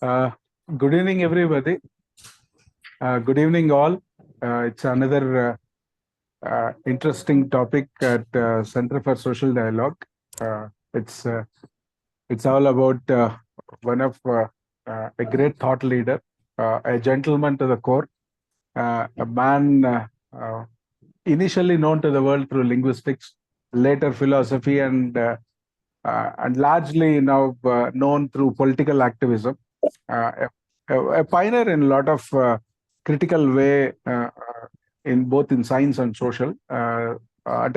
Uh, Good evening, everybody. Good evening, all. It's another interesting topic at Center for Social Dialogue. Uh, it's uh, it's all about one of a great thought leader, a gentleman to the core, a man initially known to the world through linguistics, later philosophy, and largely now known through political activism. A pioneer in a lot of critical way in both in science and social, at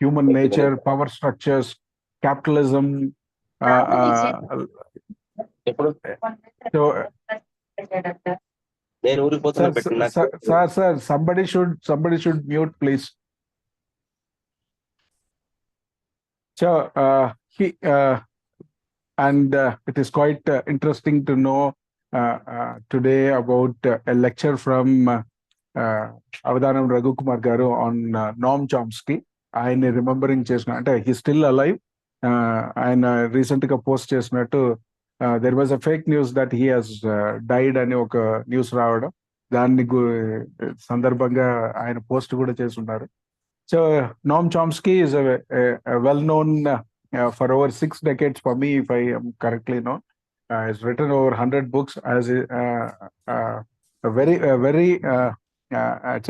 human nature, power structures, capitalism. So, sir, somebody should mute, please. So it is quite interesting to know today about a lecture from Avadhanam Raghukumar Garu on Noam Chomsky. ఆయన remembering చేసిన అంటే he still alive. ఆయన recent గా post చేసినట్టు there was a fake news that he has died అని ఒక news రావడం, దాన్ని సందర్భంగా ఆయన పోస్ట్ కూడా చేస్తున్నారు. So Noam Chomsky is a well-known for over 6 decades for me, if I am correctly known. He's written over 100 books. As it's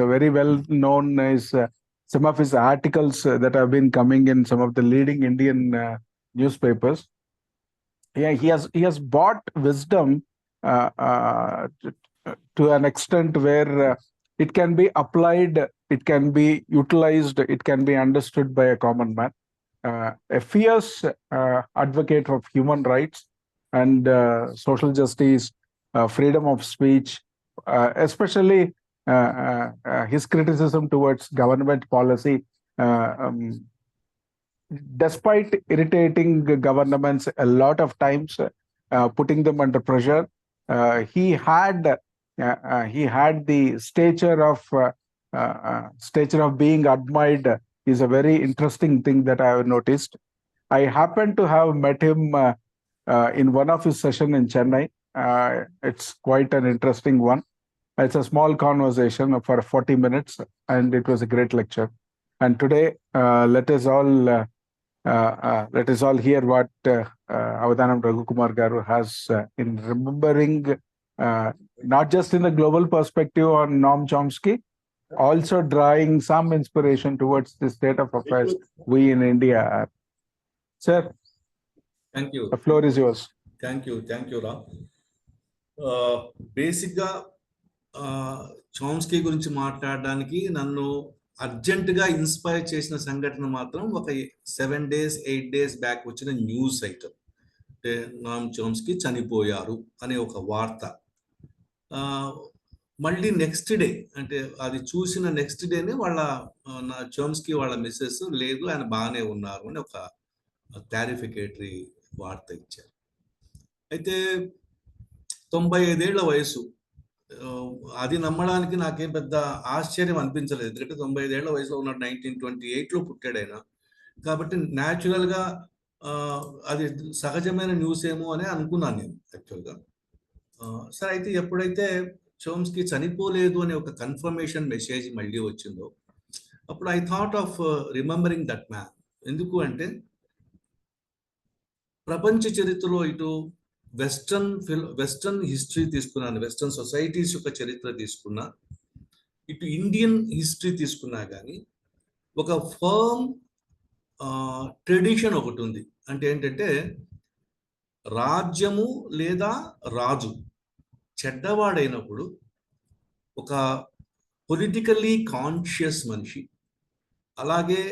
a very well-known is some of his articles that have been coming in some of the leading Indian newspapers. Yeah, he has bought wisdom to an extent where it can be applied, it can be utilized, it can be understood by a common man. A fierce advocate of human rights and social justice, freedom of speech, especially his criticism towards government policy. Despite irritating governments a lot of times, putting them under pressure, he had the stature of being admired. Is a very interesting thing that I have noticed. I happened to have met him in one of his sessions in Chennai. It's quite an interesting one. It's a small conversation for 40 minutes, and it was a great lecture. And today, let us all hear what Avadhanam Raghukumar Garu has in remembering, not just in the global perspective on Noam Chomsky, also drawing some inspiration towards the state of affairs we in India are. Sir, thank you. The floor is yours. Thank you, Ram. బేసిక్గా Chomsky గురించి మాట్లాడడానికి నన్ను అర్జెంటుగా inspire చేసిన సంఘటన మాత్రం ఒక 7 days 8 days back వచ్చిన న్యూస్ ఐటమ్. అంటే నామ్ చామ్స్కీ చనిపోయారు అనే ఒక వార్త. మళ్ళీ నెక్స్ట్ డే, అంటే అది చూసిన నెక్స్ట్ డేనే చామ్స్కీ వాళ్ళ మిస్సెస్ లేదు, ఆయన బాగానే ఉన్నారు అని ఒక క్లారిఫికేటరీ వార్త ఇచ్చారు. అయితే 95 ఏళ్ల వయసు, అది నమ్మడానికి నాకేం పెద్ద ఆశ్చర్యం అనిపించలేదు. ఎందుకంటే 95 ఏళ్ల వయసులో ఉన్నాడు, 1928లో పుట్టాడు ఆయన. కాబట్టి న్యాచురల్గా అది సహజమైన న్యూస్ ఏమో అని అనుకున్నాను నేను యాక్చువల్గా. సరే, అయితే ఎప్పుడైతే చోమ్స్కీ చనిపోలేదు అనే ఒక కన్ఫర్మేషన్ మెసేజ్ మళ్ళీ వచ్చిందో అప్పుడు I thought of remembering that man. ఎందుకు అంటే ప్రపంచ చరిత్రలో ఇటు వెస్టర్న్ హిస్టరీ తీసుకున్నాను, వెస్టర్న్ సొసైటీస్ యొక్క చరిత్ర తీసుకున్నా, ఇటు ఇండియన్ హిస్టరీ తీసుకున్నా కానీ ఒక ఫర్మ్ ట్రెడిషన్ ఒకటి ఉంది. అంటే ఏంటంటే రాజ్యము లేదా రాజు చెడ్డవాడైనప్పుడు ఒక పొలిటికల్లీ కాన్షియస్ మనిషి, అలాగే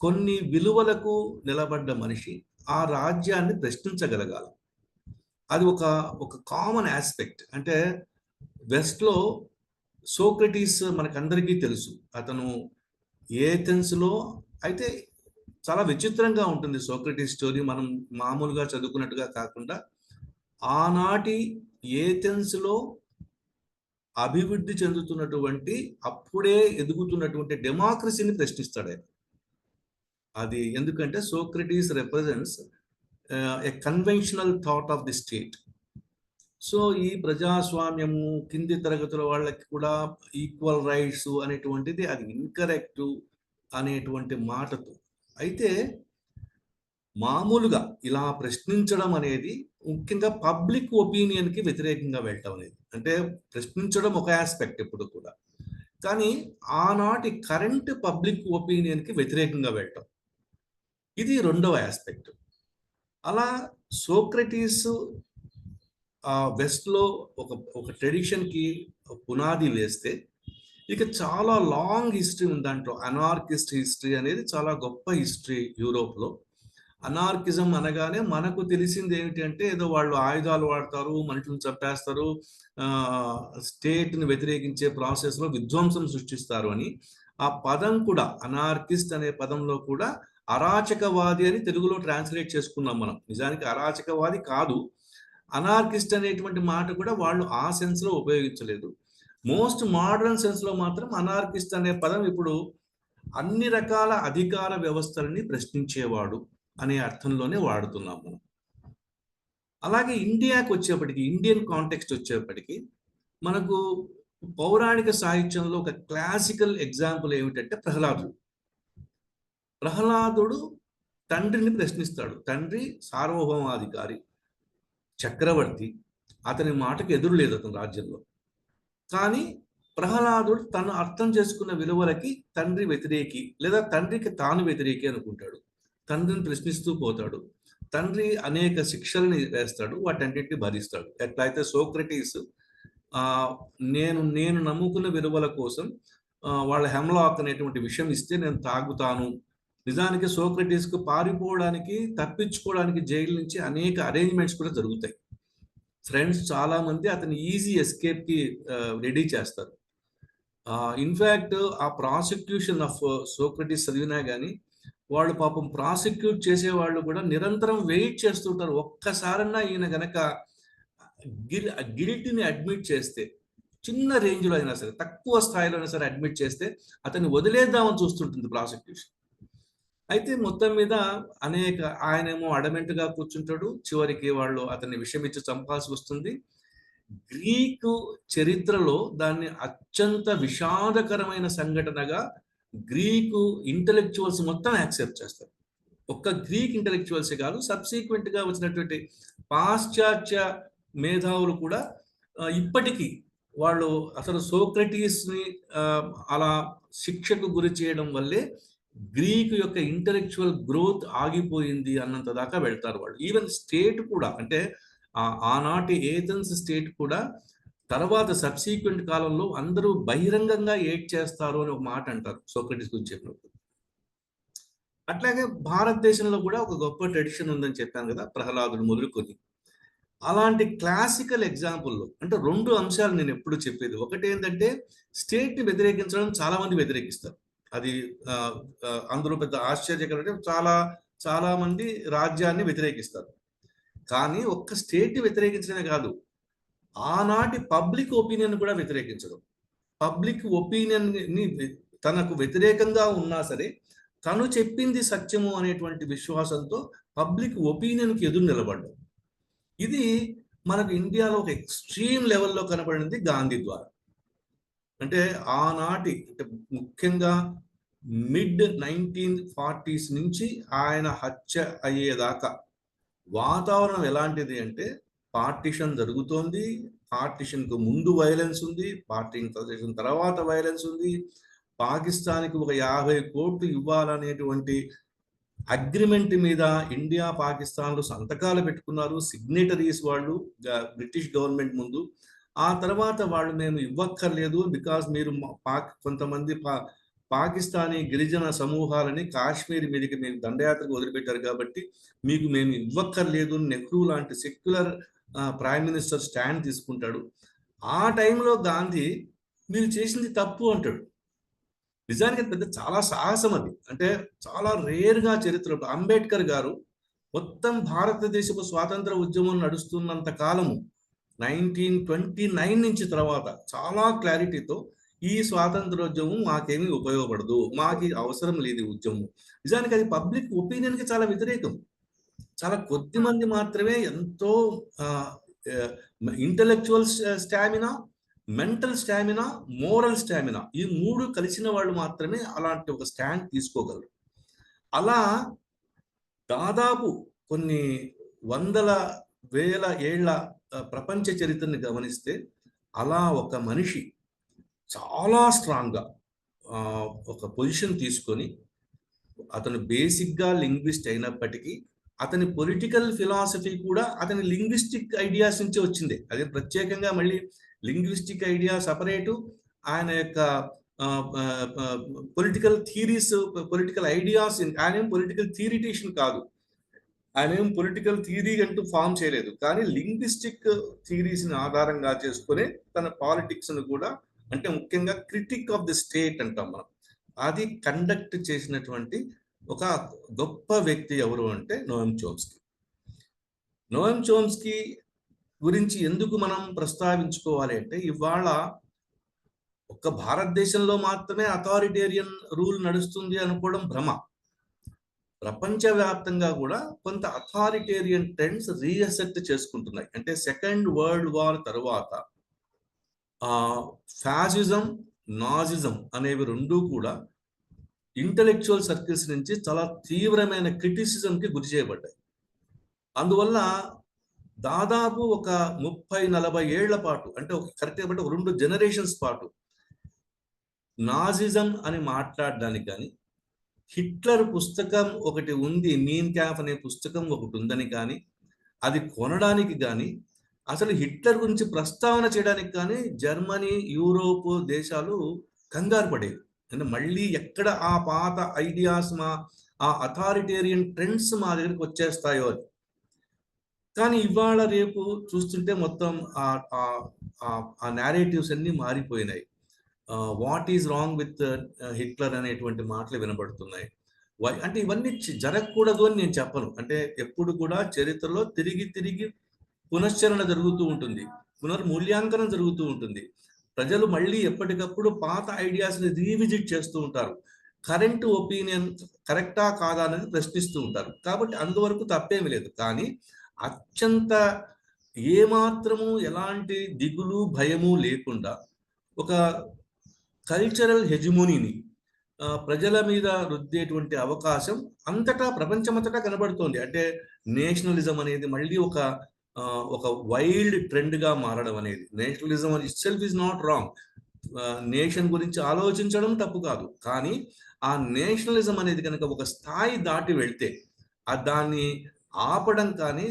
కొన్ని విలువలకు నిలబడ్డ మనిషి ఆ రాజ్యాన్ని ప్రశ్నించగలగాలి. అది ఒక కామన్ ఆస్పెక్ట్. అంటే వెస్ట్లో సోక్రటీస్ మనకందరికీ తెలుసు. అతను ఏథెన్స్లో, అయితే చాలా విచిత్రంగా ఉంటుంది సోక్రటీస్ స్టోరీ. మనం మామూలుగా చదువుకున్నట్టుగా కాకుండా ఆనాటి ఏథెన్స్లో అభివృద్ధి చెందుతున్నటువంటి, అప్పుడే ఎదుగుతున్నటువంటి డెమోక్రసీని ప్రశ్నిస్తాడు ఆయన. అది ఎందుకంటే Socrates represents A conventional thought of the state. So ఈ ప్రజాస్వామ్యము కింది తరగతుల వాళ్ళకి కూడా ఈక్వల్ రైట్స్ అనేటువంటిది అది ఇన్కరెక్ట్ అనేటువంటి మాటతో. అయితే మామూలుగా ఇలా ప్రశ్నించడం అనేది ముఖ్యంగా పబ్లిక్ ఒపీనియన్‌కి వ్యతిరేకంగా వెళ్ళటం అనేది. అంటే ప్రశ్నించడం ఒక యాస్పెక్ట్ ఎప్పుడు కూడా. కానీ ఆనాటి కరెంట్ పబ్లిక్ ఒపీనియన్‌కి వ్యతిరేకంగా వెళ్ళటం. ఇది రెండవ యాస్పెక్ట్. అలా సోక్రటీస్ వెస్ట్‌లో ఒక ఒక ట్రెడిషన్‌కి పునాది వేస్తే, ఇక చాలా లాంగ్ హిస్టరీ ఉంది దాంట్లో. అనార్కిస్ట్ హిస్టరీ అనేది చాలా గొప్ప హిస్టరీ యూరోప్‌లో. అనార్కిజం అనగానే మనకు తెలిసింది ఏమిటి అంటే, ఏదో వాళ్ళు ఆయుధాలు వాడతారు, మనుషులను చంపేస్తారు, స్టేట్‌ని వ్యతిరేకించే ప్రాసెస్‌లో విధ్వంసం సృష్టిస్తారు అని. ఆ పదం కూడా అనార్కిస్ట్ అనే పదంలో కూడా అరాచకవాది అని తెలుగులో ట్రాన్స్‌లేట్ చేసుకున్నాం మనం. నిజానికి అరాచకవాది కాదు. అనార్కిస్ట్ అనేటువంటి మాట కూడా వాళ్ళు ఆ సెన్స్‌లో ఉపయోగించలేదు. మోస్ట్ మోడర్న్ సెన్స్‌లో మాత్రం అనార్కిస్ట్ అనే పదం ఇప్పుడు అన్ని రకాల అధికార వ్యవస్థలని ప్రశ్నించేవాడు అనే అర్థంలోనే వాడుతున్నాం మనం. అలాగే ఇండియాకొచ్చేప్పటికి, ఇండియన్ కాంటెక్స్ట్ వచ్చేప్పటికి, మనకు పౌరాణిక సాహిత్యంలో ఒక క్లాసికల్ ఎగ్జాంపుల్ ఏమిటంటే ప్రహ్లాదుడు. ప్రహ్లాదుడు తండ్రిని ప్రశ్నిస్తాడు. తండ్రి సార్వభౌమాధికారి, చక్రవర్తి. అతని మాటకి ఎదురు లేదు అతని రాజ్యంలో. కానీ ప్రహ్లాదుడు తను అర్థం చేసుకున్న విలువలకి తండ్రి వ్యతిరేకి, లేదా తండ్రికి తాను వ్యతిరేకి అనుకుంటాడు. తండ్రిని ప్రశ్నిస్తూ పోతాడు. తండ్రి అనేక శిక్షల్ని వేస్తాడు. వాటన్నిటిని భరిస్తాడు. ఎట్లయితే సోక్రటీస్ నేను నేను నమ్ముకున్న విలువల కోసం వాళ్ళ హెమ్లాక్ అనేటువంటి విషయం ఇస్తే నేను తాగుతాను. నిజానికి సోక్రటీస్‌కు పారిపోవడానికి, తప్పించుకోవడానికి జైలు నుంచి అనేక అరేంజ్‌మెంట్స్ కూడా జరుగుతాయి. ఫ్రెండ్స్ చాలామంది అతన్ని ఈజీ ఎస్కేప్‌కి రెడీ చేస్తారు. ఇన్‌ఫాక్ట్ ఆ ప్రాసిక్యూషన్ ఆఫ్ సోక్రటీస్ చదివినా గాని, వాళ్ళు పాపం ప్రాసిక్యూట్ చేసేవాళ్ళు కూడా నిరంతరం వెయిట్ చేస్తుంటారు. ఒక్కసారన్నా ఈయన గనక గిల్ట్‌ని అడ్మిట్ చేస్తే, చిన్న రేంజ్‌లో అయినా సరే, తక్కువ స్థాయిలో అయినా సరే అడ్మిట్ చేస్తే, అతన్ని వదిలేద్దామని చూస్తుంటుంది ప్రాసిక్యూషన్. అయితే మొత్తం మీద ఆయనేమో అడమెంట్‌గా కూర్చుంటాడు. చివరికి వాళ్ళు అతన్ని విషమిచ్చి చంపాల్సి వస్తుంది. గ్రీకు చరిత్రలో దాన్ని అత్యంత విషాదకరమైన సంఘటనగా గ్రీకు ఇంటెలెక్చువల్స్ మొత్తం యాక్సెప్ట్ చేస్తారు. ఒక్క గ్రీక్ ఇంటెలెక్చువల్సే కాదు, సబ్సిక్వెంట్‌గా వచ్చినటువంటి పాశ్చాత్య మేధావులు కూడా ఇప్పటికీ వాళ్ళు అసలు సోక్రటీస్‌ని అలా శిక్షకు గురి చేయడం వల్లే గ్రీకు యొక్క ఇంటెలెక్చువల్ గ్రోత్ ఆగిపోయింది అన్నంత దాకా వెళ్తారు వాళ్ళు. ఈవెన్ స్టేట్ కూడా, అంటే ఆనాటి ఏథెన్స్ స్టేట్ కూడా తర్వాత సబ్సిక్వెంట్ కాలంలో అందరూ బహిరంగంగా చేస్తారు అని ఒక మాట అంటారు సోక్రటీస్ గురించి చెప్పినప్పుడు. అట్లాగే భారతదేశంలో కూడా ఒక గొప్ప ట్రెడిషన్ ఉందని చెప్పాను కదా, ప్రహ్లాదుడు మొదలుకొని. అలాంటి క్లాసికల్ ఎగ్జాంపుల్‌లో అంటే 2 అంశాలు నేను ఎప్పుడు చెప్పేది. ఒకటేంటంటే స్టేట్‌ని వ్యతిరేకించడం చాలా మంది వ్యతిరేకిస్తారు. అది అందులో పెద్ద ఆశ్చర్యకరం, చాలా మంది రాజ్యాన్ని వ్యతిరేకిస్తారు. కానీ ఒక్క స్టేట్‌ని వ్యతిరేకించడమే కాదు, ఆనాటి పబ్లిక్ ఒపీనియన్ కూడా వ్యతిరేకించడం. పబ్లిక్ ఒపీనియన్‌ని తనకు వ్యతిరేకంగా ఉన్నా సరే, తను చెప్పింది సత్యము అనేటువంటి విశ్వాసంతో పబ్లిక్ ఒపీనియన్‌కి ఎదురు నిలబడ్డం. ఇది మనకు ఇండియాలో ఒక ఎక్స్‌ట్రీమ్ లెవెల్‌లో కనబడింది గాంధీ ద్వారా. అంటే ఆనాటి, అంటే ముఖ్యంగా మిడ్ 1940s నుంచి ఆయన హత్య అయ్యేదాకా వాతావరణం ఎలాంటిది అంటే, పార్టిషన్ జరుగుతోంది. పార్టిషన్‌కు ముందు వయలెన్స్ ఉంది. పార్టిషన్ తర్వాత వయలెన్స్ ఉంది. పాకిస్తాన్‌కి ఒక 50 కోట్లు ఇవ్వాలనేటువంటి అగ్రిమెంట్ మీద ఇండియా, పాకిస్తాన్‌లు సంతకాలు పెట్టుకున్నారు. సిగ్నేటరీస్ వాళ్ళు బ్రిటిష్ గవర్నమెంట్ ముందు. ఆ తర్వాత వాళ్ళు మేము ఇవ్వక్కర్లేదు, బికాజ్ మీరు కొంతమంది పాకిస్తానీ గిరిజన సమూహాలని కాశ్మీర్ మీదకి మేము దండయాత్రకు వదిలిపెట్టారు కాబట్టి మీకు మేము ఇవ్వక్కర్లేదు. నెహ్రూ లాంటి సెక్యులర్ ప్రైమ్ మినిస్టర్ స్టాండ్ తీసుకుంటాడు. ఆ టైంలో గాంధీ మీరు చేసింది తప్పు అంటాడు. నిజానికి చాలా సాహసం అది. అంటే చాలా రేర్‌గా చరిత్రలో అంబేద్కర్ గారు మొత్తం భారతదేశపు స్వాతంత్ర ఉద్యమం నడుస్తున్నంత కాలము 1929 నుంచి తర్వాత చాలా క్లారిటీతో ఈ స్వాతంత్రోద్యమం మాకేమీ ఉపయోగపడదు, మాకు అవసరం లేదు ఈ ఉద్యమం. నిజానికి అది పబ్లిక్ ఒపీనియన్‌కి చాలా వ్యతిరేకం. చాలా కొద్ది మంది మాత్రమే ఎంతో intellectual stamina, mental stamina, moral stamina, ఈ 3 కలిసిన వాళ్ళు మాత్రమే అలాంటి ఒక స్టాండ్ తీసుకోగలరు. అలా దాదాపు కొన్ని వందల వేల ఏళ్ల ప్రపంచ చరిత్రని గమనిస్తే అలా ఒక మనిషి చాలా స్ట్రాంగ్గా ఒక పొజిషన్ తీసుకొని, అతను బేసిక్గా లింగ్విస్ట్ అయినప్పటికీ అతని పొలిటికల్ ఫిలాసఫీ కూడా అతని లింగ్విస్టిక్ ఐడియాస్ నుంచి వచ్చింది. అదే ప్రత్యేకంగా మళ్ళీ లింగ్విస్టిక్ ఐడియా సపరేటు, ఆయన యొక్క పొలిటికల్ థీరీస్, పొలిటికల్ ఐడియాస్, ఆయన ఏం పొలిటికల్ థియరిటీషియన్ కాదు, ఆయన ఏం పొలిటికల్ థియరీ అంటూ ఫామ్ చేయలేదు, కానీ లింగ్విస్టిక్ థియరీస్ని ఆధారంగా చేసుకుని తన పాలిటిక్స్ను కూడా, అంటే ముఖ్యంగా క్రిటిక్ ఆఫ్ ది స్టేట్ అంటాం మనం, అది కండక్ట్ చేసినటువంటి ఒక గొప్ప వ్యక్తి ఎవరు అంటే నోయమ్ చోమ్స్కీ. నోయమ్ చోమ్స్కీ గురించి ఎందుకు మనం ప్రస్తావించుకోవాలి అంటే, ఇవాళ ఒక్క భారతదేశంలో మాత్రమే అథారిటేరియన్ రూల్ నడుస్తుంది అనుకోవడం భ్రమ. ప్రపంచవ్యాప్తంగా కూడా కొంత అథారిటేరియన్ ట్రెండ్స్ రీఅసెట్ చేసుకుంటున్నాయి. అంటే సెకండ్ వరల్డ్ వార్ తరువాత ఫ్యాసిజం, నాజిజం అనేవి రెండూ కూడా ఇంటలెక్చువల్ సర్కిల్స్ నుంచి చాలా తీవ్రమైన క్రిటిసిజంకి గురి చేయబడ్డాయి. అందువల్ల దాదాపు ఒక 30-40 ఏళ్ల పాటు, అంటే కరెక్ట్గా బట్టి 2 జనరేషన్స్ పాటు నాజిజం అని మాట్లాడడానికి కానీ, హిట్లర్ పుస్తకం ఒకటి ఉంది, మీన్ క్యాంప్ అనే పుస్తకం ఒకటి ఉందని కానీ, అది కొనడానికి కానీ, అసలు హిట్లర్ గురించి ప్రస్తావన చేయడానికి కానీ జర్మనీ, యూరోప్ దేశాలు కంగారు పడేవి. అంటే మళ్ళీ ఎక్కడ ఆ పాత ఐడియాస్, ఆ అథారిటేరియన్ ట్రెండ్స్ మా దగ్గరికి వచ్చేస్తాయో అని. కానీ ఇవాళ రేపు చూస్తుంటే మొత్తం ఆ నేరేటివ్స్ అన్నీ మారిపోయినాయి. What is wrong with Hitler అనేటువంటి మాటలు వినబడుతున్నాయి. అంటే ఇవన్నీ జరగకూడదు అని నేను చెప్పను. అంటే ఎప్పుడు కూడా చరిత్రలో తిరిగి తిరిగి పునశ్చరణ జరుగుతూ ఉంటుంది, పునర్మూల్యాంకనం జరుగుతూ ఉంటుంది. ప్రజలు మళ్ళీ ఎప్పటికప్పుడు పాత ఐడియాస్ని రీవిజిట్ చేస్తూ ఉంటారు. కరెంట్ ఒపీనియన్ కరెక్టా కాదా అనేది ప్రశ్నిస్తూ ఉంటారు. కాబట్టి అందువరకు తప్పేమీ లేదు. కానీ అత్యంత ఏమాత్రము ఎలాంటి దిగులు, భయము లేకుండా ఒక కల్చరల్ హెజిమోనీని ప్రజల మీద రుద్దేటువంటి అవకాశం అంతటా, ప్రపంచమంతటా కనబడుతోంది. అంటే నేషనలిజం అనేది మళ్ళీ ఒక వైల్డ్ ట్రెండ్గా మారడం అనేది. Nationalism it self is not wrong. Nation గురించి ఆలోచించడం తప్పు కాదు. కానీ ఆ నేషనలిజం అనేది కనుక ఒక స్థాయి దాటి వెళ్తే దాన్ని ఆపడం కానీ,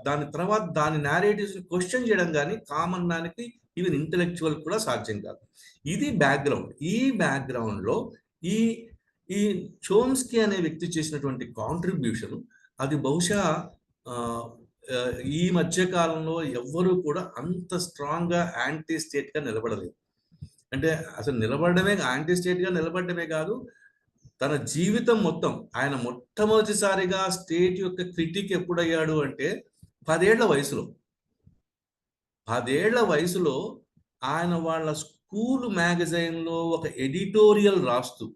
దాని తర్వాత దాని నేరేటివ్స్ క్వశ్చన్ చేయడం కానీ కామన్ మ్యాన్కి, ఈవెన్ ఇంటెలెక్చువల్ కూడా సాధ్యం కాదు. ఇది బ్యాక్గ్రౌండ్. ఈ బ్యాక్గ్రౌండ్లో ఈ చోమ్స్కీ అనే వ్యక్తి చేసినటువంటి కాంట్రిబ్యూషన్, అది బహుశా ఈ మధ్య కాలంలో ఎవ్వరూ కూడా అంత స్ట్రాంగ్గా యాంటీ స్టేట్గా నిలబడలేదు. అంటే అసలు యాంటీ స్టేట్గా నిలబడమే కాదు, తన జీవితం మొత్తం ఆయన మొట్టమొదటిసారిగా స్టేట్ యొక్క క్రిటిక్ ఎప్పుడయ్యాడు అంటే 10 ఏళ్ల వయసులో. 10 ఏళ్ల వయసులో ఆయన వాళ్ళ స్కూల్ మ్యాగజైన్లో ఒక ఎడిటోరియల్ రాస్తూ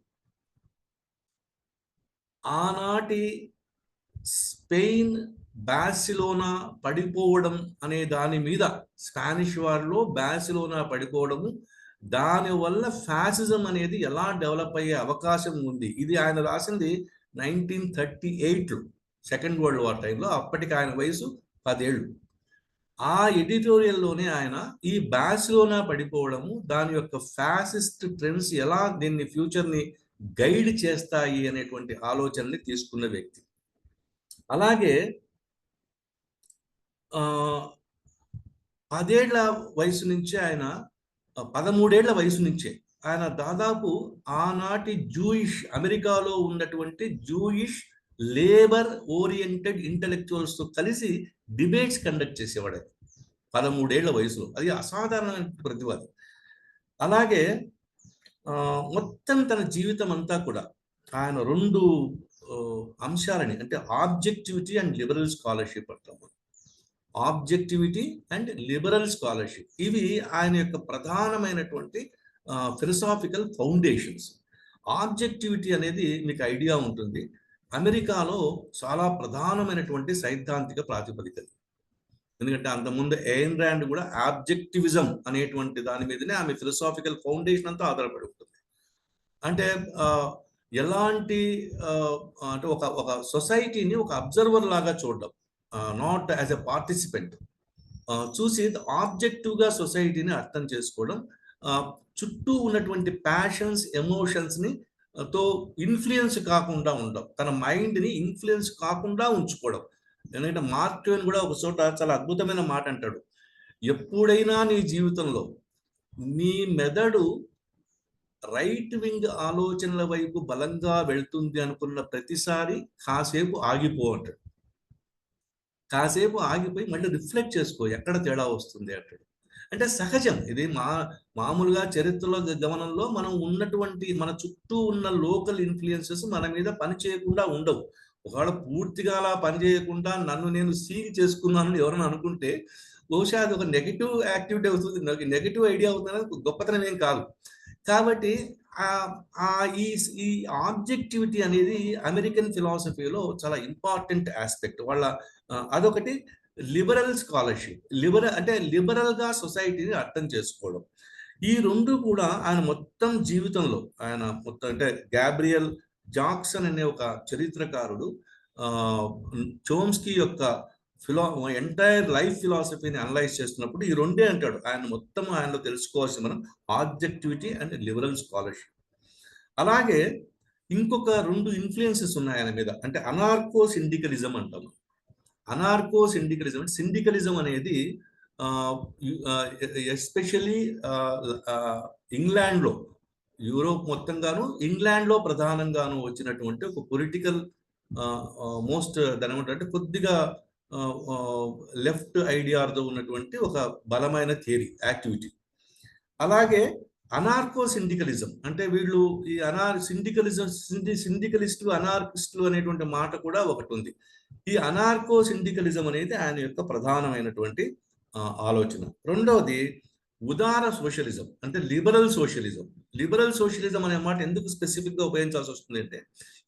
ఆనాటి స్పెయిన్ బార్సిలోనా పడిపోవడం అనే దాని మీద, స్పానిష్ వారిలో బార్సిలోనా పడిపోవడము, దానివల్ల ఫ్యాసిజం అనేది ఎలా డెవలప్ అయ్యే అవకాశం ఉంది, ఇది ఆయన రాసింది 1938లో, సెకండ్ వరల్డ్ వార్ టైంలో. అప్పటికి ఆయన వయసు 10 ఏళ్ళు. ఆ ఎడిటోరియల్లోనే ఆయన ఈ బార్సిలోనా పడిపోవడము, దాని యొక్క ఫ్యాసిస్ట్ ట్రెండ్స్ ఎలా దీన్ని ఫ్యూచర్ని గైడ్ చేస్తాయి అనేటువంటి ఆలోచనని తీసుకున్న వ్యక్తి. అలాగే 10 ఏళ్ల వయసు నుంచి ఆయన 13 ఏళ్ల వయసు నుంచే ఆయన దాదాపు ఆనాటి అమెరికాలో ఉన్నటువంటి జూయిష్ లేబర్ ఓరియంటెడ్ ఇంటెలెక్చువల్స్తో కలిసి డిబేట్స్ కండక్ట్ చేసేవాడు 13 ఏళ్ల వయసులో. అది అసాధారణమైన ప్రతిభ. అలాగే మొత్తం తన జీవితం అంతా కూడా ఆయన 2 అంశాలని, అంటే ఆబ్జెక్టివిటీ అండ్ లిబరల్ స్కాలర్షిప్ అంటాము. ఆబ్జెక్టివిటీ అండ్ లిబరల్ స్కాలర్షిప్, ఇవి ఆయన యొక్క ప్రధానమైనటువంటి ఫిలసాఫికల్ ఫౌండేషన్స్. ఆబ్జెక్టివిటీ అనేది మీకు ఐడియా ఉంటుంది, అమెరికాలో చాలా ప్రధానమైనటువంటి సైద్ధాంతిక ప్రాతిపదిక. ఎందుకంటే అంతకుముందు ఎయిన్ ర్యాండ్ కూడా ఆబ్జెక్టివిజం అనేటువంటి దాని మీదనే ఆమె ఫిలసాఫికల్ ఫౌండేషన్ అంతా ఆధారపడి ఉంటుంది. అంటే ఎలాంటి అంటే ఒక సొసైటీని ఒక అబ్జర్వర్ లాగా చూడడం, నాట్ యాజ్ ఎ పార్టిసిపెంట్, చూసి ఆబ్జెక్టివ్గా సొసైటీని అర్థం చేసుకోవడం, చుట్టూ ఉన్నటువంటి ప్యాషన్స్, ఎమోషన్స్ని తో ఇన్ఫ్లుయెన్స్ కాకుండా ఉండడం, తన మైండ్ని ఇన్ఫ్లుయెన్స్ కాకుండా ఉంచుకోవడం. ఎందుకంటే మార్క్ ట్వైన్ కూడా ఒక చోట చాలా అద్భుతమైన మాట అంటాడు, ఎప్పుడైనా నీ జీవితంలో నీ మెదడు రైట్ వింగ్ ఆలోచనల వైపు బలంగా వెళ్తుంది అనుకున్న ప్రతిసారి కాసేపు ఆగిపో అంటాడు. కాసేపు ఆగిపోయి మళ్ళీ రిఫ్లెక్ట్ చేసుకో, ఎక్కడ తేడా వస్తుంది అంటాడు. అంటే సహజం ఇది. మామూలుగా చరిత్రలో గమనంలో మనం ఉన్నటువంటి మన చుట్టూ ఉన్న లోకల్ ఇన్ఫ్లుయెన్సెస్ మన మీద పని చేయకుండా ఉండవు. ఒకవేళ పూర్తిగా అలా పని చేయకుండా నన్ను నేను సీల్ చేసుకున్నానని ఎవరైనా అనుకుంటే బహుశా అది ఒక నెగిటివ్ యాక్టివిటీ అవుతుంది, నాకు నెగిటివ్ ఐడియా అవుతుందని గొప్పతనం ఏం కాదు. కాబట్టి ఈ ఆబ్జెక్టివిటీ అనేది అమెరికన్ ఫిలాసఫీలో చాలా ఇంపార్టెంట్ ఆస్పెక్ట్. వాళ్ళ అదొకటి. లిబరల్ స్కాలర్షిప్, అంటే లిబరల్గా సొసైటీని అర్థం చేసుకోవడం, ఈ రెండు కూడా ఆయన మొత్తం జీవితంలో, ఆయన మొత్తం అంటే గ్యాబ్రియల్ జాక్సన్ అనే ఒక చరిత్రకారుడు చోమ్స్కీ యొక్క ఎంటైర్ లైఫ్ ఫిలాసఫీని అనలైజ్ చేస్తున్నప్పుడు ఈ రెండే అంటాడు. ఆయన మొత్తం ఆయనలో తెలుసుకోవాల్సిన మనం ఆబ్జెక్టివిటీ అండ్ లిబరల్ స్కాలర్షిప్. అలాగే ఇంకొక రెండు ఇన్ఫ్లుయెన్సెస్ ఉన్నాయి ఆయన మీద, అంటే అనార్కో సిండికలిజం అంటాము. అనార్కో సిండికలిజం, సిండికలిజం అనేది ఎస్పెషలీ ఇంగ్లాండ్లో, యూరోప్ మొత్తంగాను ఇంగ్లాండ్లో ప్రధానంగాను వచ్చినటువంటి ఒక పొలిటికల్ మోస్ట్ దాని ఏమంటే కొద్దిగా లెఫ్ట్ ఐడియాతో ఉన్నటువంటి ఒక బలమైన థియరీ, యాక్టివిటీ. అలాగే అనార్కో సిండికలిజం, అంటే వీళ్ళు ఈ సిండికలిస్టులు, అనార్కిస్టులు అనేటువంటి మాట కూడా ఒకటి ఉంది. ఈ అనార్కో సిండికలిజం అనేది ఆయన యొక్క ప్రధానమైనటువంటి ఆలోచన. రెండవది ఉదార సోషలిజం, అంటే లిబరల్ సోషలిజం. లిబరల్ సోషలిజం అనే మాట ఎందుకు స్పెసిఫిక్గా ఉపయోగించాల్సి వస్తుంది అంటే,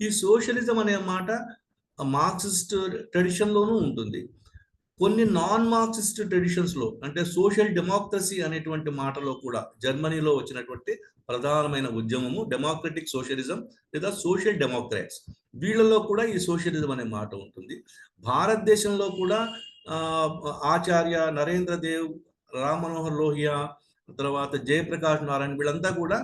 ఈ సోషలిజం అనే మాట మార్క్సిస్ట్ ట్రెడిషన్లోనూ ఉంటుంది, కొన్ని నాన్ మార్క్సిస్ట్ ట్రెడిషన్స్లో, అంటే సోషల్ డెమోక్రసీ అనేటువంటి మాటలో కూడా జర్మనీలో వచ్చినటువంటి ప్రధానమైన ఉద్యమము డెమోక్రటిక్ సోషలిజం లేదా సోషల్ డెమోక్రాట్స్, వీళ్ళలో కూడా ఈ సోషలిజం అనే మాట ఉంటుంది. భారతదేశంలో కూడా ఆచార్య నరేంద్ర దేవ్, రామ్ మనోహర్ లోహియా, తర్వాత జయప్రకాష్ నారాయణ, వీళ్ళంతా కూడా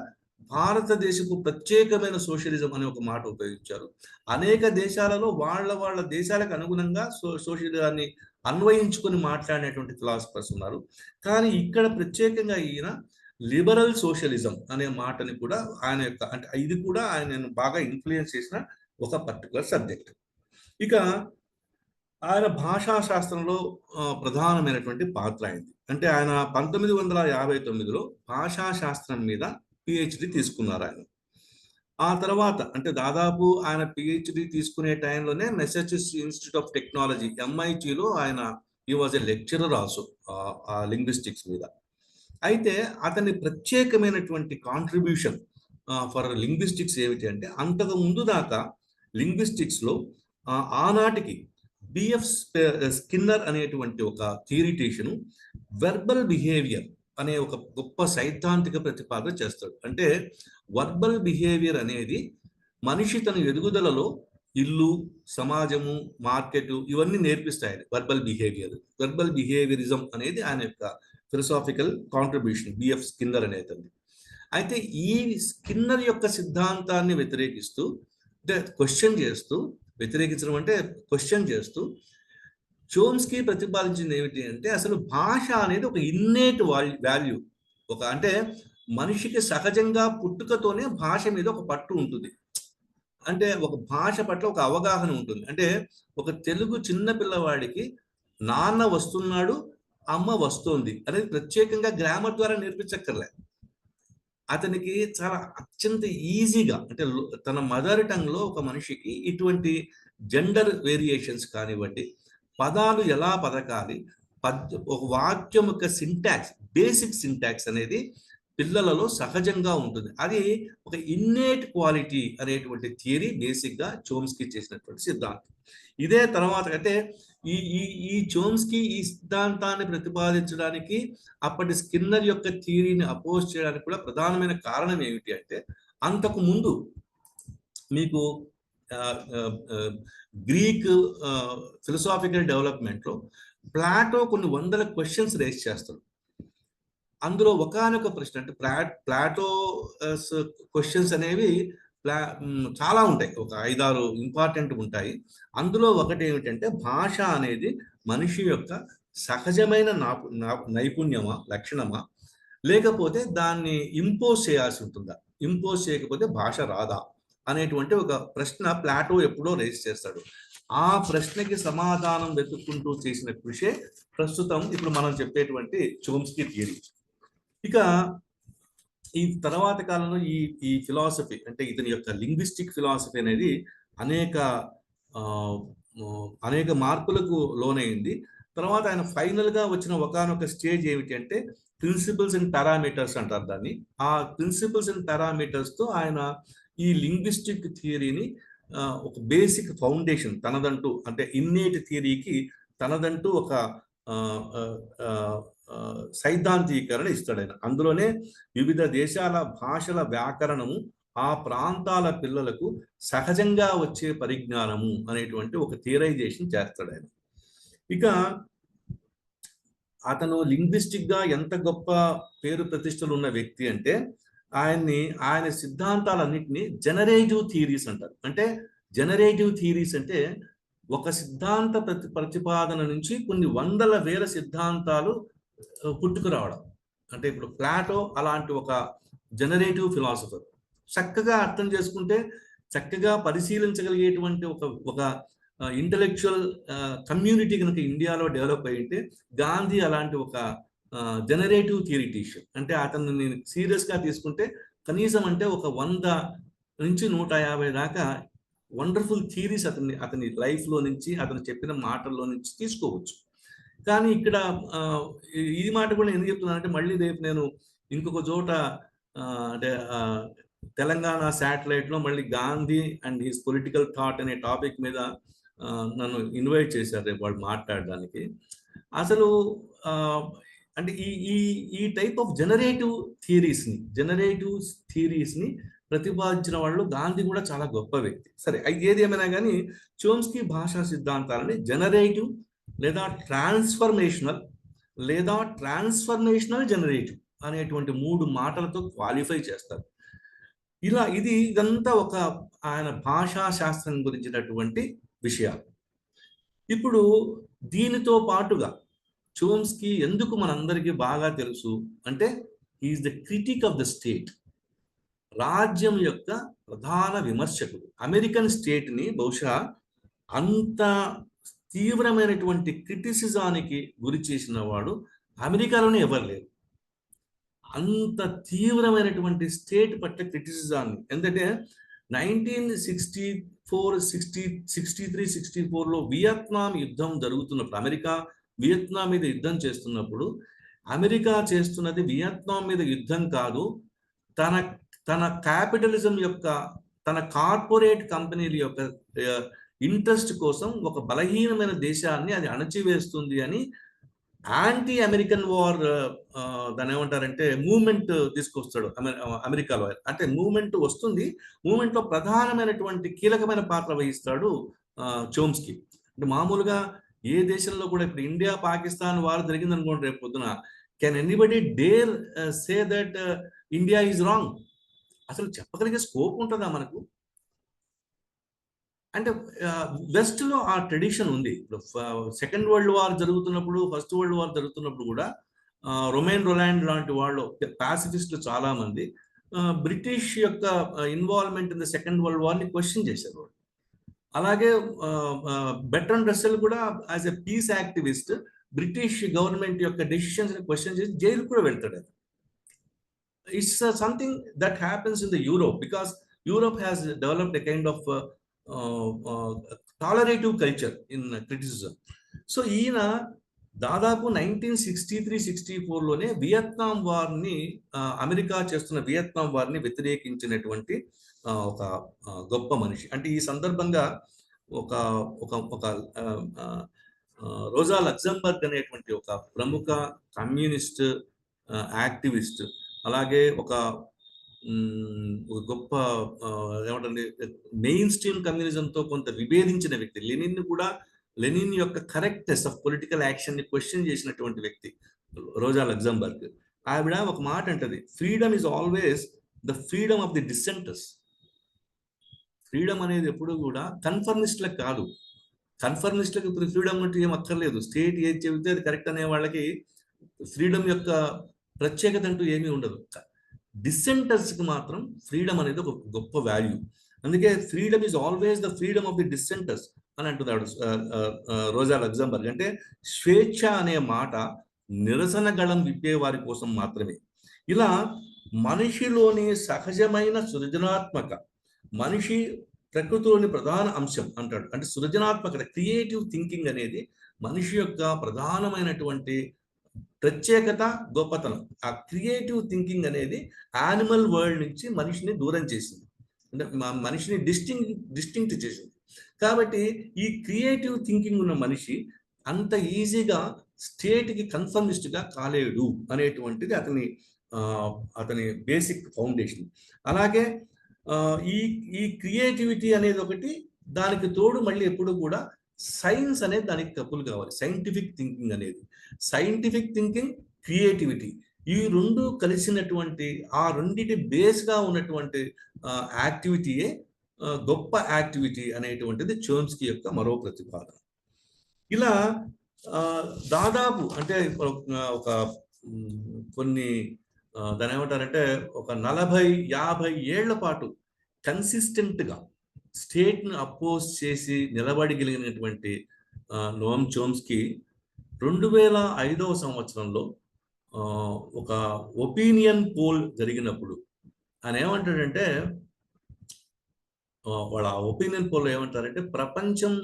భారతదేశపు ప్రత్యేకమైన సోషలిజం అనే ఒక మాట ఉపయోగించారు. అనేక దేశాలలో వాళ్ళ దేశాలకు అనుగుణంగా సోషలిజాన్ని అన్వయించుకొని మాట్లాడినటువంటి ఫిలాసఫర్స్ ఉన్నారు. కానీ ఇక్కడ ప్రత్యేకంగా ఈయన లిబరల్ సోషలిజం అనే మాటని కూడా ఆయన యొక్క, అంటే ఇది కూడా ఆయన బాగా ఇన్ఫ్లుయెన్స్ చేసిన ఒక పర్టికులర్ సబ్జెక్ట్. ఇక ఆయన భాషా శాస్త్రంలో ప్రధానమైనటువంటి పాత్ర అయింది. అంటే ఆయన 1959లో భాషా శాస్త్రం మీద పిహెచ్డి తీసుకున్నారు ఆయన. ఆ తర్వాత అంటే దాదాపు ఆయన పిహెచ్డి తీసుకునే టైంలోనే మెసచ్యూసెట్స్ ఇన్స్టిట్యూట్ ఆఫ్ టెక్నాలజీ MITలో ఆయన ఈ వాజ్ ఎ లెక్చరర్ ఆల్సో ఆ లింగ్విస్టిక్స్ మీద. అయితే అతని ప్రత్యేకమైనటువంటి కాంట్రిబ్యూషన్ ఫర్ లింగ్విస్టిక్స్ ఏమిటి అంటే, అంతకు ముందు దాకా లింగ్విస్టిక్స్లో ఆనాటికి బిఎఫ్ స్కిన్నర్ అనేటువంటి ఒక థియరిటీషియన్ వెర్బల్ బిహేవియర్ అనే ఒక గొప్ప సైద్ధాంతిక ప్రతిపాదన చేస్తాడు. అంటే వర్బల్ బిహేవియర్ అనేది మనిషి తన ఎదుగుదలలో ఇల్లు, సమాజము, మార్కెట్ ఇవన్నీ నేర్పిస్తాయి. వెర్బల్ బిహేవియరిజం అనేది ఆయన యొక్క ఫిలసాఫికల్ కాంట్రిబ్యూషన్ బిఎఫ్ స్కిన్నర్ అనేది. అయితే ఈ స్కిన్నర్ యొక్క సిద్ధాంతాన్ని వ్యతిరేకిస్తూ, అంటే క్వశ్చన్ చేస్తూ చోమ్స్కీ ప్రతిపాదించింది ఏమిటి అంటే, అసలు భాష అనేది ఒక ఇన్నేట్ వాల్యూ, అంటే మనిషికి సహజంగా పుట్టుకతోనే భాష మీద ఒక పట్టు ఉంటుంది. అంటే ఒక భాష పట్ల ఒక అవగాహన ఉంటుంది. అంటే ఒక తెలుగు చిన్న పిల్లవాడికి నాన్న వస్తున్నాడు, అమ్మ వస్తోంది అనేది ప్రత్యేకంగా గ్రామర్ ద్వారా నేర్పించక్కర్లే. అతనికి చాలా అత్యంత ఈజీగా, అంటే తన మదర్ టంగ్లో ఒక మనిషికి ఇటువంటి జెండర్ వేరియేషన్స్ కానివ్వండి, పదాలు ఎలా పలకాలి, ఒక వాక్యం యొక్క సింటాక్స్, బేసిక్ సింటాక్స్ అనేది పిల్లలలో సహజంగా ఉంటుంది. అది ఒక ఇన్నేట్ క్వాలిటీ అనేటువంటి థియరీ బేసిక్గా చోమ్స్కీ చేసినటువంటి సిద్ధాంతం. ఇదే తర్వాత అంటే ఈ ఈ ఈ చోమ్స్కీ ఈ సిద్ధాంతాన్ని ప్రతిపాదించడానికి అప్పటి స్కిన్నర్ యొక్క థియరీని అపోజ్ చేయడానికి కూడా ప్రధానమైన కారణం ఏమిటి అంటే, అంతకు ముందు మీకు గ్రీక్ ఫిలసాఫికల్ డెవలప్మెంట్లో ప్లాటో కొన్ని వందల క్వశ్చన్స్ రేస్ చేస్తాడు. అందులో ఒకానొక ప్రశ్న అంటే ప్లాటో క్వశ్చన్స్ అనేవి చాలా ఉంటాయి, ఒక 5-6 ఇంపార్టెంట్ ఉంటాయి. అందులో ఒకటి ఏమిటంటే, భాష అనేది మనిషి యొక్క సహజమైన నైపుణ్యమా, లక్షణమా, లేకపోతే దాన్ని ఇంపోజ్ చేయాల్సి ఉంటుందా, ఇంపోజ్ చేయకపోతే భాష రాదా అనేటువంటి ఒక ప్రశ్న ప్లాటో ఎప్పుడో రేస్ చేస్తాడు. ఆ ప్రశ్నకి సమాధానం వెతుక్కుంటూ చేసిన కృషే ప్రస్తుతం ఇప్పుడు మనం చెప్పేటువంటి చోమ్స్కీ థియరీ. ఇక ఈ తర్వాత కాలంలో ఈ ఫిలాసఫీ అంటే ఇతని యొక్క లింగ్విస్టిక్ ఫిలాసఫీ అనేది అనేక మార్పులకు లోనైంది. తర్వాత ఆయన ఫైనల్ గా వచ్చిన ఒకానొక స్టేజ్ ఏమిటి అంటే, ప్రిన్సిపల్స్ అండ్ పారామీటర్స్ అంటారు దాన్ని. ఆ ప్రిన్సిపల్స్ అండ్ పారామీటర్స్ తో ఆయన ఈ లింగ్విస్టిక్ థియరీని ఒక బేసిక్ ఫౌండేషన్ తనదంటూ, అంటే ఇన్నేట్ థియరీకి తనదంటూ ఒక సైద్ధాంతీకరణ ఇస్తాడు ఆయన. అందులోనే వివిధ దేశాల భాషల వ్యాకరణము, ఆ ప్రాంతాల పిల్లలకు సహజంగా వచ్చే పరిజ్ఞానము అనేటువంటి ఒక థియరైజేషన్ చేస్తాడు ఆయన. ఇక అతను లింగ్విస్టిక్ గా ఎంత గొప్ప పేరు ప్రతిష్టలు ఉన్న వ్యక్తి అంటే, ఆయన సిద్ధాంతాలన్నింటినీ జనరేటివ్ థియరీస్ అంటారు. అంటే జనరేటివ్ థియరీస్ అంటే ఒక సిద్ధాంత ప్రతిపాదన నుంచి కొన్ని వందల వేల సిద్ధాంతాలు పుట్టుకురావడం. అంటే ఇప్పుడు ప్లాటో అలాంటి ఒక జనరేటివ్ ఫిలాసఫర్. చక్కగా అర్థం చేసుకుంటే చక్కగా పరిశీలించగలిగేటువంటి ఒక ఇంటలెక్చువల్ కమ్యూనిటీ కనుక ఇండియాలో డెవలప్ అయ్యింటే, గాంధీ అలాంటి ఒక జనరేటివ్ థియరిటీషియన్. అంటే అతన్ని నేను సీరియస్గా తీసుకుంటే కనీసం అంటే ఒక 100 నుంచి 150 దాకా వండర్ఫుల్ థియరీస్ అతని లైఫ్లో నుంచి, అతను చెప్పిన మాటల్లో నుంచి తీసుకోవచ్చు. కానీ ఇక్కడ ఈ మాట కూడా ఎందుకు చెప్తున్నానంటే, మళ్ళీ రేపు నేను ఇంకొక చోట అంటే తెలంగాణ శాటిలైట్లో మళ్ళీ Gandhi and his political thought అనే టాపిక్ మీద నన్ను ఇన్వైట్ చేశారు రేపు వాళ్ళు మాట్లాడడానికి. అసలు అంటే ఈ టైప్ ఆఫ్ జనరేటివ్ థియరీస్ని ప్రతిపాదించిన వాళ్ళు గాంధీ కూడా చాలా గొప్ప వ్యక్తి. సరే, ఏది ఏమైనా కానీ చోమ్స్కీ భాషా సిద్ధాంతాలని జనరేటివ్ లేదా ట్రాన్స్ఫర్మేషనల్ జనరేటివ్ అనేటువంటి 3 మాటలతో క్వాలిఫై చేస్తారు. ఇదంతా ఒక ఆయన భాషా శాస్త్రం గురించినటువంటి విషయాలు. ఇప్పుడు దీనితో పాటుగా చోమ్స్కీ ఎందుకు మనందరికీ బాగా తెలుసు అంటే, he's the critic of the state. రాజ్యం యొక్క ప్రధాన విమర్శకుడు. అమెరికన్ స్టేట్ ని బహుశా అంత తీవ్రమైనటువంటి క్రిటిసిజానికి గురి చేసిన వాడు అమెరికాలోనే ఎవరు లేరు. అంత తీవ్రమైనటువంటి స్టేట్ పట్ల క్రిటిసిజాన్ని, ఎందుకంటే 1963-64లో వియత్నాం యుద్ధం జరుగుతున్నప్పుడు, అమెరికా వియత్నాం మీద యుద్ధం చేస్తున్నప్పుడు, అమెరికా చేస్తున్నది వియత్నాం మీద యుద్ధం కాదు, తన క్యాపిటలిజం యొక్క, తన కార్పొరేట్ కంపెనీల యొక్క ఇంట్రెస్ట్ కోసం ఒక బలహీనమైన దేశాన్ని అది అణచివేస్తుంది అని యాంటీ అమెరికన్ వార్ దాని ఏమంటారంటే మూవ్మెంట్ తీసుకొస్తాడు అమెరికాలో. అంటే మూవ్మెంట్ వస్తుంది, మూవ్మెంట్లో ప్రధానమైనటువంటి కీలకమైన పాత్ర వహిస్తాడు చోమ్స్కీ. అంటే మామూలుగా ఏ దేశంలో కూడా, ఇప్పుడు ఇండియా పాకిస్తాన్ వార్ జరిగింది అనుకోండి రేపు పొద్దున, can anybody dare say that India is wrong? అసలు చెప్పగలిగే స్కోప్ ఉంటుందా మనకు? అంటే వెస్ట్ లో ఆ ట్రెడిషన్ ఉంది. ఇప్పుడు సెకండ్ వరల్డ్ వార్ జరుగుతున్నప్పుడు, ఫస్ట్ వరల్డ్ వార్ జరుగుతున్నప్పుడు కూడా రొమైన్ రొలాండ్ లాంటి వాళ్ళు, పాసిఫిస్టులు చాలా మంది బ్రిటిష్ యొక్క involvement in the second world war ని క్వశ్చన్ చేశారు. అలాగే బెర్ట్రాండ్ రస్సెల్ కూడా as a peace activist British government యొక్క డెసిషన్స్ ని క్వశ్చన్ చేసి జైలు కూడా వెళ్తాడు. It's something that happens in the Europe, because Europe has developed a kind of tolerative culture in criticism. So ఈయన దాదాపు 1963-64లోనే వియత్నాం వార్ని, అమెరికా చేస్తున్న Vietnam వార్ని వ్యతిరేకించినటువంటి ఒక గొప్ప మనిషి. అంటే ఈ సందర్భంగా ఒక ఒక ఒక రోజా లగ్జంబర్గ్ అనేటువంటి ఒక ప్రముఖ కమ్యూనిస్ట్ యాక్టివిస్ట్, అలాగే ఒక గొప్ప ఏమంటండి మెయిన్ స్ట్రీమ్ కమ్యూనిజంతో కొంత విభేదించిన వ్యక్తి. లెనిన్ యొక్క కరెక్ట్నెస్ ఆఫ్ పొలిటికల్ యాక్షన్ ని క్వశ్చన్ చేసినటువంటి వ్యక్తి రోజా లగ్జంబర్గ్. ఆవిడ ఒక మాట అంటది, freedom is always the freedom of the డిసెంటర్స్. Freedom అనేది ఎప్పుడు కూడా కన్ఫర్మిస్ట్లకు కాదు. కన్ఫర్మిస్ట్లకు ఇప్పుడు ఫ్రీడమ్ అంటే ఏం అక్కర్లేదు. స్టేట్ ఏది చెబితే అది కరెక్ట్ అనే వాళ్ళకి ఫ్రీడమ్ యొక్క ప్రత్యేకత అంటూ ఏమీ ఉండదు. డిసెంటర్స్కి మాత్రం ఫ్రీడమ్ అనేది ఒక గొప్ప వాల్యూ. అందుకే freedom is always the freedom of the డిసెంటర్స్ అని అంటున్నాడు రోజా లగ్జంబర్గ్. అంటే స్వేచ్ఛ అనే మాట నిరసన గళం విప్పే వారి కోసం మాత్రమే. ఇలా మనిషిలోని సహజమైన సృజనాత్మక, మనిషి ప్రకృతిలోని ప్రధాన అంశం అంటాడు. అంటే సృజనాత్మకత, క్రియేటివ్ థింకింగ్ అనేది మనిషి యొక్క ప్రధానమైనటువంటి ప్రత్యేకత, గొప్పతనం. ఆ క్రియేటివ్ థింకింగ్ అనేది యానిమల్ వరల్డ్ నుంచి మనిషిని దూరం చేసింది, అంటే మనిషిని డిస్టింక్ట్ చేసింది. కాబట్టి ఈ క్రియేటివ్ థింకింగ్ ఉన్న మనిషి అంత ఈజీగా స్టేట్కి కన్ఫర్మిస్ట్గా కాలేడు అనేటువంటిది అతని బేసిక్ ఫౌండేషన్. అలాగే ఈ క్రియేటివిటీ అనేది ఒకటి, దానికి తోడు మళ్ళీ ఎప్పుడు కూడా సైన్స్ అనేది దానికి కప్పులు కావాలి. సైంటిఫిక్ థింకింగ్ అనేది, సైంటిఫిక్ థింకింగ్, క్రియేటివిటీ, ఈ రెండు కలిసినటువంటి, ఆ రెండిటి బేస్గా ఉన్నటువంటి యాక్టివిటీయే గొప్ప యాక్టివిటీ అనేటువంటిది చోమ్స్కీ యొక్క మరో ప్రతిపాదన. ఇలా దాదాపు అంటే ఒక కొన్ని దాని ఏమంటారంటే ఒక 40-50 ఏళ్ల పాటు కన్సిస్టెంట్గా స్టేట్ను అపోజ్ చేసి నిలబడగలిగినటువంటి నోమ్ చోమ్స్కీ 2005వ సంవత్సరంలో ఒక ఒపీనియన్ పోల్ జరిగినప్పుడు ఆయన ఏమంటాడంటే, వాళ్ళ ఒపీనియన్ పోల్ ఏమంటారంటే, ప్రపంచం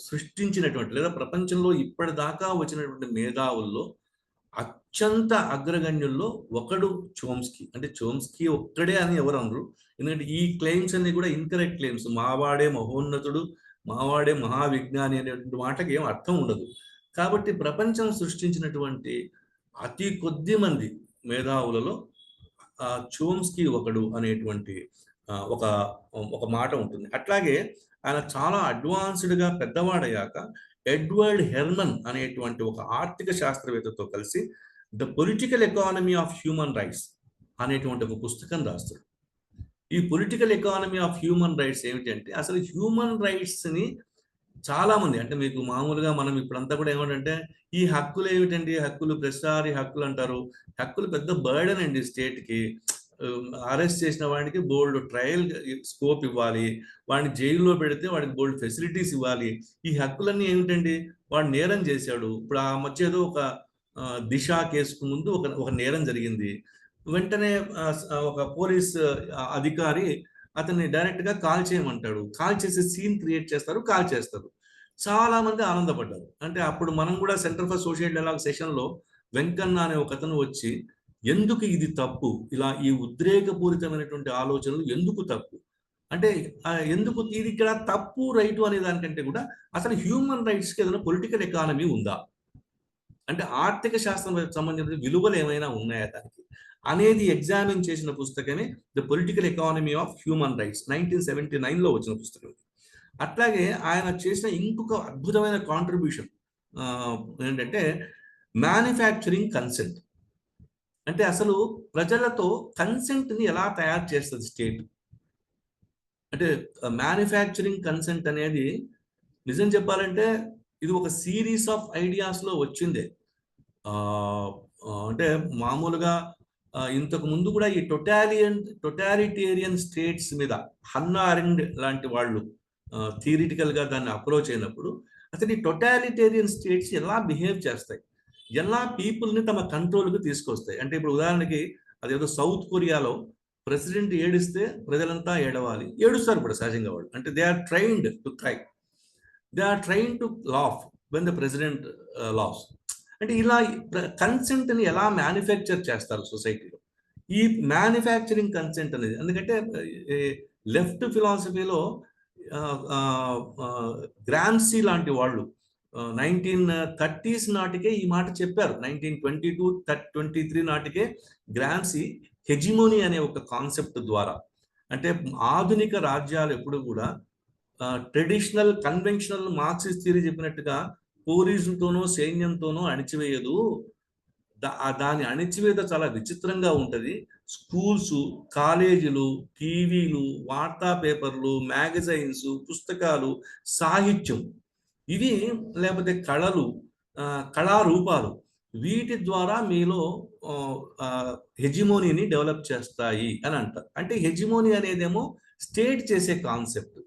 సృష్టించినటువంటి లేదా ప్రపంచంలో ఇప్పటిదాకా వచ్చినటువంటి మేధావుల్లో అత్యంత అగ్రగణ్యుల్లో ఒకడు చోమ్స్కీ. అంటే చోమ్స్కీ ఒక్కడే అని ఎవరు అనరు, ఎందుకంటే ఈ క్లెయిమ్స్ అన్ని కూడా ఇన్కరెక్ట్ క్లెయిమ్స్. మావాడే మహోన్నతుడు, మావాడే మహావిజ్ఞాని అనేటువంటి మాటకి ఏం అర్థం ఉండదు. కాబట్టి ప్రపంచం సృష్టించినటువంటి అతి కొద్ది మంది మేధావులలో చోమ్స్కీ ఒకడు అనేటువంటి ఒక మాట ఉంటుంది. అట్లాగే ఆయన చాలా అడ్వాన్స్డ్గా పెద్దవాడయ్యాక ఎడ్వర్డ్ హెర్మన్ అనేటువంటి ఒక ఆర్థిక శాస్త్రవేత్తతో కలిసి the political economy of human rights అనేటువంటి ఒక పుస్తకం రాస్తాడు. ఈ political economy of human rights ఏమిటంటే, అసలు హ్యూమన్ రైట్స్ని చాలా మంది, అంటే మీకు మామూలుగా మనం ఇప్పుడంతా కూడా ఏమంటే ఈ హక్కులు ఏమిటండి, హక్కులు ప్రతిసారి హక్కులు అంటారు. హక్కులు పెద్ద బర్డెన్ అండి స్టేట్కి. అరెస్ట్ చేసిన వాడికి బోల్డ్ ట్రయల్ స్కోప్ ఇవ్వాలి, వాడిని జైల్లో పెడితే వాడికి బోల్డ్ ఫెసిలిటీస్ ఇవ్వాలి. ఈ హక్కులన్నీ ఏమిటండి, వాడు నేరం చేశాడు. ఇప్పుడు ఆ మధ్య ఏదో ఒక దిశ కేసుకు ముందు ఒక నేరం జరిగింది. వెంటనే ఒక పోలీస్ అధికారి అతన్ని డైరెక్ట్గా కాల్ చేయమంటాడు. కాల్ చేసే సీన్ క్రియేట్ చేస్తారు, కాల్ చేస్తారు. చాలా మంది ఆనందపడ్డారు. అంటే అప్పుడు మనం కూడా సెంటర్ ఫర్ సోషల్ డైలాగ్ సెషన్లో వెంకన్న అనే ఒక అతను వచ్చి, ఎందుకు ఇది తప్పు, ఇలా ఈ ఉద్రేకపూరితమైనటువంటి ఆలోచనలు ఎందుకు తప్పు, అంటే ఎందుకు ఇది ఇక్కడ తప్పు రైటు అనే దానికంటే కూడా అసలు హ్యూమన్ రైట్స్కి ఏదైనా పొలిటికల్ ఎకానమీ ఉందా, అంటే ఆర్థిక శాస్త్రం సంబంధించిన విలువలు ఏమైనా ఉన్నాయా దానికి అనేది ఎగ్జామిన్ చేసిన పుస్తకమే the political economy of human rights, 1979లో వచ్చిన పుస్తకం. అట్లాగే ఆయన చేసిన ఇంకొక అద్భుతమైన కాంట్రిబ్యూషన్ ఏంటంటే మ్యానుఫ్యాక్చరింగ్ కన్సెంట్. అంటే అసలు ప్రజలతో కన్సెంట్ని ఎలా తయారు చేస్తుంది స్టేట్, అంటే మ్యానుఫ్యాక్చరింగ్ కన్సెంట్ అనేది నిజం చెప్పాలంటే ఇది ఒక సిరీస్ ఆఫ్ ఐడియాస్లో వచ్చిందే. అంటే మామూలుగా ఇంతకు ముందు కూడా ఈ టొటాలిటేరియన్ స్టేట్స్ మీద హన్నా అరెండ్ లాంటి వాళ్ళు థియరిటికల్గా దాన్ని అప్రోచ్ అయినప్పుడు అసలు ఈ టొటాలిటేరియన్ స్టేట్స్ ఎలా బిహేవ్ చేస్తాయి, ఎలా పీపుల్ని తమ కంట్రోల్కి తీసుకొస్తాయి. అంటే ఇప్పుడు ఉదాహరణకి అదేదో సౌత్ కొరియాలో ప్రెసిడెంట్ ఏడిస్తే ప్రజలంతా ఏడవాలి, ఏడుస్తారు కూడా సహజంగా వాళ్ళు. అంటే they are trained to cry, they are trained to laugh when the president laughs. అంటే ఇలా కన్సెంట్ని ఎలా మ్యానుఫ్యాక్చర్ చేస్తారు సొసైటీలో, ఈ మ్యానుఫ్యాక్చరింగ్ కన్సెంట్ అనేది. ఎందుకంటే లెఫ్ట్ ఫిలాసఫీలో గ్రామ్సీ లాంటి వాళ్ళు 1930s నాటికే ఈ మాట చెప్పారు. 1922-23 నాటికే గ్రామ్సీ హెజిమోనీ అనే ఒక కాన్సెప్ట్ ద్వారా, అంటే ఆధునిక రాజ్యాలు ఎప్పుడు కూడా ట్రెడిషనల్ కన్వెన్షనల్ మార్క్సిస్ట్ థియరీ చెప్పినట్టుగా పోలీసులతోనో సైన్యంతోనో అణిచివేయదు. దాని అణిచివేత చాలా విచిత్రంగా ఉంటది. స్కూల్స్, కాలేజీలు, టీవీలు, వార్తా పేపర్లు, మ్యాగజైన్స్, పుస్తకాలు, సాహిత్యం, ఇవి లేకపోతే కళలు, కళారూపాలు, వీటి ద్వారా మీలో హెజిమోనీని డెవలప్ చేస్తాయి అని అంటారు. అంటే హెజిమోనీ అనేదేమో స్టేట్ చేసే కాన్సెప్ట్.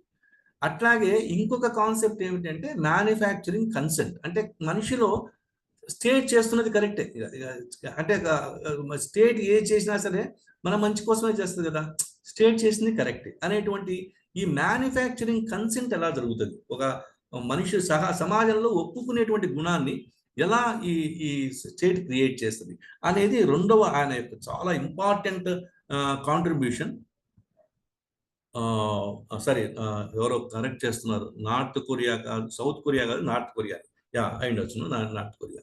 అట్లాగే ఇంకొక కాన్సెప్ట్ ఏమిటంటే మ్యానుఫ్యాక్చరింగ్ కన్సెంట్. అంటే మనిషిలో స్టేట్ చేస్తున్నది కరెక్టే, అంటే స్టేట్ ఏ చేసినా సరే మన మంచి కోసమే చేస్తుంది కదా, స్టేట్ చేసింది కరెక్టే అనేటువంటి ఈ మ్యానుఫ్యాక్చరింగ్ కన్సెంట్ ఎలా జరుగుతుంది, ఒక మనిషి సమాజంలో ఒప్పుకునేటువంటి గుణాన్ని ఎలా ఈ స్టేట్ క్రియేట్ చేస్తుంది అనేది రెండవ ఆయన యొక్క చాలా ఇంపార్టెంట్ కాంట్రిబ్యూషన్. సరే, ఎవరో కరెక్ట్ చేస్తున్నారు, నార్త్ కొరియా కాదు, సౌత్ కొరియా కాదు, నార్త్ కొరియా, అయిండొచ్చును, నార్త్ కొరియా.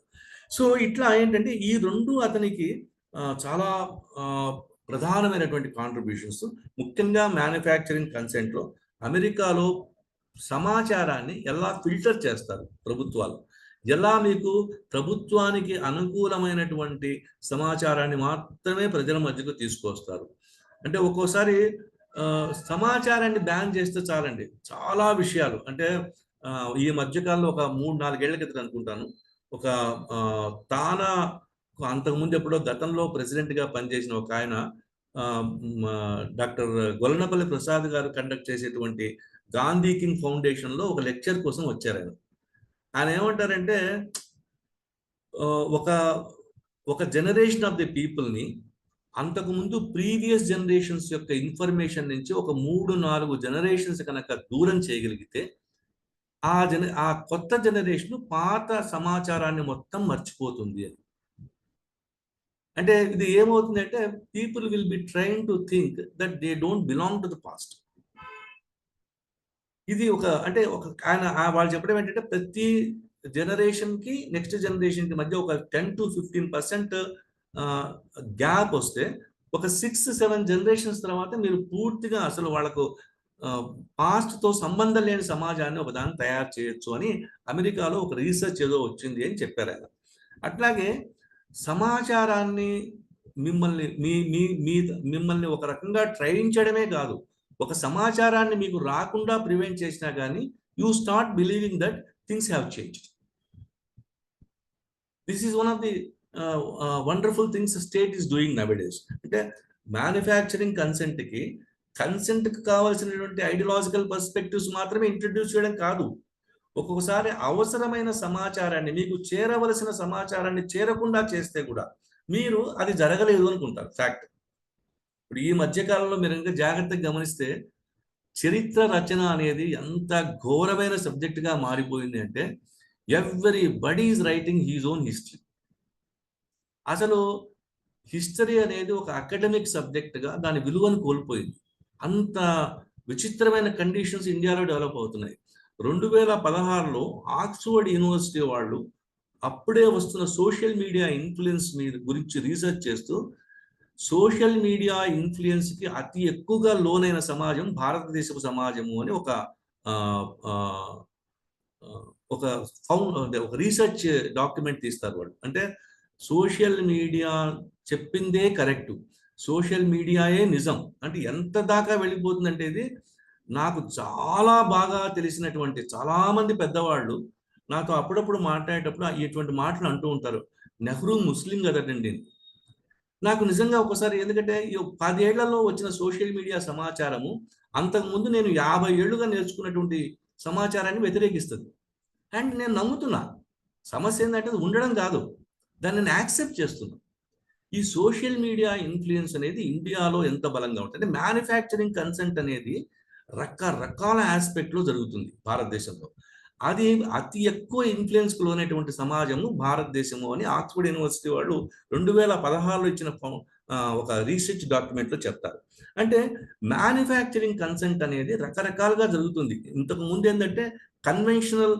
సో ఇట్లా ఏంటంటే ఈ రెండు అతనికి చాలా ప్రధానమైనటువంటి కాంట్రిబ్యూషన్స్. ముఖ్యంగా మ్యానుఫ్యాక్చరింగ్ కన్సెంట్లో అమెరికాలో సమాచారాన్ని ఎలా ఫిల్టర్ చేస్తారు ప్రభుత్వాలు, ఎలా మీకు ప్రభుత్వానికి అనుకూలమైనటువంటి సమాచారాన్ని మాత్రమే ప్రజల మధ్యకు తీసుకొస్తారు. అంటే ఒక్కోసారి సమాచారాన్ని బ్యాన్ చేస్తే చాలండి, చాలా విషయాలు. అంటే ఈ మధ్యకాలంలో ఒక 3-4 ఏళ్ల క్రితం అనుకుంటాను, ఒక తానా అంతకుముందు ఎప్పుడో గతంలో ప్రెసిడెంట్గా పనిచేసిన ఒక ఆయన, డాక్టర్ గొల్లనపల్లి ప్రసాద్ గారు కండక్ట్ చేసేటువంటి గాంధీ కింగ్ ఫౌండేషన్లో ఒక లెక్చర్ కోసం వచ్చారు. ఆయన ఏమంటారంటే ఒక జనరేషన్ ఆఫ్ ది పీపుల్ని అంతకుముందు ప్రీవియస్ జనరేషన్స్ యొక్క ఇన్ఫర్మేషన్ నుంచి ఒక 3-4 జనరేషన్స్ కనుక దూరం చేయగలిగితే ఆ కొత్త జనరేషన్ పాత సమాచారాన్ని మొత్తం మర్చిపోతుంది అని. అంటే ఇది ఏమవుతుందంటే people will be train to think that they don't belong to the past. ఇది అంటే ఆయన వాళ్ళు చెప్పడం ఏంటంటే ప్రతి జనరేషన్కి నెక్స్ట్ జనరేషన్కి మధ్య ఒక 10-15% గ్యాప్ వస్తే ఒక 6-7 జనరేషన్స్ తర్వాత మీరు పూర్తిగా అసలు వాళ్ళకు పాస్ట్తో సంబంధం లేని సమాజాన్ని ఒకదాన్ని తయారు చేయొచ్చు అని అమెరికాలో ఒక రీసెర్చ్ ఏదో వచ్చింది అని చెప్పారు ఆయన. అట్లాగే సమాచారాన్ని మిమ్మల్ని ఒక రకంగా ట్రైన్ చేయడమే కాదు, ఒక సమాచారాన్ని మీకు రాకుండా ప్రివెంట్ చేసినా కానీ you start believing that things have changed. This is one of the wonderful things state is doing నౌడేస్. అంటే మ్యానుఫ్యాక్చరింగ్ కన్సెంట్కి కావాల్సినటువంటి ఐడియాలజికల్ పర్స్పెక్టివ్స్ మాత్రమే ఇంట్రడ్యూస్ చేయడం కాదు, ఒక్కొక్కసారి అవసరమైన సమాచారాన్ని, మీకు చేరవలసిన సమాచారాన్ని చేరకుండా చేస్తే కూడా మీరు అది జరగలేదు అనుకుంటారు. ఫ్యాక్ట్. ఇప్పుడు ఈ మధ్యకాలంలో మీరు ఇంకా జాగ్రత్తగా గమనిస్తే చరిత్ర రచన అనేది ఎంత ఘోరమైన సబ్జెక్టుగా మారిపోయింది అంటే everybody is writing his own history. అసలు హిస్టరీ అనేది ఒక అకాడమిక్ సబ్జెక్టుగా దాని విలువను కోల్పోయింది. అంత విచిత్రమైన కండిషన్స్ ఇండియాలో డెవలప్ అవుతున్నాయి. 2016లో ఆక్స్ఫర్డ్ యూనివర్సిటీ వాళ్ళు అప్పుడే వస్తున్న సోషల్ మీడియా ఇన్ఫ్లుయెన్స్ గురించి రీసెర్చ్ చేస్తూ, సోషల్ మీడియా ఇన్ఫ్లుయెన్స్కి అతి ఎక్కువగా లోనైన సమాజం భారతదేశపు సమాజము అని ఒక రీసెర్చ్ డాక్యుమెంట్ తీస్తారు వాళ్ళు. అంటే సోషల్ మీడియా చెప్పిందే కరెక్టు, సోషల్ మీడియాయే నిజం అంటే ఎంత దాకా వెళ్ళిపోతుందంటే, ఇది నాకు చాలా బాగా తెలిసినటువంటి చాలామంది పెద్దవాళ్ళు నాతో అప్పుడప్పుడు మాట్లాడేటప్పుడు ఇటువంటి మాటలు అంటూ ఉంటారు. నెహ్రూ ముస్లిం కదటండి. నాకు నిజంగా ఒకసారి, ఎందుకంటే 10 ఏళ్లలో వచ్చిన సోషల్ మీడియా సమాచారము అంతకుముందు నేను 50 ఏళ్లుగా నేర్చుకున్నటువంటి సమాచారాన్ని వ్యతిరేకిస్తుంది. అండ్ నేను నమ్ముతున్నా. సమస్య ఏంటంటే ఉండడం కాదు, దాన్ని నేను యాక్సెప్ట్ చేస్తున్నా. ఈ సోషల్ మీడియా ఇన్ఫ్లుయెన్స్ అనేది ఇండియాలో ఎంత బలంగా ఉంటుంది అంటే మ్యానుఫ్యాక్చరింగ్ కన్సెంట్ అనేది రకరకాల ఆస్పెక్ట్లో జరుగుతుంది భారతదేశంలో. అది అతి ఎక్కువ ఇన్ఫ్లుయెన్స్కు లోనేటువంటి సమాజము భారతదేశము అని ఆక్స్ఫర్డ్ యూనివర్సిటీ వాళ్ళు 2016లో ఇచ్చిన ఒక రీసెర్చ్ డాక్యుమెంట్లో చెప్తారు. అంటే మ్యానుఫ్యాక్చరింగ్ కన్సెంట్ అనేది రకరకాలుగా జరుగుతుంది. ఇంతకు ముందు ఏంటంటే కన్వెన్షనల్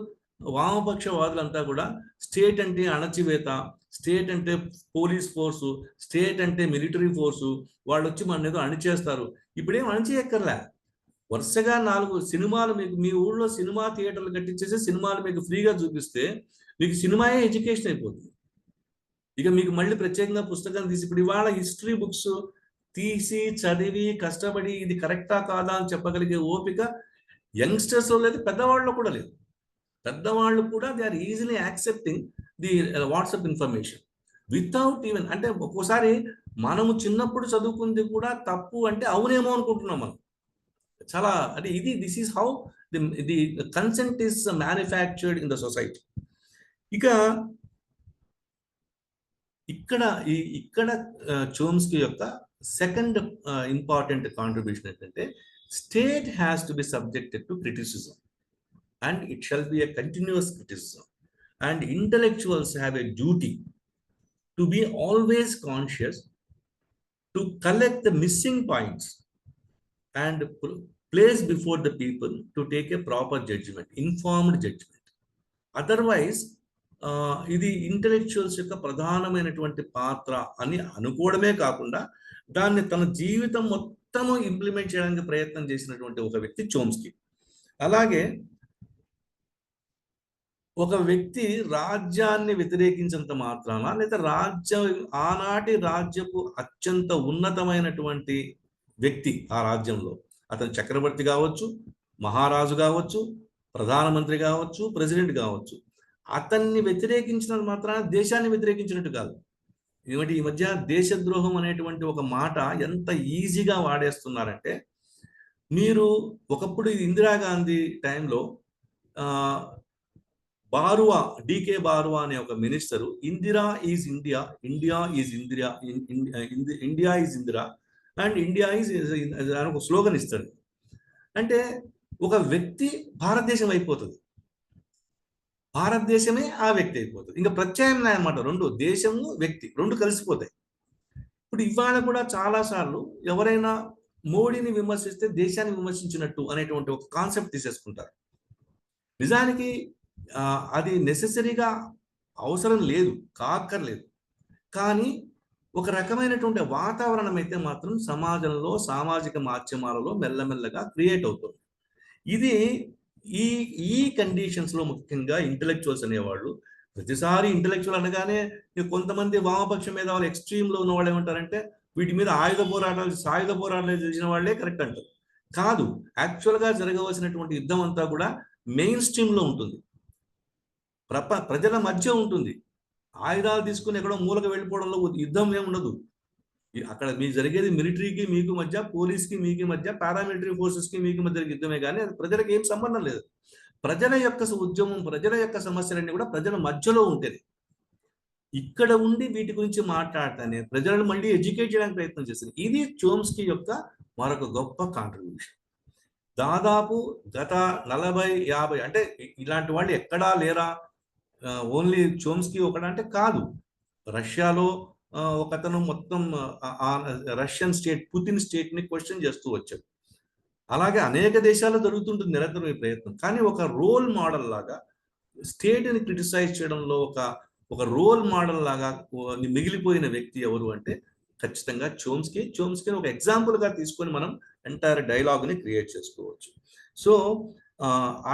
వామపక్షవాదులంతా కూడా స్టేట్ అంటే అణచివేత, స్టేట్ అంటే పోలీస్ ఫోర్సు, స్టేట్ అంటే మిలిటరీ ఫోర్సు, వాళ్ళు వచ్చి మన ఏదో అణిచేస్తారు. ఇప్పుడేం అణిచేయక్కర్లే. వరుసగా 4 సినిమాలు మీకు మీ ఊళ్ళో సినిమా థియేటర్లు కట్టించేసి సినిమాలు మీకు ఫ్రీగా చూపిస్తే మీకు సినిమాయే ఎడ్యుకేషన్ అయిపోతుంది. ఇక మీకు మళ్ళీ ప్రత్యేకంగా పుస్తకాలు తీసి ఇప్పుడు ఇవాళ హిస్టరీ బుక్స్ తీసి చదివి కష్టపడి ఇది కరెక్టా కాదా అని చెప్పగలిగే ఓపిక యంగ్స్టర్స్లో లేదు, పెద్దవాళ్ళలో కూడా లేదు. పెద్దవాళ్ళు కూడా they are easily accepting the WhatsApp information without even, అంటే ఒక్కోసారి మనము చిన్నప్పుడు చదువుకుంది కూడా తప్పు అంటే అవునేమో అనుకుంటున్నాం మనం. చాలా అంటే ఇది this is how the consent is manufactured in the society. ఇక ఇక్కడ చోమ్స్కీ యొక్క సెకండ్ ఇంపార్టెంట్ కాంట్రిబ్యూషన్ ఏంటంటే state has to be subjected to criticism and it shall be a continuous criticism and intellectuals have a duty to be always conscious to collect the missing points and place before the people to take a proper judgment, informed judgment. Otherwise, ఇది intellectuals యొక్క ప్రధానమైనటువంటి పాత్ర అని అనుకోవడమే కాకుండా దాన్ని తన జీవితం మొత్తము ఇంప్లిమెంట్ చేయడానికి ప్రయత్నం చేసినటువంటి ఒక వ్యక్తి చోమ్స్కీ. అలాగే ఒక వ్యక్తి రాజ్యాన్ని వ్యతిరేకించినంత మాత్రాన లేదా ఆనాటి రాజ్యపు అత్యంత ఉన్నతమైనటువంటి వ్యక్తి ఆ రాజ్యంలో, అతను చక్రవర్తి కావచ్చు, మహారాజు కావచ్చు, ప్రధానమంత్రి కావచ్చు, ప్రెసిడెంట్ కావచ్చు, అతన్ని వ్యతిరేకించినంత మాత్రాన దేశాన్ని వ్యతిరేకించినట్టు కాదు. ఏమిటి ఈ మధ్య దేశద్రోహం అనేటువంటి ఒక మాట ఎంత ఈజీగా వాడేస్తున్నారంటే, మీరు ఒకప్పుడు ఇందిరాగాంధీ టైంలో బారువా, డికే బారువా అనే ఒక minister Indira is India, India is Indira, India is Indira and India is అని ఒక స్లోగన్ ఇస్తాడు. అంటే ఒక వ్యక్తి భారతదేశం అయిపోతుంది, భారతదేశమే ఆ వ్యక్తి అయిపోతుంది. ఇంకా ప్రత్యామ్నాయం అన్నమాట, రెండు దేశము వ్యక్తి రెండు కలిసిపోతాయి. ఇప్పుడు ఇవాళ కూడా చాలాసార్లు ఎవరైనా మోడీని విమర్శిస్తే దేశాన్ని విమర్శించినట్టు అనేటువంటి ఒక కాన్సెప్ట్ తీసేసుకుంటారు. నిజానికి అది నెసెసరీగా అవసరం లేదు, కాక్కర్లేదు. కానీ ఒక రకమైనటువంటి వాతావరణం అయితే మాత్రం సమాజంలో సామాజిక మాధ్యమాలలో మెల్లమెల్లగా క్రియేట్ అవుతుంది. ఇది ఈ కండిషన్స్లో ముఖ్యంగా ఇంటెలెక్చువల్స్ అనేవాళ్ళు ప్రతిసారి ఇంటెలెక్చువల్ అనగానే కొంతమంది వామపక్షం మీద వాళ్ళు ఎక్స్ట్రీమ్లో ఉన్న వాళ్ళు ఏమంటారంటే వీటి మీద సాయుధ పోరాటాలు చేసిన వాళ్ళే కరెక్ట్ అంటారు. కాదు, యాక్చువల్గా జరగవలసినటువంటి యుద్ధం అంతా కూడా మెయిన్ స్ట్రీమ్లో ఉంటుంది, ప్రజల మధ్య ఉంటుంది. ఆయుధాలు తీసుకుని ఎక్కడో మూలకు వెళ్ళిపోవడంలో యుద్ధం ఏమి ఉండదు. అక్కడ మీకు జరిగేది మిలిటరీకి మీకు మధ్య, పోలీస్కి మీకు మధ్య, పారామిలిటరీ ఫోర్సెస్కి మీకు మధ్య యుద్ధమే కానీ అది ప్రజలకు ఏం సంబంధం లేదు. ప్రజల యొక్క ఉద్యమం, ప్రజల యొక్క సమస్యలన్నీ కూడా ప్రజల మధ్యలో ఉంటుంది. ఇక్కడ ఉండి వీటి గురించి మాట్లాడతానే ప్రజలను మళ్ళీ ఎడ్యుకేట్ చేయడానికి ప్రయత్నం చేస్తుంది. ఇది చోమ్స్కీ యొక్క మరొక గొప్ప కాంట్రిబ్యూషన్. దాదాపు గత 40-50 అంటే ఇలాంటి వాళ్ళు ఎక్కడా లేరా, ఓన్లీ చోమ్స్కీ ఒకడంటే కాదు. రష్యాలో ఒకతను మొత్తం రష్యన్ స్టేట్, పుతిన్ స్టేట్ ని క్వశ్చన్ చేస్తూ వచ్చాడు. అలాగే అనేక దేశాల్లో జరుగుతుంటుంది నిరంతరం ఈ ప్రయత్నం. కానీ ఒక రోల్ మోడల్ లాగా స్టేట్ ని క్రిటిసైజ్ చేయడంలో ఒక రోల్ మోడల్ లాగా మిగిలిపోయిన వ్యక్తి ఎవరు అంటే ఖచ్చితంగా చోమ్స్కీని ఒక ఎగ్జాంపుల్ గా తీసుకొని మనం ఎంటైర్ డైలాగ్ ని క్రియేట్ చేసుకోవచ్చు. సో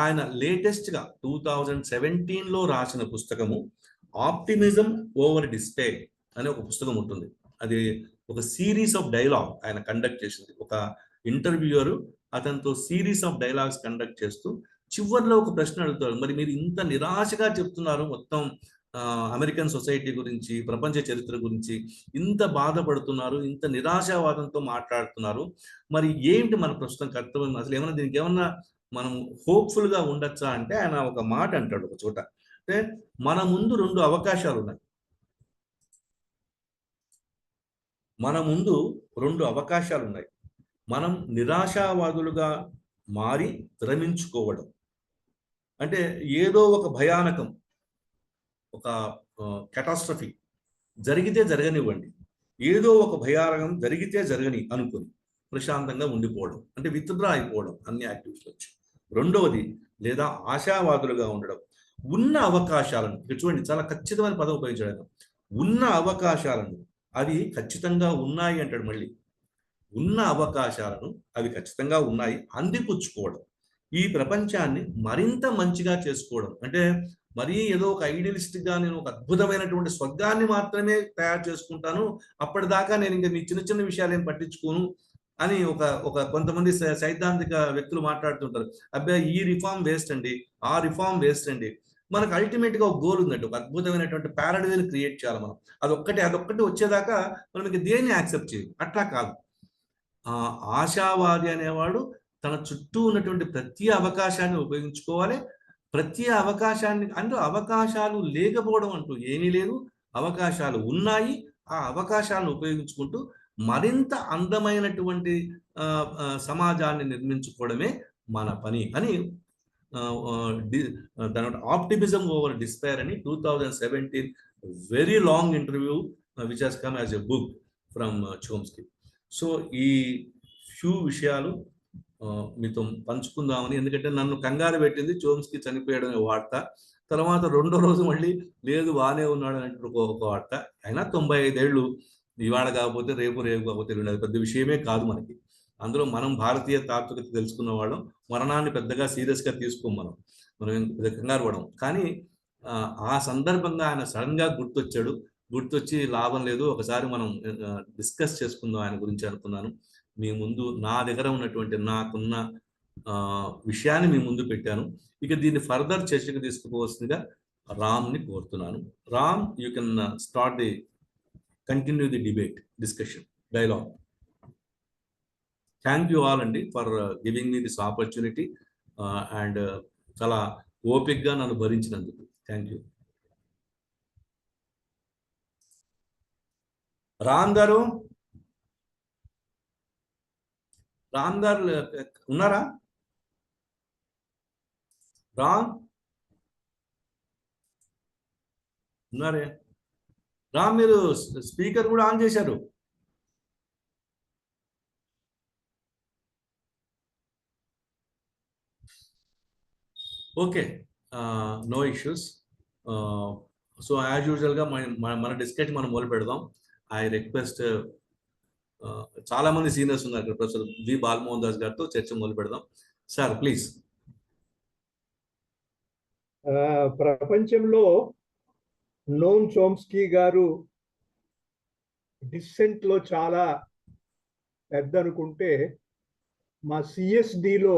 ఆయన లేటెస్ట్ గా 2017లో రాసిన పుస్తకము ఆప్టిమిజం ఓవర్ డిస్పేర్ అనే ఒక పుస్తకం ఉంటుంది. అది ఒక సిరీస్ ఆఫ్ డైలాగ్ ఆయన కండక్ట్ చేసింది. ఒక ఇంటర్వ్యూయర్ అతనితో సిరీస్ ఆఫ్ డైలాగ్స్ కండక్ట్ చేస్తూ చివరిలో ఒక ప్రశ్న అడుగుతాడు, మరి మీరు ఇంత నిరాశగా చెప్తున్నారు మొత్తం అమెరికన్ సొసైటీ గురించి, ప్రపంచ చరిత్ర గురించి ఇంత బాధపడుతున్నారు, ఇంత నిరాశావాదంతో మాట్లాడుతున్నారు, మరి ఏంటి మన ప్రస్తుతం కర్తవ్యం, అసలు ఏమన్నా దీనికి ఏమన్నా మనం హోప్ఫుల్ గా ఉండొచ్చా అంటే ఆయన ఒక మాట అంటాడు ఒక చోట, అంటే మన ముందు 2 అవకాశాలు ఉన్నాయి. మన ముందు 2 అవకాశాలు ఉన్నాయి. మనం నిరాశావాదులుగా మారి విరమించుకోవడం, అంటే ఏదో ఒక భయానకం, ఒక క్యాటాస్ట్రఫీ జరిగితే జరగనివ్వండి, ఏదో ఒక భయానకం జరిగితే జరగని అనుకుని ప్రశాంతంగా ఉండిపోవడం, అంటే విత్డ్రా అయిపోవడం అన్ని యాక్టివిటీస్ వచ్చి. రెండవది, లేదా ఆశావాదులుగా ఉండడం. ఉన్న అవకాశాలను, ఇక్కడ చూడండి చాలా ఖచ్చితమైన పదం ఉపయోగించాడు. ఉన్న అవకాశాలను, అవి ఖచ్చితంగా ఉన్నాయి అంటాడు మళ్ళీ. ఉన్న అవకాశాలను, అవి ఖచ్చితంగా ఉన్నాయి, అందిపుచ్చుకోవడం. ఈ ప్రపంచాన్ని మరింత మంచిగా చేసుకోవడం, అంటే మరీ ఏదో ఒక ఐడియలిస్టిక్ గా నేను ఒక అద్భుతమైనటువంటి స్వర్గాన్ని మాత్రమే తయారు చేసుకుంటాను, అప్పటిదాకా నేను ఇంకా నీ చిన్న చిన్న విషయాలు ఏం పట్టించుకోను అని ఒక ఒక కొంతమంది సైద్ధాంతిక వ్యక్తులు మాట్లాడుతుంటారు. అబ్బాయి ఈ రిఫార్మ్ వేస్ట్ అండి, ఆ రిఫార్మ్ వేస్ట్ అండి. మనకు అల్టిమేట్ గా ఒక గోల్ ఉందండి, ఒక అద్భుతమైనటువంటి పారడైజ్ క్రియేట్ చేయాలి మనం. అదొక్కటి వచ్చేదాకా మనం ఇంక దేన్ని యాక్సెప్ట్ చేయం. అట్లా కాదు. ఆశావాది అనేవాడు తన చుట్టూ ఉన్నటువంటి ప్రతి అవకాశాన్ని ఉపయోగించుకోవాలి. ప్రతి అవకాశాన్ని, అందులో అవకాశాలు లేకపోవడం అంటూ ఏమీ లేదు, అవకాశాలు ఉన్నాయి. ఆ అవకాశాలను ఉపయోగించుకుంటూ మరింత అందమైనటువంటి సమాజాన్ని నిర్మించుకోవడమే మన పని అని దాని ఆప్టిమిజం ఓవర్ డిస్పైర్ అని 2017 very long interview which has come as a book from Chomsky. So ఈ ఫ్యూ విషయాలు మీతో పంచుకుందామని, ఎందుకంటే నన్ను కంగారు పెట్టింది చోమ్స్కీ చనిపోయాడు అనే వార్త. తర్వాత రెండో రోజు మళ్ళీ లేదు బాగానే ఉన్నాడు అంటే ఒక వార్త. అయినా 95 ఏళ్ళు, ఇవాళ కాకపోతే రేపు కాకపోతే అది పెద్ద విషయమే కాదు మనకి. అందులో మనం భారతీయ తాత్వికత తెలుసుకున్న వాళ్ళం, మరణాన్ని పెద్దగా సీరియస్గా తీసుకోం మనం కంగారు పడం. కానీ ఆ సందర్భంగా ఆయన సడన్ గా గుర్తొచ్చి లాభం లేదు, ఒకసారి మనం డిస్కస్ చేసుకుందాం ఆయన గురించి అనుకున్నాను. మీ ముందు నా దగ్గర ఉన్నటువంటి నాకున్న విషయాన్ని మీ ముందు పెట్టాను. ఇక దీన్ని ఫర్దర్ చర్చకు తీసుకుపోవలసిందిగా రామ్ని కోరుతున్నాను. Ram, you can start continue the debate, discussion, dialogue. Thank you all అండి for giving me this opportunity and చాలా ఓపిక్గా నన్ను భరించినందుకు. Thank you. రామ్ గారు ఉన్నారా? రామ్ ఉన్నారే? రామ్, మీరు స్పీకర్ కూడా ఆన్ చేశారు. Okay, no issues. So as యూజువల్గా మన డిస్కషన్ మనం మొదలు పెడదాం. ఐ రిక్వెస్ట్, చాలా మంది సీనియర్స్ ఉన్నారు ఇక్కడ, ప్రొఫెసర్ వి బాలమోహన్ దాస్ గారితో చర్చ మొదలు పెడదాం. Sir please. ప్రపంచంలో నోమ్ చోమ్స్కీ గారు డిసెంట్ లో చాలా పెద్ద అనుకుంటే మా సిఎస్డిలో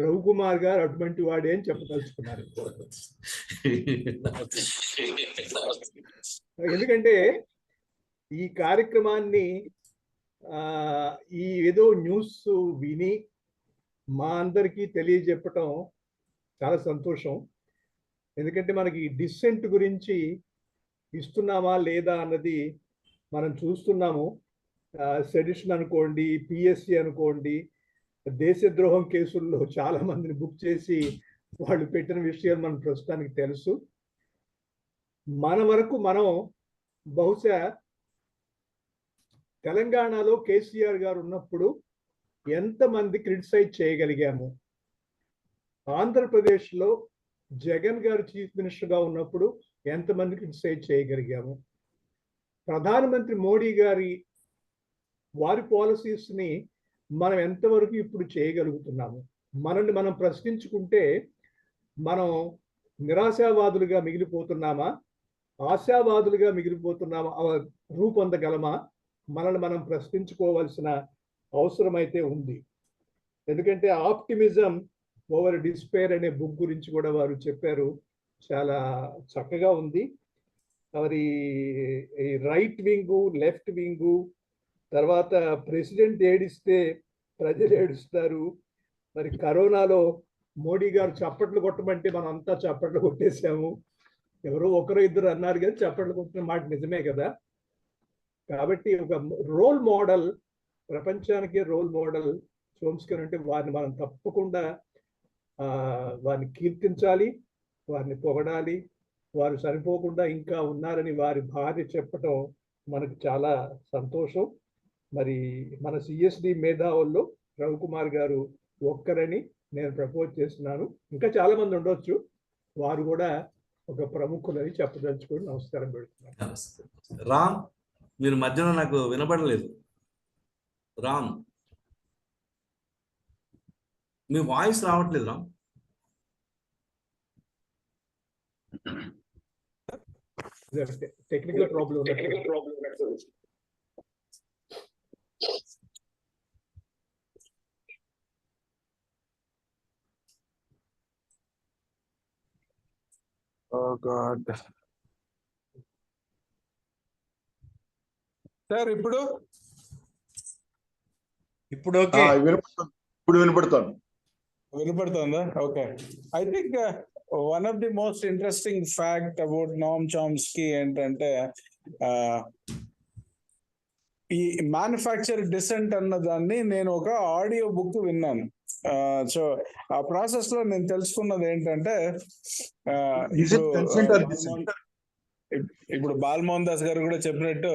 రవికుమార్ గారు అటువంటి వాడే అని చెప్పదలుచుకున్నారు. ఎందుకంటే ఈ కార్యక్రమాన్ని ఈ ఏదో న్యూస్ విని మా అందరికీ తెలియజెప్పటం చాలా సంతోషం. ఎందుకంటే మనకి డిసెంట్ గురించి ఇస్తున్నామా లేదా అన్నది మనం చూస్తున్నాము. సెడిషన్ అనుకోండి, పిఎస్సి అనుకోండి, దేశద్రోహం కేసుల్లో చాలా మందిని బుక్ చేసి వాళ్ళు పెట్టిన విషయాలు మన ప్రస్తుతానికి తెలుసు. మన వరకు మనం బహుశా తెలంగాణలో కేసీఆర్ గారు ఉన్నప్పుడు ఎంతమంది క్రిటిసైజ్ చేయగలిగాము, ఆంధ్రప్రదేశ్లో జగన్ గారు చీఫ్ మినిస్టర్గా ఉన్నప్పుడు ఎంతమంది క్రిటిసైజ్ చేయగలిగాము, ప్రధానమంత్రి మోడీ వారి పాలసీస్ని మనం ఎంతవరకు ఇప్పుడు చేయగలుగుతున్నాము, మనల్ని మనం ప్రశ్నించుకుంటే మనం నిరాశావాదులుగా మిగిలిపోతున్నామా, ఆశావాదులుగా మిగిలిపోతున్నామా, రూపొందగలమా, మనల్ని మనం ప్రశ్నించుకోవాల్సిన అవసరం అయితే ఉంది. ఎందుకంటే ఆప్టిమిజం ఓవర్ డిస్పైర్ అనే బుక్ గురించి కూడా వారు చెప్పారు, చాలా చక్కగా ఉంది. మరి రైట్ వింగు, లెఫ్ట్ వింగు, తర్వాత ప్రెసిడెంట్ ఏడిస్తే ప్రజలు ఏడుస్తారు. మరి కరోనాలో మోడీ గారు చప్పట్లు కొట్టమంటే మనం అంతా చప్పట్లు కొట్టేసాము. ఎవరో ఒకరు ఇద్దరు అన్నారు కదా, చప్పట్లు కొట్టిన మాట నిజమే కదా. కాబట్టి ఒక రోల్ మోడల్, ప్రపంచానికి రోల్ మోడల్ చోమ్స్కీ అంటే వారిని మనం తప్పకుండా వారిని కీర్తించాలి, వారిని పొగడాలి. వారు సరిపోకుండా ఇంకా ఉన్నారని వారి భార్య చెప్పటం మనకు చాలా సంతోషం. మరి మన సిఎస్డి మేధావుల్లో రవికుమార్ గారు ఒక్కరని నేను ప్రపోజ్ చేస్తున్నాను. ఇంకా చాలా మంది ఉండొచ్చు, వారు కూడా ఒక ప్రముఖులని చెప్పదలుచుకొని నమస్కారం పెడుతున్నాను. రామ్, మీరు మధ్యలో నాకు వినపడలేదు. రామ్, మీ వాయిస్ రావట్లేదు Ram. Technical problem. Oh God. Sir ఇప్పుడు ఓకే, ఇప్పుడు వినపడుతుందా? Okay. I think one of the most interesting fact about నోమ్ Chomsky ఏంటంటే ఈ మ్యానుఫ్యాక్చర్ డిసెంట్ అన్న దాన్ని నేను ఒక ఆడియో బుక్ విన్నాను. సో ఆ ప్రాసెస్ లో నేను తెలుసుకున్నది ఏంటంటే ఇప్పుడు బాలమోహన్ దాస్ గారు కూడా చెప్పినట్టు,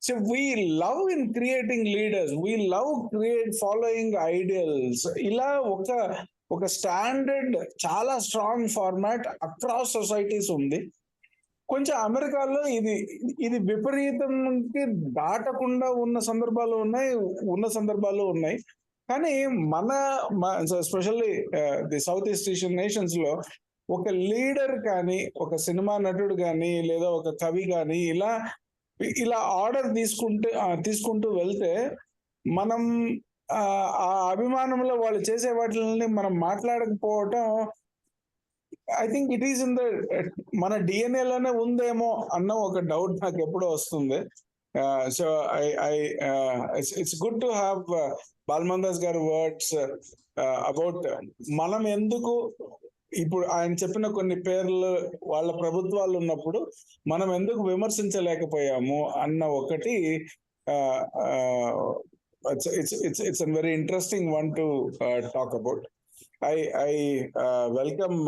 so we love in creating leaders, we love following ideals. ఇలా ఒక స్టాండర్డ్ చాలా స్ట్రాంగ్ ఫార్మాట్ అక్రాస్ సొసైటీస్ ఉంది. కొంచెం అమెరికాలో ఇది విపరీతంకి దాటకుండా ఉన్న సందర్భాలు ఉన్నాయి. కానీ మన especially the south east Asian nations లో ఒక లీడర్ కానీ, ఒక సినిమా నటుడు కానీ, లేదా ఒక కవి కానీ ఇలా ఆర్డర్ తీసుకుంటూ వెళ్తే మనం ఆ అభిమానంలో వాళ్ళు చేసే వాటిని మనం మాట్లాడకపోవటం, I think it is in the మన డిఎన్ఏలోనే ఉందేమో అన్న ఒక డౌట్ నాకు ఎప్పుడో వస్తుంది. So it's good to have Balamohan Das గారి వర్డ్స్ అబౌట్ మనం ఎందుకు ఇప్పుడు ఆయన చెప్పిన కొన్ని పేర్లు వాళ్ళ ప్రభుత్వాలు ఉన్నప్పుడు మనం ఎందుకు విమర్శించలేకపోయాము అన్న ఒకటి it's very interesting one to talk about. I welcome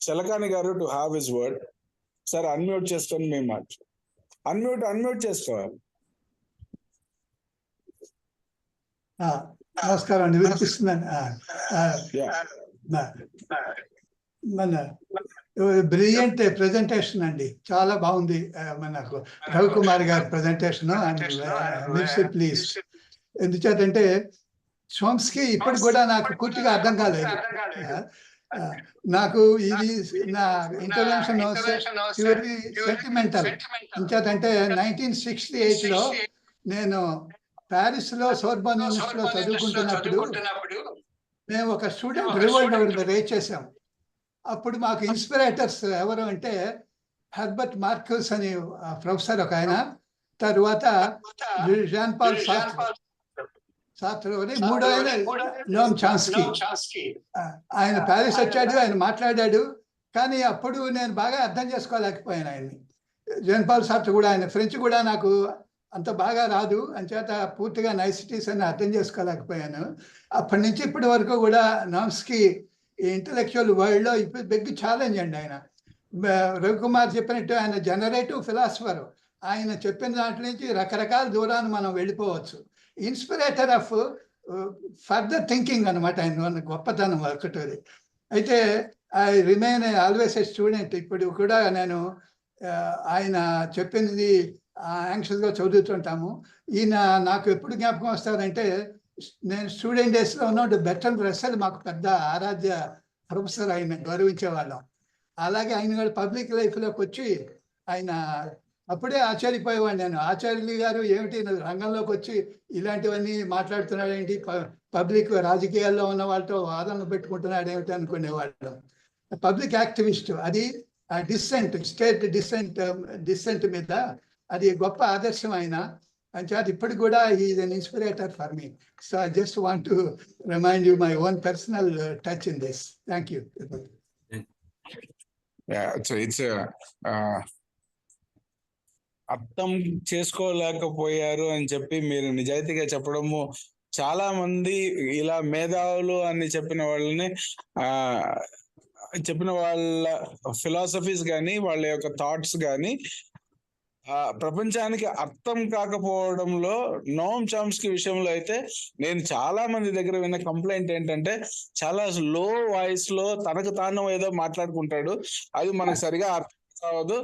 Chalakani garu to have his word. Sir, unmute చేసుకోండి మీ మాట. అన్మ్యూట్ చేసుకోవాలి. నమస్కారం అండి, వినిపిస్తుందండి. మన బ్రిలియంట్ ప్రెజెంటేషన్ అండి, చాలా బాగుంది. మనకు రవికుమార్ గారి ప్రెజెంటేషన్ ప్లీజ్. ఎందుచేతంటే చోమ్స్కీ ఇప్పుడు కూడా నాకు పూర్తిగా అర్థం కాలేదు. నాకు ఇది నా ఇంటర్వెన్షన్ చివరి సెంటిమెంటల్. ఇంకేతంటే 1968లో నేను ప్యారిస్ లో సోర్బన్ యూనివర్సిటీలో చదువుకుంటున్నప్పుడు మేము ఒక స్టూడెంట్ రివోల్ట్ రేజ్ చేసాం. అప్పుడు మాకు ఇన్స్పిరేటర్స్ ఎవరు అంటే హెర్బర్ట్ మార్క్యూస్ అని ప్రొఫెసర్ ఒక ఆయన, తర్వాత జాన్ పాల్ సార్త్రే, మూడో ఆయన నోమ్ చామ్స్కీ. ఆయన ప్యారిస్ వచ్చాడు, ఆయన మాట్లాడాడు, కానీ అప్పుడు నేను బాగా అర్థం చేసుకోలేకపోయాను ఆయన్ని. జాన్ పాల్ సార్త్రే కూడా, ఆయన ఫ్రెంచ్ కూడా నాకు అంత బాగా రాదు, అంచేత పూర్తిగా నైసిటీస్ అని అర్థం చేసుకోలేకపోయాను. అప్పటి నుంచి ఇప్పటి వరకు కూడా చామ్స్కీ ఈ ఇంటలెక్చువల్ వరల్డ్ లో ఇప్పుడు బిగ్ ఛాలెంజ్ అండి. ఆయన రవికుమార్ చెప్పినట్టు ఆయన జనరేటివ్ ఫిలాసఫర్. ఆయన చెప్పిన దాంట్లో నుంచి రకరకాల దూరాన్ని మనం వెళ్ళిపోవచ్చు. ఇన్స్పిరేటర్ ఆఫ్ ఫర్దర్ థింకింగ్ అనమాట ఆయన గొప్పతనం ఒకటి. అయితే I remain always a student. ఇప్పుడు కూడా నేను ఆయన చెప్పింది యాంగ్షియస్గా చదువుతుంటాము. ఈయన నాకు ఎప్పుడు జ్ఞాపకం వస్తారంటే, నేను స్టూడెంట్ డేస్లో ఉన్నప్పుడు బెర్ట్రాండ్ రస్సెల్ మాకు పెద్ద ఆరాధ్య ప్రొఫెసర్, ఆయన గౌరవించేవాళ్ళం. అలాగే ఆయన కూడా పబ్లిక్ లైఫ్లోకి వచ్చి ఆయన అప్పుడే ఆశ్చర్యపోయేవాడు నేను. ఆచార్యులు గారు ఏమిటి రంగంలోకి వచ్చి ఇలాంటివన్నీ మాట్లాడుతున్నాడు ఏంటి, పబ్లిక్ రాజకీయాల్లో ఉన్న వాళ్ళతో వాదనలు పెట్టుకుంటున్నాడు ఏమిటి అనుకునేవాళ్ళం. పబ్లిక్ యాక్టివిస్ట్, అది డిసెంట్, స్టేట్ డిసెంట్ మీద అది గొప్ప ఆదర్శం ఆయన. అంచేత ఇప్పుడు కూడా is an inspirator for me. So I just want to remind you my own personal touch in this. Thank you. అర్థం చేసుకోలేకపోయారు అని చెప్పి మీరు నిజాయితీగా చెప్పడము, చాలా మంది ఇలా మేధావులు అని చెప్పిన వాళ్ళ ఫిలాసఫీస్ కానీ, వాళ్ళ యొక్క థాట్స్ కానీ ప్రపంచానికి అర్థం కాకపోవడంలో నోమ్ చామ్స్కీ విషయంలో అయితే నేను చాలా మంది దగ్గర విన్న కంప్లైంట్ ఏంటంటే చాలా లో వాయిస్ లో తనకు తాను ఏదో మాట్లాడుకుంటాడు, అది మనకు సరిగా అర్థం కావదు.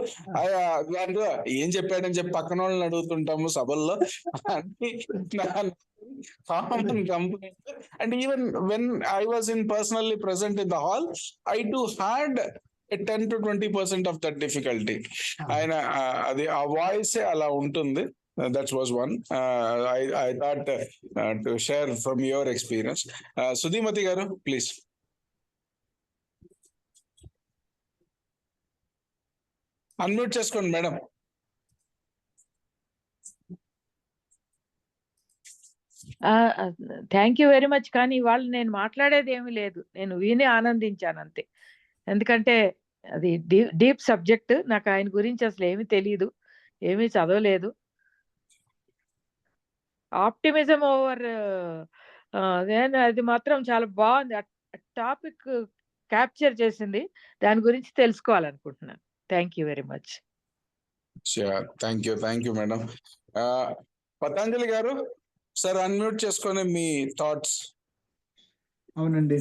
దాంట్లో ఏం చెప్పాడని చెప్పి పక్కన వాళ్ళని అడుగుతుంటాము సభల్లో. Common complaint. And even when I was personally present in the hall, I too had 10 to 20% of that difficulty. ఆయన అది ఆ వాయిస్ అలా ఉంటుంది. That was one. I thought to share from your experience. Sudhimati garu, please. Unmute చేసుకోండి madam. Thank you very much. కానీ ఇవాళ నేను మాట్లాడేది ఏమీ లేదు, నేను విని ఆనందించాను అంతే. ఎందుకంటే అది డీప్ సబ్జెక్ట్, నాకు ఆయన గురించి అసలు ఏమీ తెలియదు, ఏమీ చదవలేదు. ఆప్టిమిజం ఓవర్ అది మాత్రం చాలా బాగుంది. టాపిక్ క్యాప్చర్ చేసింది, దాని గురించి తెలుసుకోవాలనుకుంటున్నాను. Thank you very much. Thank you madam. Patanjali గారు సార్, అన్మ్యూట్ చేసుకొని మీ థాట్స్. అవునండి,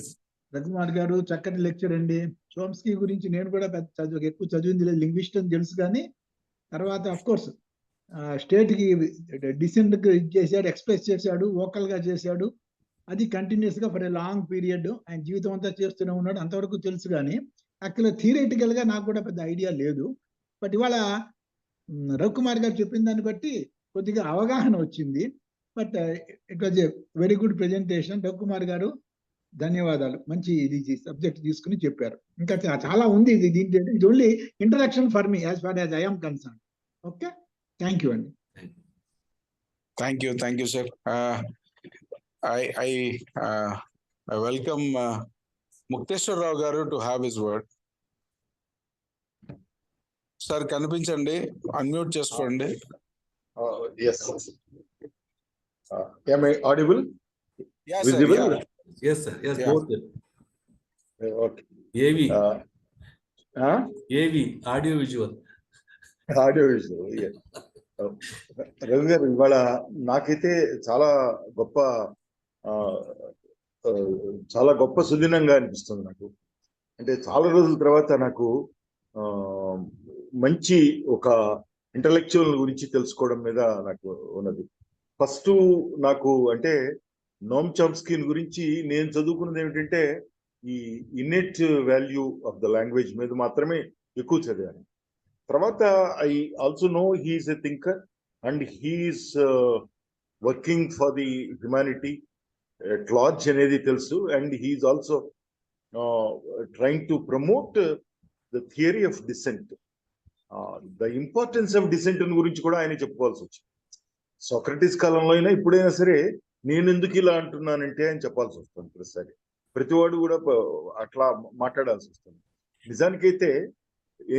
రఘుకుమార్ గారు చక్కటి లెక్చర్ అండి. చోమ్స్కీ గురించి నేను కూడా ఎక్కువ చదివింది లేదు, లింగ్విస్ట్ అని తెలుసు. కానీ తర్వాత అఫ్ కోర్స్ స్టేట్ కి డిసెంట్ చేశాడు, ఎక్స్ప్రెస్ చేశాడు, వోకల్ గా చేశాడు. అది కంటిన్యూస్ గా ఫర్ ఏ లాంగ్ పీరియడ్ ఆయన జీవితం అంతా చేస్తూనే ఉన్నాడు, అంతవరకు తెలుసు. కానీ యాక్చువల్గా థియరిటికల్ గా నాకు కూడా పెద్ద ఐడియా లేదు. బట్ ఇవాళ రఘుకుమార్ గారు చెప్పిన దాన్ని బట్టి కొద్దిగా అవగాహన వచ్చింది. But it was a very good presentation. Raghukumar గారు ధన్యవాదాలు, మంచి ఇది సబ్జెక్ట్ తీసుకుని చెప్పారు. ఇంకా చాలా ఉంది ఇది, దీంట్లో ఇది only introduction for me as far as I am concerned. Okay, thank you అండి. Thank you sir. I welcome Mukteswararao గారు to have his word. Sir కనిపించండి, అన్మ్యూట్ చేసుకోండి. Yes. Am I audible? Yes, Visible? sir. Yes, sir. Yes, Yeah. both. Okay. AV, Huh? AV, audio visual. Audio visual, yeah. Ravi గారు, ఇవాళ నాకైతే చాలా గొప్ప సుదినంగా అనిపిస్తుంది నాకు. అంటే చాలా రోజుల తర్వాత నాకు మంచి ఒక ఇంటలెక్చువల్ గురించి తెలుసుకోవడం మీద నాకు ఉన్నది. ఫస్ట్ నాకు అంటే నోమ్ చామ్స్కీ గురించి నేను చదువుకున్నది ఏమిటంటే ఈ innate value of the language మీద మాత్రమే ఎక్కువ చదివాను. తర్వాత I also know he's a thinker and he's working for the humanity at large అనేది తెలుసు. And he's also trying to promote the theory of dissent. The importance of dissent గురించి కూడా ఆయన చెప్పుకోవాల్సి వచ్చింది. సోక్రటీస్ కాలంలో అయినా ఇప్పుడైనా సరే నేను ఎందుకు ఇలా అంటున్నానంటే అని చెప్పాల్సి వస్తుంది. ప్రతిసారి ప్రతివాడు కూడా అట్లా మాట్లాడాల్సి వస్తుంది. నిజానికైతే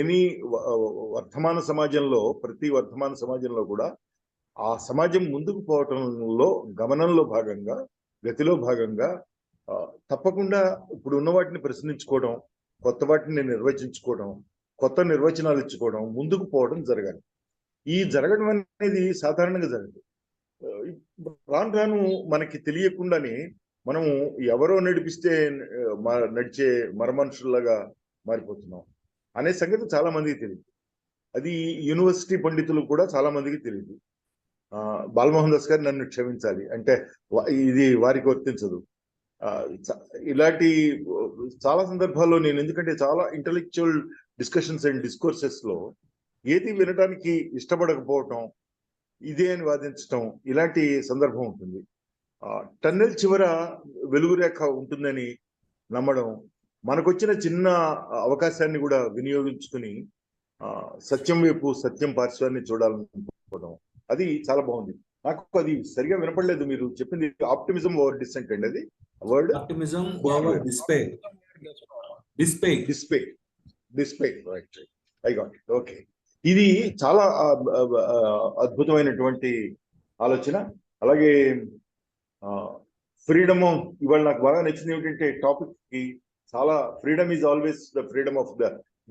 ఎనీ వర్తమాన సమాజంలో, ప్రతి వర్తమాన సమాజంలో కూడా ఆ సమాజం ముందుకు పోవటంలో గమనంలో భాగంగా, గతిలో భాగంగా తప్పకుండా ఇప్పుడు ఉన్న వాటిని ప్రశ్నించుకోవడం, కొత్త వాటిని నిర్వచించుకోవడం, కొత్త నిర్వచనాలు ఇచ్చుకోవడం, ముందుకు పోవడం జరగాలి. ఈ జరగడం అనేది సాధారణంగా జరగదు. రాను రాను మనకి తెలియకుండానే మనము ఎవరో నడిపిస్తే నడిచే మరమనుషుల్లాగా మారిపోతున్నాం అనే సంగతి చాలా మందికి తెలియదు. అది యూనివర్సిటీ పండితులు కూడా చాలా మందికి తెలియదు. బాలమోహన్ దాస్ గారు నన్ను క్షమించాలి, అంటే ఇది వారికి వర్తించదు. ఇలాంటి చాలా సందర్భాల్లో నేను, ఎందుకంటే చాలా ఇంటలెక్చువల్ డిస్కషన్స్ అండ్ డిస్కోర్సెస్ లో ఏది వినడానికి ఇష్టపడకపోవటం, ఇదే అని వాదించటం, ఇలాంటి సందర్భం ఉంటుంది. టన్నెల్ చివర వెలుగురేఖ ఉంటుందని నమ్మడం, మనకొచ్చిన చిన్న అవకాశాన్ని కూడా వినియోగించుకుని సత్యం వైపు, సత్యం పార్శ్వాన్ని చూడాలనుకోవడం, అది చాలా బాగుంది. నాకు అది సరిగా వినపడలేదు మీరు చెప్పింది. ఆప్టిమిజం ఓవర్ డిసెంట్ అండి అది word. Optimism over despair. Right, I got it. Okay, ఇది చాలా అద్భుతమైనటువంటి ఆలోచన. అలాగే ఫ్రీడమ్, ఇవాళ నాకు బాగా నచ్చింది ఏమిటంటే టాపిక్ కి చాలా freedom is always the freedom of the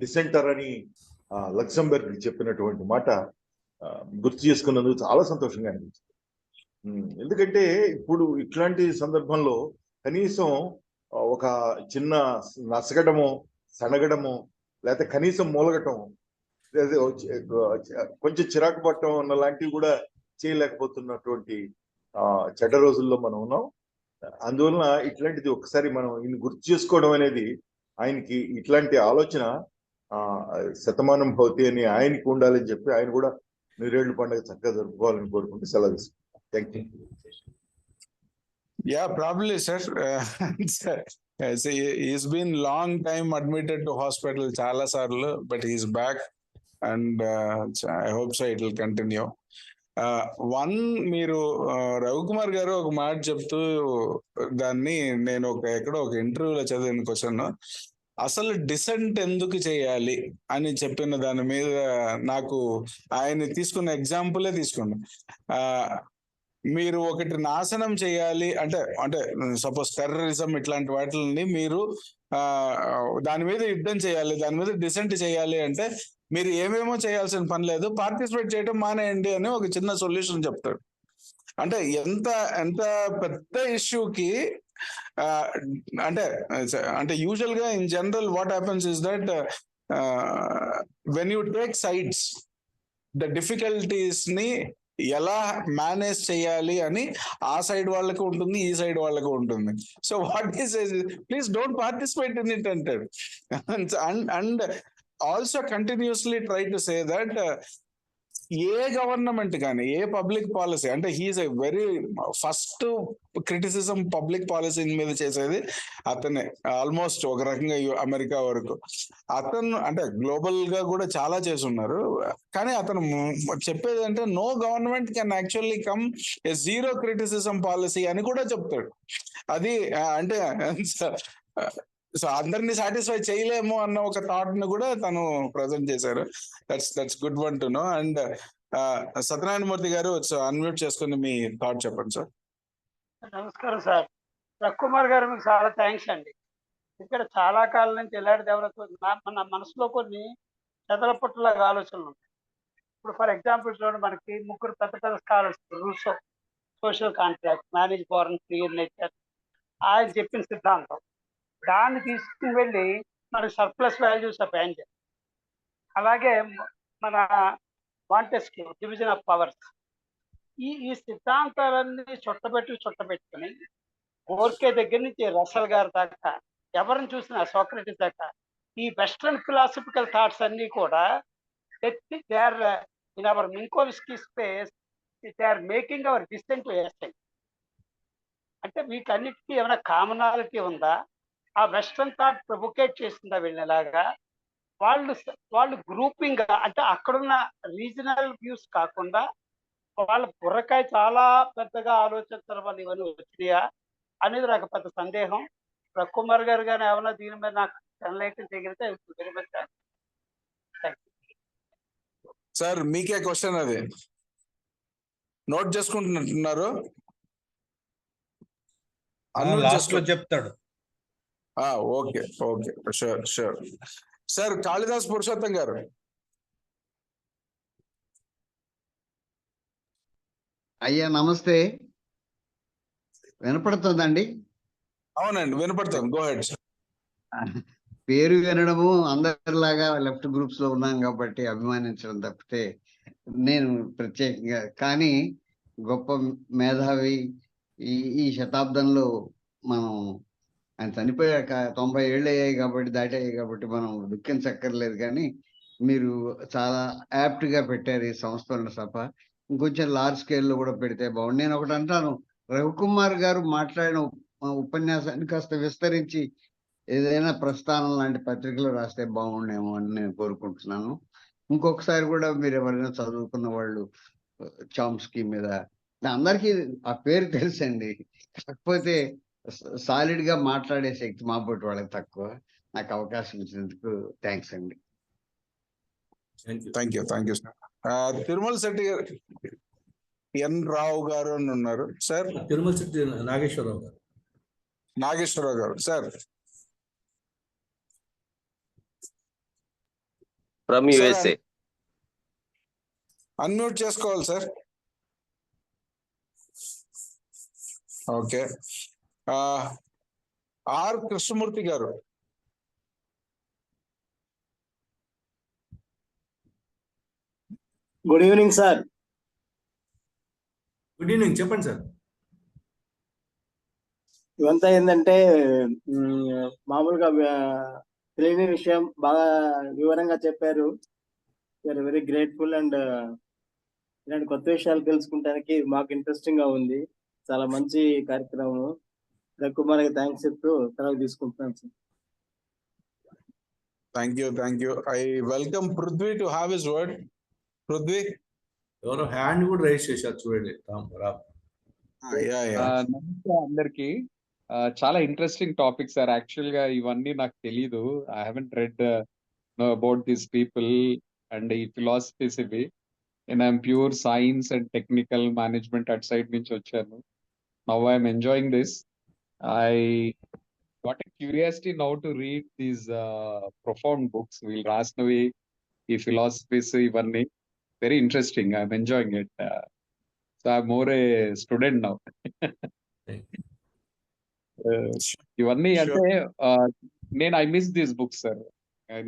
dissenter అని లక్సంబర్గ్ చెప్పినటువంటి మాట గుర్తు చేసుకున్నందుకు చాలా సంతోషంగా అనిపించింది. ఎందుకంటే ఇప్పుడు ఇట్లాంటి సందర్భంలో కనీసం ఒక చిన్న నసగడము, సనగడము, లేకపోతే కనీసం మూలగటం, కొంచెం చిరాకు పట్టడం అన్న లాంటివి కూడా చేయలేకపోతున్నటువంటి చెడ్డ రోజుల్లో మనం ఉన్నాం. అందువలన ఇట్లాంటిది ఒకసారి మనం ఈయన గుర్తు చేసుకోవడం అనేది, ఆయనకి ఇట్లాంటి ఆలోచన శతమానం భవతి అని ఆయనకి ఉండాలని చెప్పి ఆయన కూడా నూరేళ్ల పండుగ చక్కగా జరుపుకోవాలని కోరుకుంటూ సెలవు తీసుకుంటాం. Thank you. Yeah, probably, sir. He's been long time admitted to hospital, chala sarlu, but he's back, and I hope so it will continue. One, మీరు రవికుమార్ గారు ఒక మాట చెప్తూ, దాన్ని నేను ఎక్కడో ఒక ఇంటర్వ్యూలో చదివిన క్వశ్చన్, అసలు డిసెంట్ ఎందుకు చేయాలి అని చెప్పిన దాని మీద నాకు ఆయన తీసుకున్న ఎగ్జాంపులే తీసుకున్నా. మీరు ఒకటి నాశనం చేయాలి అంటే సపోజ్ టెర్రరిజం ఇట్లాంటి వాటిని మీరు దాని మీద యుద్ధం చేయాలి, దాని మీద డిసెంట్ చేయాలి అంటే మీరు ఏమేమో చేయాల్సిన పని లేదు, పార్టిసిపేట్ చేయడం మానేయండి అని ఒక చిన్న సొల్యూషన్ చెప్తాడు. అంటే ఎంత పెద్ద ఇష్యూకి అంటే యూజువల్ గా in general what happens is that when you take sides, the difficulties ని ఎలా మేనేజ్ చేయాలి అని ఆ సైడ్ వాళ్ళకు ఉంటుంది, ఈ సైడ్ వాళ్ళకు ఉంటుంది. So what is please don't participate in it అంటాడు. And also continuously try to say that a government కానీ ఏ పబ్లిక్ పాలసీ, అంటే he is a very first criticism public policy మీద చేసేది అతనే, ఆల్మోస్ట్ ఒక రకంగా అమెరికా వరకు. అతను అంటే గ్లోబల్ గా కూడా చాలా చేస్తున్నారు, కానీ అతను చెప్పేది అంటే no government can actually come a zero criticism policy అని కూడా చెప్తాడు. అది అంటే సో అందరినీ సాటిస్ఫై చేయలేము అన్న ఒక థాట్ ని కూడా తను ప్రజెంట్ చేశారు. That's good one to know. And Satyanarayana Murthy గారు అన్మ్యూట్ చేసుకుని మీ థాట్ చెప్పండి సార్. నమస్కారం సార్. రవికుమార్ గారు మీకు చాలా థ్యాంక్స్ అండి. ఇక్కడ చాలా కాలం నుంచి ఎలాంటి ఎవరికి మన మనసులో కొన్ని చెదల పుట్టలాగా ఆలోచనలు ఉంటాయి. ఇప్పుడు ఫర్ ఎగ్జాంపుల్ చూడండి, మనకి ముగ్గురు పెద్ద పెద్ద scholars, Russo social contract, manage foreign free nature, ఆయన చెప్పిన సిద్ధాంతం, దాన్ని తీసుకుని వెళ్ళి మనకి సర్ప్లస్ వాల్యూస్ ఆఫ్ ఏంజల్, అలాగే మన మాంటెస్క్యూ డివిజన్ ఆఫ్ పవర్స్, ఈ సిద్ధాంతాలన్నీ చుట్టబెట్టుకుని గోర్కే దగ్గర నుంచి రసల్ గారి దాకా ఎవరిని చూసినా, సోక్రటీస్ దాకా, ఈ వెస్ట్రన్ ఫిలాసఫికల్ థాట్స్ అన్ని కూడా they are in our Minkowski space, they are making our dissent to assent. అంటే వీటన్నిటికీ ఏమైనా కామనాలిటీ ఉందా? ఆ వెస్ట్రన్ థాట్ ప్రొవోకేట్ చేసిందా వీళ్ళలాగా? వాళ్ళు గ్రూపింగ్, అంటే అక్కడున్న రీజనల్ వ్యూస్ కాకుండా వాళ్ళ బుర్రకాయ చాలా పెద్దగా ఆలోచించడం వల్ల ఇవన్నీ వచ్చినాయా అనేది నాకు పెద్ద సందేహం. రవికుమార్ గారు కానీ ఏమన్నా దీని మీద నాకు ఎన్లైటన్ చేయగలిగితే very much thank you. Sir మీకే క్వశ్చన్, అది నోట్ చేసుకుంటున్నారు? లాస్ట్ లో చెప్తాడు. Okay okay, sure sure. Sir Kalidas Purushottam గారు. అయ్యా నమస్తే, వినపడుతుందండి? అవునండి వినపడుతుంది, గో హెడ్ సార్. పేరు వినడము అందరిలాగా లెఫ్ట్ గ్రూప్స్ లో ఉన్నాం కాబట్టి అభిమానించడం తప్పితే నేను ప్రత్యేకంగా, కానీ గొప్ప మేధావి, ఈ శతాబ్దంలో మనం ఆయన చనిపోయాక 90 ఏళ్ళు అయ్యాయి కాబట్టి, దాటాయి కాబట్టి మనం దుఃఖించక్కర్లేదు. కానీ మీరు చాలా యాప్ట్ గా పెట్టారు ఈ సంస్థల సభ. ఇంకొంచెం లార్జ్ స్కేల్లో కూడా పెడితే బాగుంది. నేను ఒకటి అంటాను, రవికుమార్ గారు మాట్లాడిన ఉపన్యాసాన్ని కాస్త విస్తరించి ఏదైనా ప్రస్థానం లాంటి పత్రికలు రాస్తే బాగుండేమో అని నేను కోరుకుంటున్నాను. ఇంకొకసారి కూడా మీరు ఎవరైనా చదువుకున్న వాళ్ళు చామ్స్కీ మీద, అందరికీ ఆ పేరు తెలుసండి, కాకపోతే సాలిడ్ గా మాట్లాడే శక్తి మా పోటీ వాళ్ళకి తక్కువ. నాకు అవకాశం ఇచ్చినందుకు థ్యాంక్స్ అండి. Thank you sir. Tirumala Shetty గారు, ఎన్ రావు గారు అని ఉన్నారు సార్. తిరుమల శెట్టి నాగేశ్వరరావు గారు. నాగేశ్వరరావు గారు సార్. From USA. అన్మ్యూట్ చేసుకోవాలి సార్. ఓకే. ఆర్ కృష్ణమూర్తి గారు. Good evening sir. Good evening, చెప్పండి సార్. ఇవంతా ఏంటంటే మామూలుగా తెలియని విషయం బాగా వివరంగా చెప్పారు. వీఆర్ వెరీ గ్రేట్ఫుల్ అండ్ ఇలాంటి కొత్త విషయాలు తెలుసుకుంటానికి మాకు ఇంట్రెస్టింగ్ గా ఉంది. చాలా మంచి కార్యక్రమం. రఘుకుమార్కి థ్యాంక్స్ చెప్తూ తర్వాత తీసుకుంటున్నాను sir. Thank you. I welcome Prithvi to have his word. Prithvi ఎవరో హ్యాండ్ కూడా రైజ్ చేశారు చూడండి. నమస్తే అందరికి. చాలా ఇంట్రెస్టింగ్ టాపిక్ సార్. యాక్చువల్ గా ఇవన్నీ నాకు తెలీదు. I haven't read about these people and ఈ ఫిలాసఫీస్ ఇవి. And I'm pure science and technical management at side నుంచి వచ్చాను. Now I'm enjoying this. I got a curiosity now to read these profound books. వీళ్ళు రాసినవి ఈ philosophies ఇవన్నీ very interesting. I'm enjoying it. So I'm more A student now. ఇవన్నీ అంటే నేను I miss these books sir.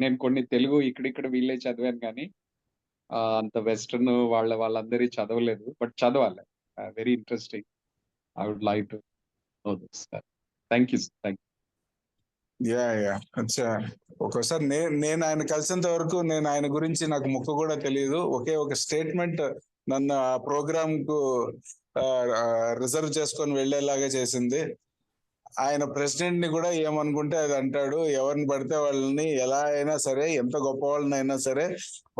నేను కొన్ని తెలుగు ఇక్కడ వీళ్ళే చదివాను కానీ అంత వెస్టర్న్ వాళ్ళందరి చదవలేదు. బట్ చదవాలి. Very interesting. I would like to know this sir. Thank you. ఒకసారి నేను ఆయన కలిసేంత వరకు నేను ఆయన గురించి నాకు ముక్క కూడా తెలియదు. ఒకే ఒక స్టేట్మెంట్ నన్ను ఆ ప్రోగ్రామ్ కు రిజర్వ్ చేసుకొని వెళ్లేలాగా చేసింది. ఆయన ప్రెసిడెంట్ ని కూడా ఏమనుకుంటే అది అంటాడు. ఎవరిని పడితే వాళ్ళని ఎలా అయినా సరే, ఎంత గొప్ప వాళ్ళని అయినా సరే,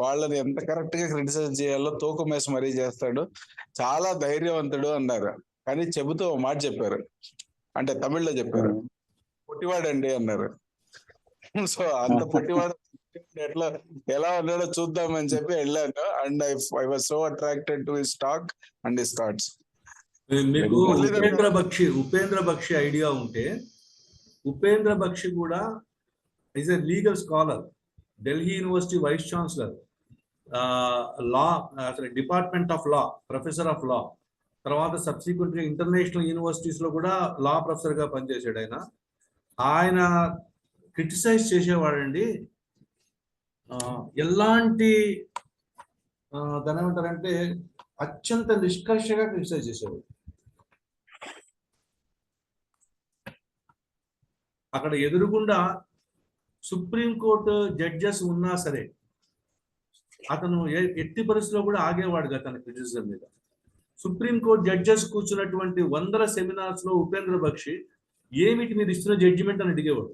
వాళ్ళని ఎంత కరెక్ట్ గా క్రిటిసైజ్ చేయాలో తూకమేసి మరీ చేస్తాడు. చాలా ధైర్యవంతుడు అన్నారు. కానీ చెబుతూ ఒక మాట చెప్పారు, అంటే తమిళ్లో చెప్పారు, పొట్టివాడండి అన్నారు. సో అంత పొట్టివాడు ఎలా ఉన్నాడో చూద్దామని చెప్పి వెళ్ళాను. And I was so attracted to his talk and his thoughts. మీకు ఉపేంద్ర బక్షి ఐడియా ఉంటే, ఉపేంద్ర బక్షి కూడా is a legal scholar, Delhi university vice chancellor, law department of law, professor of law. తర్వాత సబ్సిక్వెంట్ ఇంటర్నేషనల్ యూనివర్సిటీస్ లో కూడా లా ప్రొఫెసర్ గా పనిచేశాడు. ఆయన క్రిటిసైజ్ చేసేవాడండి. ఎలాంటి దాని ఏమంటారంటే అత్యంత నిష్కర్షగా క్రిటిసైజ్ చేసేవాడు. అక్కడ ఎదురుగుండా సుప్రీంకోర్టు జడ్జెస్ ఉన్నా సరే అతను ఎట్టి పరిస్థితిలో కూడా ఆగేవాడు కదా తన క్రిటిసిజం మీద. సుప్రీంకోర్టు జడ్జెస్ కూర్చున్నటువంటి వందల సెమినార్స్ లో ఉపేంద్ర బక్షి ఏమిటి మీరు ఇస్తున్న జడ్జిమెంట్ అని అడిగేవాడు.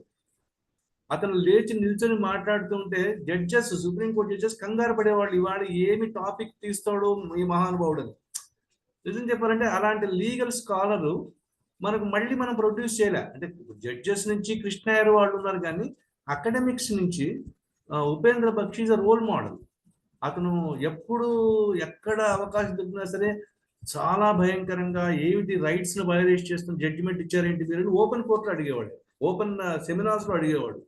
అతను లేచి నిల్చొని మాట్లాడుతుంటే జడ్జెస్, సుప్రీంకోర్టు జడ్జెస్ కంగారు పడేవాళ్ళు, ఇవాళ ఏమి టాపిక్ తీస్తాడో ఈ మహానుభావుడు అని. నిజం చెప్పాలంటే అలాంటి లీగల్ స్కాలరు మనకు మళ్ళీ మనం ప్రొడ్యూస్ చేయలే. అంటే జడ్జెస్ నుంచి కృష్ణయ్య వాళ్ళు ఉన్నారు కానీ అకాడమిక్స్ నుంచి Upendra Baxi is a role model. అతను ఎప్పుడు ఎక్కడ అవకాశం దొరికినా సరే చాలా భయంకరంగా ఏమిటి రైట్స్ ను వయలేట్ చేస్తున్న జడ్జిమెంట్ ఇచ్చారేంటి మీరు ఓపెన్ కోర్టులో అడిగేవాడు, ఓపెన్ సెమినార్స్ లో అడిగేవాడు.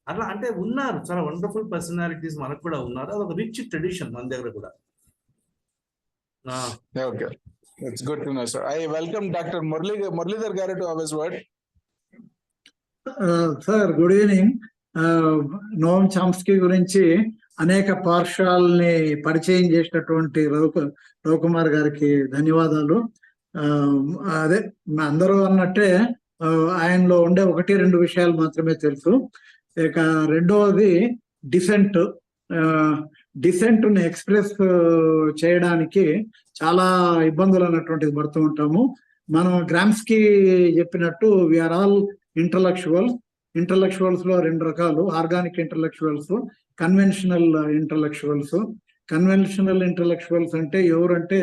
అట్లా అంటే ఉన్నారు చాలా వండర్ఫుల్ పర్సనాలిటీస్ మనకు కూడా ఉన్నారు. అదొక రిచ్ ట్రెడిషన్ మన దగ్గర కూడా. Okay, it's good to know, sir. I welcome Dr. Muralidhar Garu to have his word. Sir good evening. Noam Chomsky గురించి అనేక పాఠశాలని పరిచయం చేసినటువంటి రవికుమార్ గారికి ధన్యవాదాలు. అదే అందరూ అన్నట్టే ఆయనలో ఉండే 1-2 విషయాలు మాత్రమే తెలుసు. ఇక రెండవది డిసెంట్ ని ఎక్స్ప్రెస్ చేయడానికి చాలా ఇబ్బందులు అన్నటువంటిది పడుతూ ఉంటాము. మనం గ్రామ్స్కీ చెప్పినట్టు వీఆర్ ఆల్ ఇంటలెక్చువల్స్ లో 2 రకాలు, organic intellectuals, conventional intellectuals. Conventional intellectuals అంటే ఎవరంటే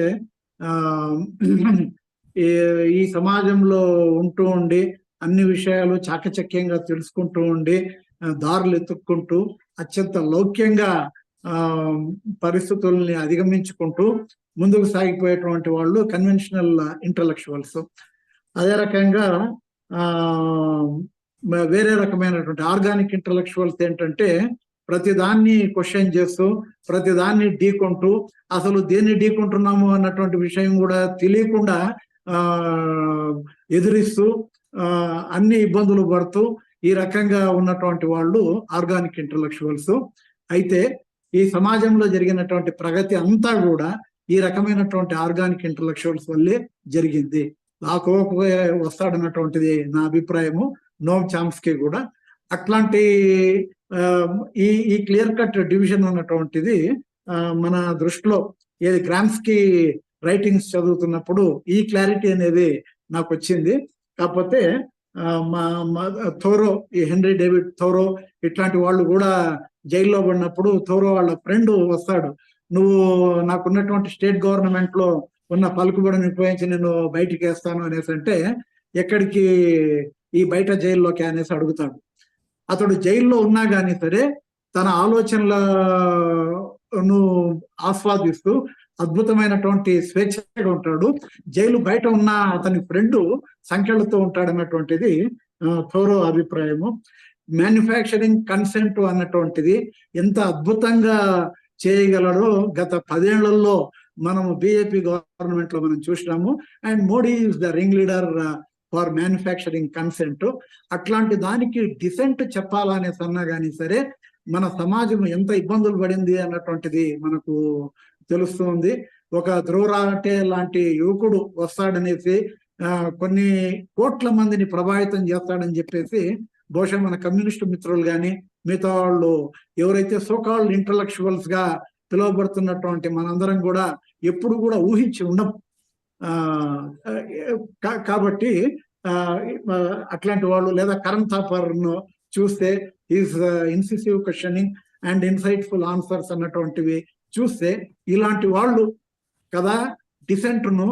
ఈ సమాజంలో ఉంటూ ఉండి అన్ని విషయాలు చాకచక్యంగా తెలుసుకుంటూ ఉండి దారులు ఎత్తుక్కుంటూ అత్యంత లౌక్యంగా పరిస్థితుల్ని అధిగమించుకుంటూ ముందుకు సాగిపోయేటువంటి వాళ్ళు కన్వెన్షనల్ ఇంటలెక్చువల్స్. అదే రకంగా వేరే రకమైనటువంటి ఆర్గానిక్ ఇంటలెక్చువల్స్ ఏంటంటే ప్రతిదాన్ని క్వశ్చన్ చేస్తూ ప్రతిదాన్ని ఢీకొంటూ అసలు దేన్ని ఢీకొంటున్నాము అన్నటువంటి విషయం కూడా తెలియకుండా ఎదిరిస్తూ అన్ని ఇబ్బందులు పడుతూ ఈ రకంగా ఉన్నటువంటి వాళ్ళు ఆర్గానిక్ ఇంటలెక్చువల్స్. అయితే ఈ సమాజంలో జరిగినటువంటి ప్రగతి అంతా కూడా ఈ రకమైనటువంటి ఆర్గానిక్ ఇంటలెక్చువల్స్ వల్లే జరిగింది. ఆ కోపే వస్తాడన్నటువంటిది నా అభిప్రాయము. నోమ్ చామ్స్కీ కూడా అట్లాంటి ఈ క్లియర్ కట్ డివిజన్ అన్నటువంటిది మన దృష్టిలో ఏది గ్రామ్స్కీ రైటింగ్స్ చదువుతున్నప్పుడు ఈ క్లారిటీ అనేది నాకు వచ్చింది. కాకపోతే థోరో, ఈ హెన్రీ డేవిడ్ థోరో ఇట్లాంటి వాళ్ళు కూడా జైల్లో పడినప్పుడు థోరో వాళ్ళ ఫ్రెండ్ వస్తాడు, నువ్వు నాకున్నటువంటి స్టేట్ గవర్నమెంట్ లో ఉన్న పలుకుబడిని ఉపయోగించి నేను బయటికి వేస్తాను అనేసి అంటే, ఎక్కడికి, ఈ బయట జైల్లోకి అనేసి అడుగుతాడు. అతడు జైల్లో ఉన్నా కానీ సరే తన ఆలోచనలను ఆస్వాదిస్తూ అద్భుతమైనటువంటి స్వేచ్ఛగా ఉంటాడు. జైలు బయట ఉన్న అతని ఫ్రెండ్ సంఖ్యలతో ఉంటాడు అన్నటువంటిది థోరో అభిప్రాయము. మ్యానుఫ్యాక్చరింగ్ కన్సెంట్ అన్నటువంటిది ఎంత అద్భుతంగా చేయగలడో గత 10 ఏళ్లలో మనము బీజేపీ గవర్నమెంట్ లో మనం చూసినాము. And Modi is the ring leader for manufacturing consent. అట్లాంటి దానికి డిసెంట్ చెప్పాలనేసి అన్నా కానీ సరే మన సమాజం ఎంత ఇబ్బందులు పడింది అన్నటువంటిది మనకు తెలుస్తుంది. ఒక ధ్రువరాటే లాంటి యువకుడు వస్తాడనేసి కొన్ని కోట్ల మందిని ప్రభావితం చేస్తాడని చెప్పేసి బహుశా మన కమ్యూనిస్టు మిత్రులు కానీ మిగతా వాళ్ళు ఎవరైతే సోకాల్డ్ ఇంటలెక్చువల్స్ గా పిలువబడుతున్నటువంటి మనందరం కూడా ఎప్పుడు కూడా ఊహించి ఉండం. కాబట్టి అట్లాంటి వాళ్ళు, లేదా కరణ్ థాపర్ ను చూస్తే is incisive questioning and insightful answers అన్నటువంటివి చూస్తే ఇలాంటి వాళ్ళు కదా డిసెంట్ ను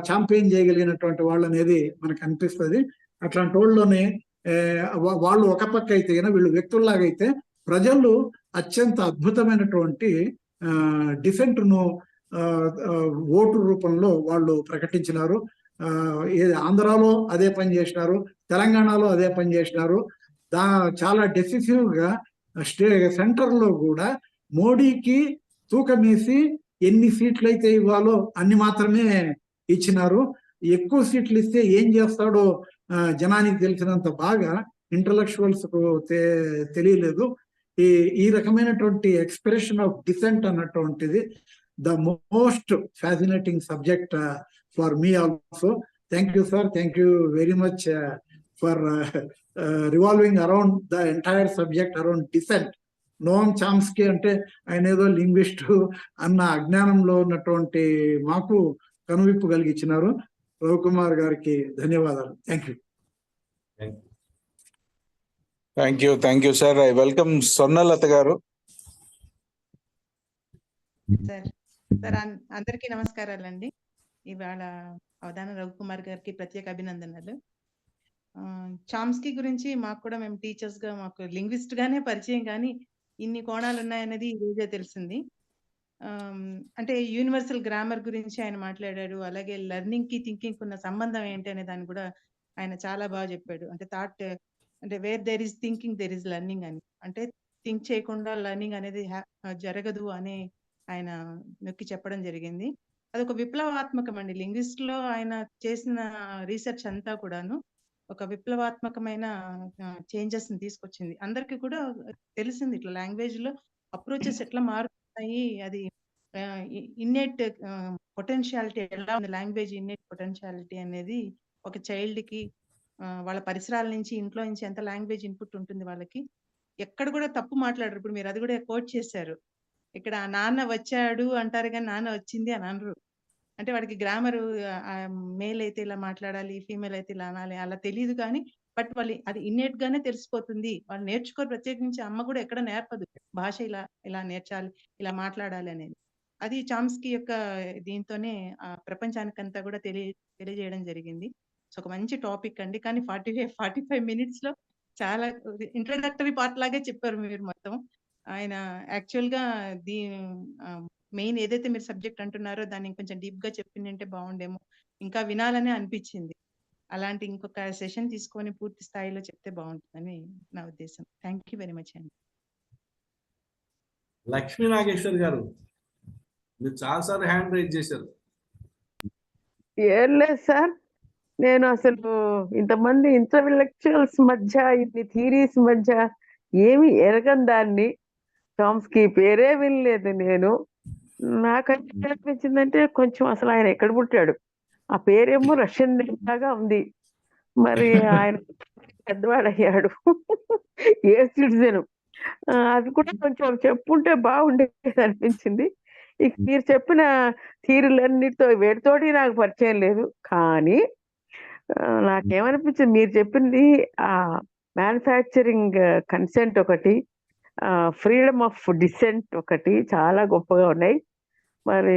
ఛాంపియన్ చేయగలిగినటువంటి వాళ్ళు అనేది మనకు అనిపిస్తుంది. అట్లాంటి వాళ్ళలోనే వాళ్ళు ఒక పక్క అయితే వీళ్ళు వ్యక్తుల్లాగా అయితే ప్రజలు అత్యంత అద్భుతమైనటువంటి డిసెంట్ ను ఓటు రూపంలో వాళ్ళు ప్రకటించినారు. ఆంధ్రాలో అదే పని చేసినారు, తెలంగాణలో అదే పని చేసినారు. చాలా డెసిసివ్ గా సెంటర్ లో కూడా మోడీకి తూకమేసి ఎన్ని సీట్లు అయితే ఇవ్వాలో అన్ని మాత్రమే ఇచ్చినారు. ఎక్కువ సీట్లు ఇస్తే ఏం చేస్తాడో జనానికి తెలిసినంత బాగా ఇంటలెక్చువల్స్ కు తెలియలేదు. ఈ రకమైనటువంటి ఎక్స్ప్రెషన్ ఆఫ్ డిసెంట్ అన్నటువంటిది the most fascinating subject for me also. Thank you sir, thank you very much for revolving around the entire subject around dissent. Noam Chomsky అంటే ఆయన ఏదో లింగ్విస్ట్ అన్న అజ్ఞానంలో ఉన్నటువంటి మాకు కనువిప్పు కలిగించినారు. రవికుమార్ గారికి ధన్యవాదాలు. Thank you. Thank you sir. I welcome Swarnalatha గారు. సార్ అందరికీ నమస్కారాలండి. ఇవాళ అవధాన రవికుమార్ గారికి ప్రత్యేక అభినందనలు. చామ్స్కీ గురించి మాకు కూడా, మేము టీచర్స్ గా మాకు లింగ్విస్ట్ గానే పరిచయం, కానీ ఇన్ని కోణాలు ఉన్నాయనేది ఈ రోజే తెలిసింది. అంటే యూనివర్సల్ గ్రామర్ గురించి ఆయన మాట్లాడాడు. అలాగే లెర్నింగ్ కి థింకింగ్ ఉన్న సంబంధం ఏంటి అనే దాన్ని కూడా ఆయన చాలా బాగా చెప్పాడు. అంటే థాట్, అంటే where there is thinking there is learning అని. అంటే థింక్ చేయకుండా లెర్నింగ్ అనేది జరగదు అని ఆయన నొక్కి చెప్పడం జరిగింది. అదొక విప్లవాత్మకం అండి. లింగ్విస్ట్ లో ఆయన చేసిన రీసెర్చ్ అంతా కూడాను ఒక విప్లవాత్మకమైన చేంజెస్ ని తీసుకొచ్చింది. అందరికి కూడా తెలిసింది ఇట్లా లాంగ్వేజ్ లో అప్రోచెస్ ఎట్లా మారుతున్నాయి, అది ఇన్నేట్ పొటెన్షియాలిటీ ఎలా ఉంది, లాంగ్వేజ్ ఇన్నేట్ పొటెన్షియాలిటీ అనేది ఒక చైల్డ్ కి వాళ్ళ పరిసరాల నుంచి, ఇంట్లో నుంచి ఎంత లాంగ్వేజ్ ఇన్పుట్ ఉంటుంది వాళ్ళకి. ఎక్కడ కూడా తప్పు మాట్లాడరు. ఇప్పుడు మీరు అది కూడా కోట్ చేశారు. ఇక్కడ నాన్న వచ్చాడు అంటారు కానీ నాన్న వచ్చింది అని అనరు. అంటే వాడికి గ్రామర్, మేల్ అయితే ఇలా మాట్లాడాలి, ఫీమేల్ అయితే ఇలా అనాలి, అలా తెలియదు. కానీ బట్ వాళ్ళు అది ఇన్నేట్ గానే తెలిసిపోతుంది. వాళ్ళు నేర్చుకోరు. ప్రత్యేకించి అమ్మ కూడా ఎక్కడ నేర్పదు భాష ఇలా నేర్చాలి, ఇలా మాట్లాడాలి అనేది. అది చామ్స్కీ యొక్క దీంతోనే ప్రపంచానికంతా కూడా తెలియజేయడం జరిగింది. సో ఒక మంచి టాపిక్ అండి. కానీ 45 మినిట్స్ లో చాలా ఇంట్రడక్టరీ పార్ట్ లాగే చెప్పారు మీరు మొత్తం. ఆయన యాక్చువల్ గా మెయిన్ ఏదైతే మీరు సబ్జెక్ట్ అంటున్నారో దాన్ని కొంచెం డీప్ గా చెప్పిందంటే బాగుండేమో, ఇంకా వినాలనే అనిపించింది. అలాంటి ఇంకొక సెషన్ తీసుకొని పూర్తి స్థాయిలో చెప్తే బాగుంటుందని నా ఉద్దేశం. థ్యాంక్ యూ వెరీ మచ్ అండి. లక్ష్మీ నాగేశ్వర్ గారు మీరు చాలాసార్లు హ్యాండ్ రైజ్ చేశారు. ఏం లేదు సార్, నేను అసలు ఇంతమంది ఇంటలెక్చువల్స్ మధ్య ఇన్ని థీరీస్ మధ్య ఏమి ఎరగని దాన్ని, చామ్స్కీ పేరే వినలేదు నేను. నాకంటే అనిపించిందంటే కొంచెం అసలు ఆయన ఎక్కడ పుట్టాడు, ఆ పేరేమో రష్యన్ లాగా ఉంది, మరి ఆయన పెద్దవాడయ్యాడు ఏ సిటిజన్, అది కూడా కొంచెం చెప్పుంటే బాగుండేది అనిపించింది. ఇక మీరు చెప్పిన థీరీలన్నిటితో వేటితోటి నాకు పరిచయం లేదు, కానీ నాకేమనిపించింది మీరు చెప్పింది ఆ మ్యానుఫ్యాక్చరింగ్ కన్సెంట్ ఒకటి, ఫ్రీడమ్ ఆఫ్ డిసెంట్ ఒకటి చాలా గొప్పగా ఉన్నాయి. మరి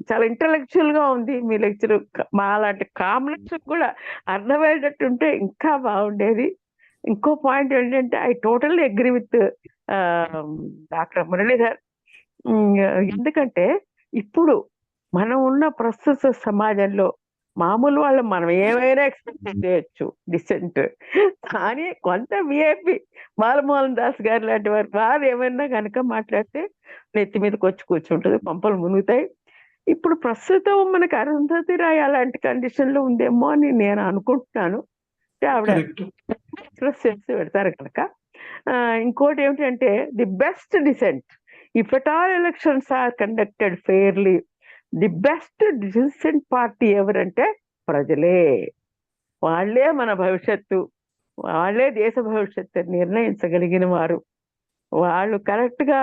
చాలా ఇంటలెక్చువల్ గా ఉంది మీ లెక్చర్. మా లాంటి కామనర్స్ కూడా అర్థమయ్యేటట్టు ఉంటే ఇంకా బాగుండేది. ఇంకో పాయింట్ ఏంటంటే I totally agree with doctor Muralidhar. ఎందుకంటే ఇప్పుడు మనం ఉన్న ప్రస్తుత సమాజంలో మామూలు వాళ్ళు మనం ఏమైనా ఎక్స్పెక్ట్ చేయొచ్చు డిసెంట్, కానీ కొంత విఐపి బాలమోహన్ దాస్ గారు లాంటి వారు ఏమైనా కనుక మాట్లాడితే నెత్తి మీదకి వచ్చి కూర్చుంటుంది, పంపలు మునుగుతాయి. ఇప్పుడు ప్రస్తుతం మనకి అరుంధతి రాయ్ అలాంటి కండిషన్ లో ఉందేమో అని నేను అనుకుంటున్నాను. ఆవిడ ఎక్స్ప్రెస్ చేసి పెడతారు కనుక. ఇంకోటి ఏమిటంటే the best dissent, if at all elections are conducted fairly, the best dissent party ఎవరంటే ప్రజలే. వాళ్ళే మన భవిష్యత్తు, వాళ్ళే దేశ భవిష్యత్తు నిర్ణయించగలిగిన వారు. వాళ్ళు కరెక్ట్ గా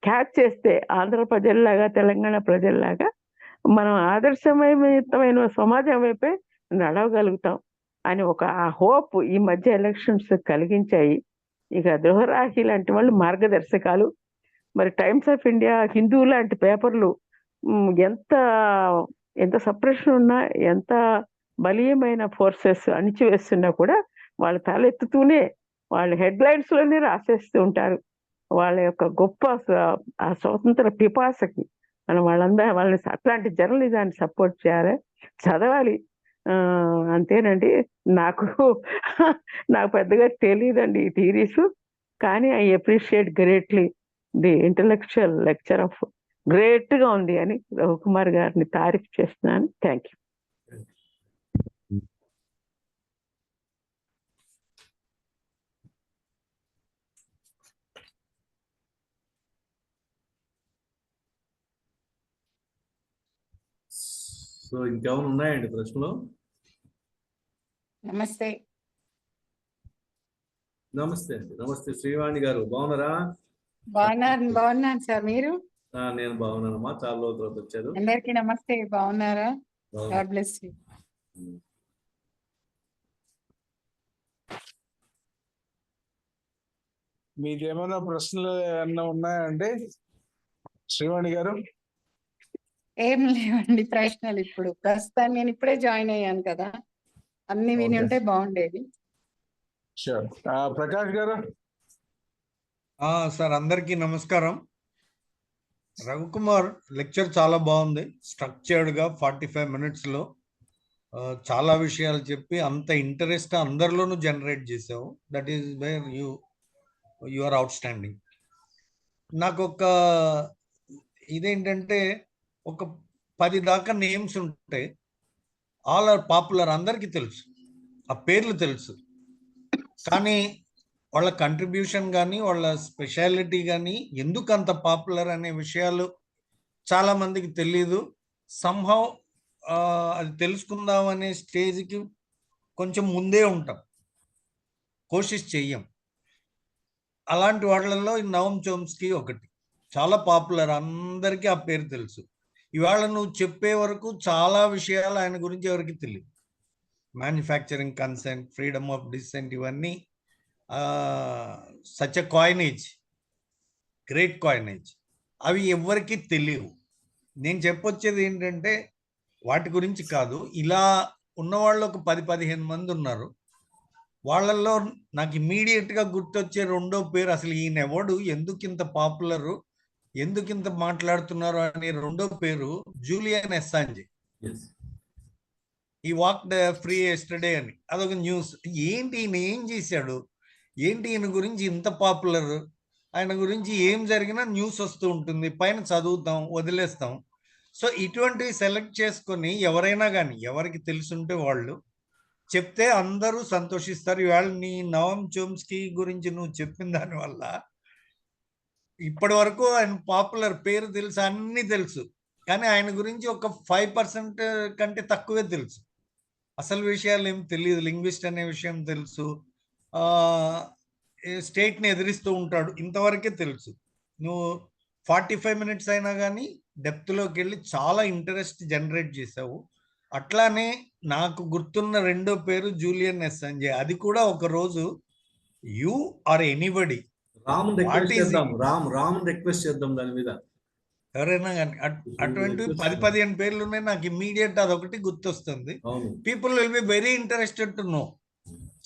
క్యాచ్ చేస్తే ఆంధ్ర ప్రజల్లాగా తెలంగాణ ప్రజల్లాగా మనం ఆదర్శమయమైన సమాజం వైపే నడవగలుగుతాం అని ఒక ఆ హోప్ ఈ మధ్య ఎలక్షన్స్ కలిగించాయి. ఇక దృహరాహి లాంటి వాళ్ళు మార్గదర్శకాలు, మరి టైమ్స్ ఆఫ్ ఇండియా, హిందూ లాంటి పేపర్లు ఎంత ఎంత సప్రెషన్ ఉన్నా, ఎంత బలీయమైన ఫోర్సెస్ అణిచివేస్తున్నా కూడా వాళ్ళు తలెత్తుతూనే వాళ్ళ హెడ్లైన్స్ లోనే రాసేస్తూ ఉంటారు. వాళ్ళ యొక్క గొప్ప ఆ స్వతంత్ర పిపాసకి మనం వాళ్ళని అట్లాంటి జర్నలిజాన్ని సపోర్ట్ చేయాలి, చదవాలి. అంతేనండి. నాకు పెద్దగా తెలియదండి ఈ థీరీస్, కానీ I appreciate greatly the intellectual lecture of great గా ఉంది అని రవికుమార్ గారిని తారీఫ్ చేస్తున్నాను. Thank you. సో ఇంకేమైనా ఉన్నాయండి ప్రశ్నలు? నమస్తే. నమస్తే అండి. నమస్తే శ్రీవాణి గారు, బాగున్నారా? బాగున్నాను సార్, మీరు? నేను బాగున్నానమ్మా, చాలా రోజుల తర్వాత వచ్చారు. అందరికీ నమస్తే. బాగున్నారా? God bless you. మీకు ఏమైనా ప్రశ్నలు ఏమన్నా ఉన్నాయండి శ్రీవాణి గారు? ఏం లేవండి ప్రశ్నలు. ఇప్పుడు ప్రస్తుతాన్ని నేను ఇప్పుడే జాయిన్ అయ్యాను కదా, అన్ని విని ఉంటే బాగుండేది. ప్రకాష్ గారు? సార్, అందరికీ నమస్కారం. రవికుమార్ లెక్చర్ చాలా బాగుంది. స్ట్రక్చర్డ్ గా 45 minutes లో చాలా విషయాలు చెప్పి అంత ఇంట్రెస్ట్ అందరిలోనూ జనరేట్ చేసావు. That is where you are outstanding. నాకు ఒక ఇదేంటంటే ఒక 10 దాకా నేమ్స్ ఉంటాయి, ఆల్ ఆర్ పాపులర్, అందరికీ తెలుసు, ఆ పేర్లు తెలుసు, కానీ వాళ్ళ కంట్రిబ్యూషన్ కానీ వాళ్ళ స్పెషాలిటీ కానీ ఎందుకు అంత పాపులర్ అనే విషయాలు చాలా మందికి తెలియదు. సంహౌ అది తెలుసుకుందాం అనే స్టేజ్కి కొంచెం ముందే ఉంటాం, కోషిష్ చెయ్యం. అలాంటి వాళ్ళల్లో నోమ్ చోమ్స్కీ ఒకటి, చాలా పాపులర్, అందరికీ ఆ పేరు తెలుసు. ఇవాళ నువ్వు చెప్పే వరకు చాలా విషయాలు ఆయన గురించి ఎవరికి తెలియదు. Manufacturing consent, freedom of dissent, ఇవన్నీ such a coinage, great coinage, అవి ఎవరికి తెలియవు. నేను చెప్పొచ్చేది ఏంటంటే వాటి గురించి కాదు, ఇలా ఉన్నవాళ్ళు ఒక 10-15 మంది ఉన్నారు. వాళ్ళల్లో నాకు ఇమీడియట్గా గుర్తొచ్చే రెండో పేరు, అసలు ఈయన ఎవడు, ఎందుకు ఇంత పాపులరు, ఎందుకు ఇంత మాట్లాడుతున్నారు అనే రెండో పేరు జూలియన్ అస్సాంజే. ఈ వాక్డ్ ఫ్రీ ఎస్టర్డే అని అదొక న్యూస్. ఏంటి ఈయన ఏం చేశాడు, ఏంటి ఈయన గురించి ఇంత పాపులర్, ఆయన గురించి ఏం జరిగినా న్యూస్ వస్తూ ఉంటుంది, పైన చదువుతాం, వదిలేస్తాం. సో ఇటువంటివి సెలెక్ట్ చేసుకొని ఎవరైనా కానీ ఎవరికి తెలుసుంటే వాళ్ళు చెప్తే అందరూ సంతోషిస్తారు. ఇవాళ నీ నవం చోమ్స్కీ గురించి నువ్వు చెప్పిన దానివల్ల ఇప్పటి వరకు ఆయన పాపులర్, పేరు తెలుసు, అన్ని తెలుసు, కానీ ఆయన గురించి ఒక 5% కంటే తక్కువే తెలుసు. అసలు విషయాలు ఏం తెలియదు. లింగ్విస్ట్ అనే విషయం తెలుసు, స్టేట్ని ఎదిరిస్తూ ఉంటాడు, ఇంతవరకే తెలుసు. నువ్వు 45 మినిట్స్ అయినా కానీ డెప్త్లోకి వెళ్ళి చాలా ఇంట్రెస్ట్ జనరేట్ చేసావు. అట్లానే నాకు గుర్తున్న రెండో పేరు జూలియన్ అస్సాంజే. అది కూడా ఒక రోజు you are anybody Ram request చేద్దాం దాని మీద ఎవరైనా కానీ అటువంటి 10-15 పేర్లు ఉన్నాయి. నాకు ఇమ్మీడియట్ అదొకటి గుర్తొస్తుంది. People will be very interested to know.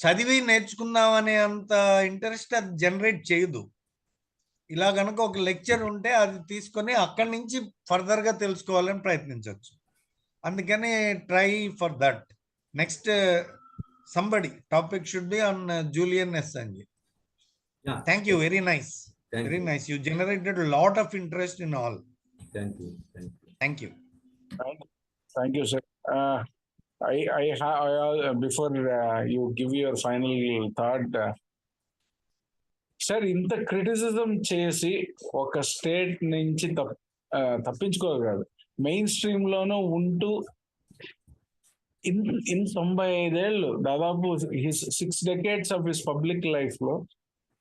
చదివి నేర్చుకుందాం అనే అంత ఇంట్రెస్ట్ అది జనరేట్ చేయదు. ఇలా కనుక ఒక లెక్చర్ ఉంటే అది తీసుకొని అక్కడి నుంచి ఫర్దర్ గా తెలుసుకోవాలని ప్రయత్నించవచ్చు. అందుకని try for that. Next somebody topic should be on Julian Assange. Thank you, very nice, very nice. You generated lot of interest in all. Thank you. Thank you, sir. Before you give your final thought, sir, ఇంత criticism చేసి ఒక state నుంచి తప్పించుకోగలదు. Main stream లోనూ ఉంటూ 95 ఏళ్ళు, దాదాపు 6 decades of his public life లో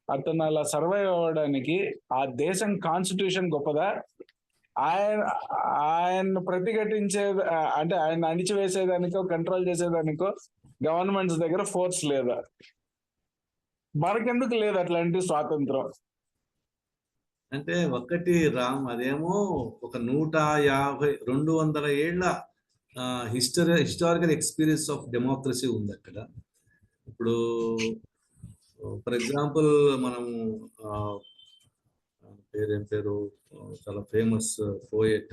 అతను అలా సర్వైవ్ అవ్వడానికి ఆ దేశం కాన్స్టిట్యూషన్ గొప్పదా, ఆయన ప్రతిఘటించే అంటే ఆయన అణిచివేసేదానికో కంట్రోల్ చేసేదానికో గవర్నమెంట్స్ దగ్గర ఫోర్స్ లేదా? మనకెందుకు లేదు అట్లాంటి స్వాతంత్రం? అంటే ఒక్కటి రామ్, అదేమో ఒక 150-200 ఏళ్ల హిస్టారికల్ ఎక్స్పీరియన్స్ ఆఫ్ డెమోక్రసీ ఉంది అక్కడ. ఇప్పుడు ఫర్ ఎగ్జాంపుల్ మనము పేరేం పేరు, చాలా ఫేమస్ పోయెట్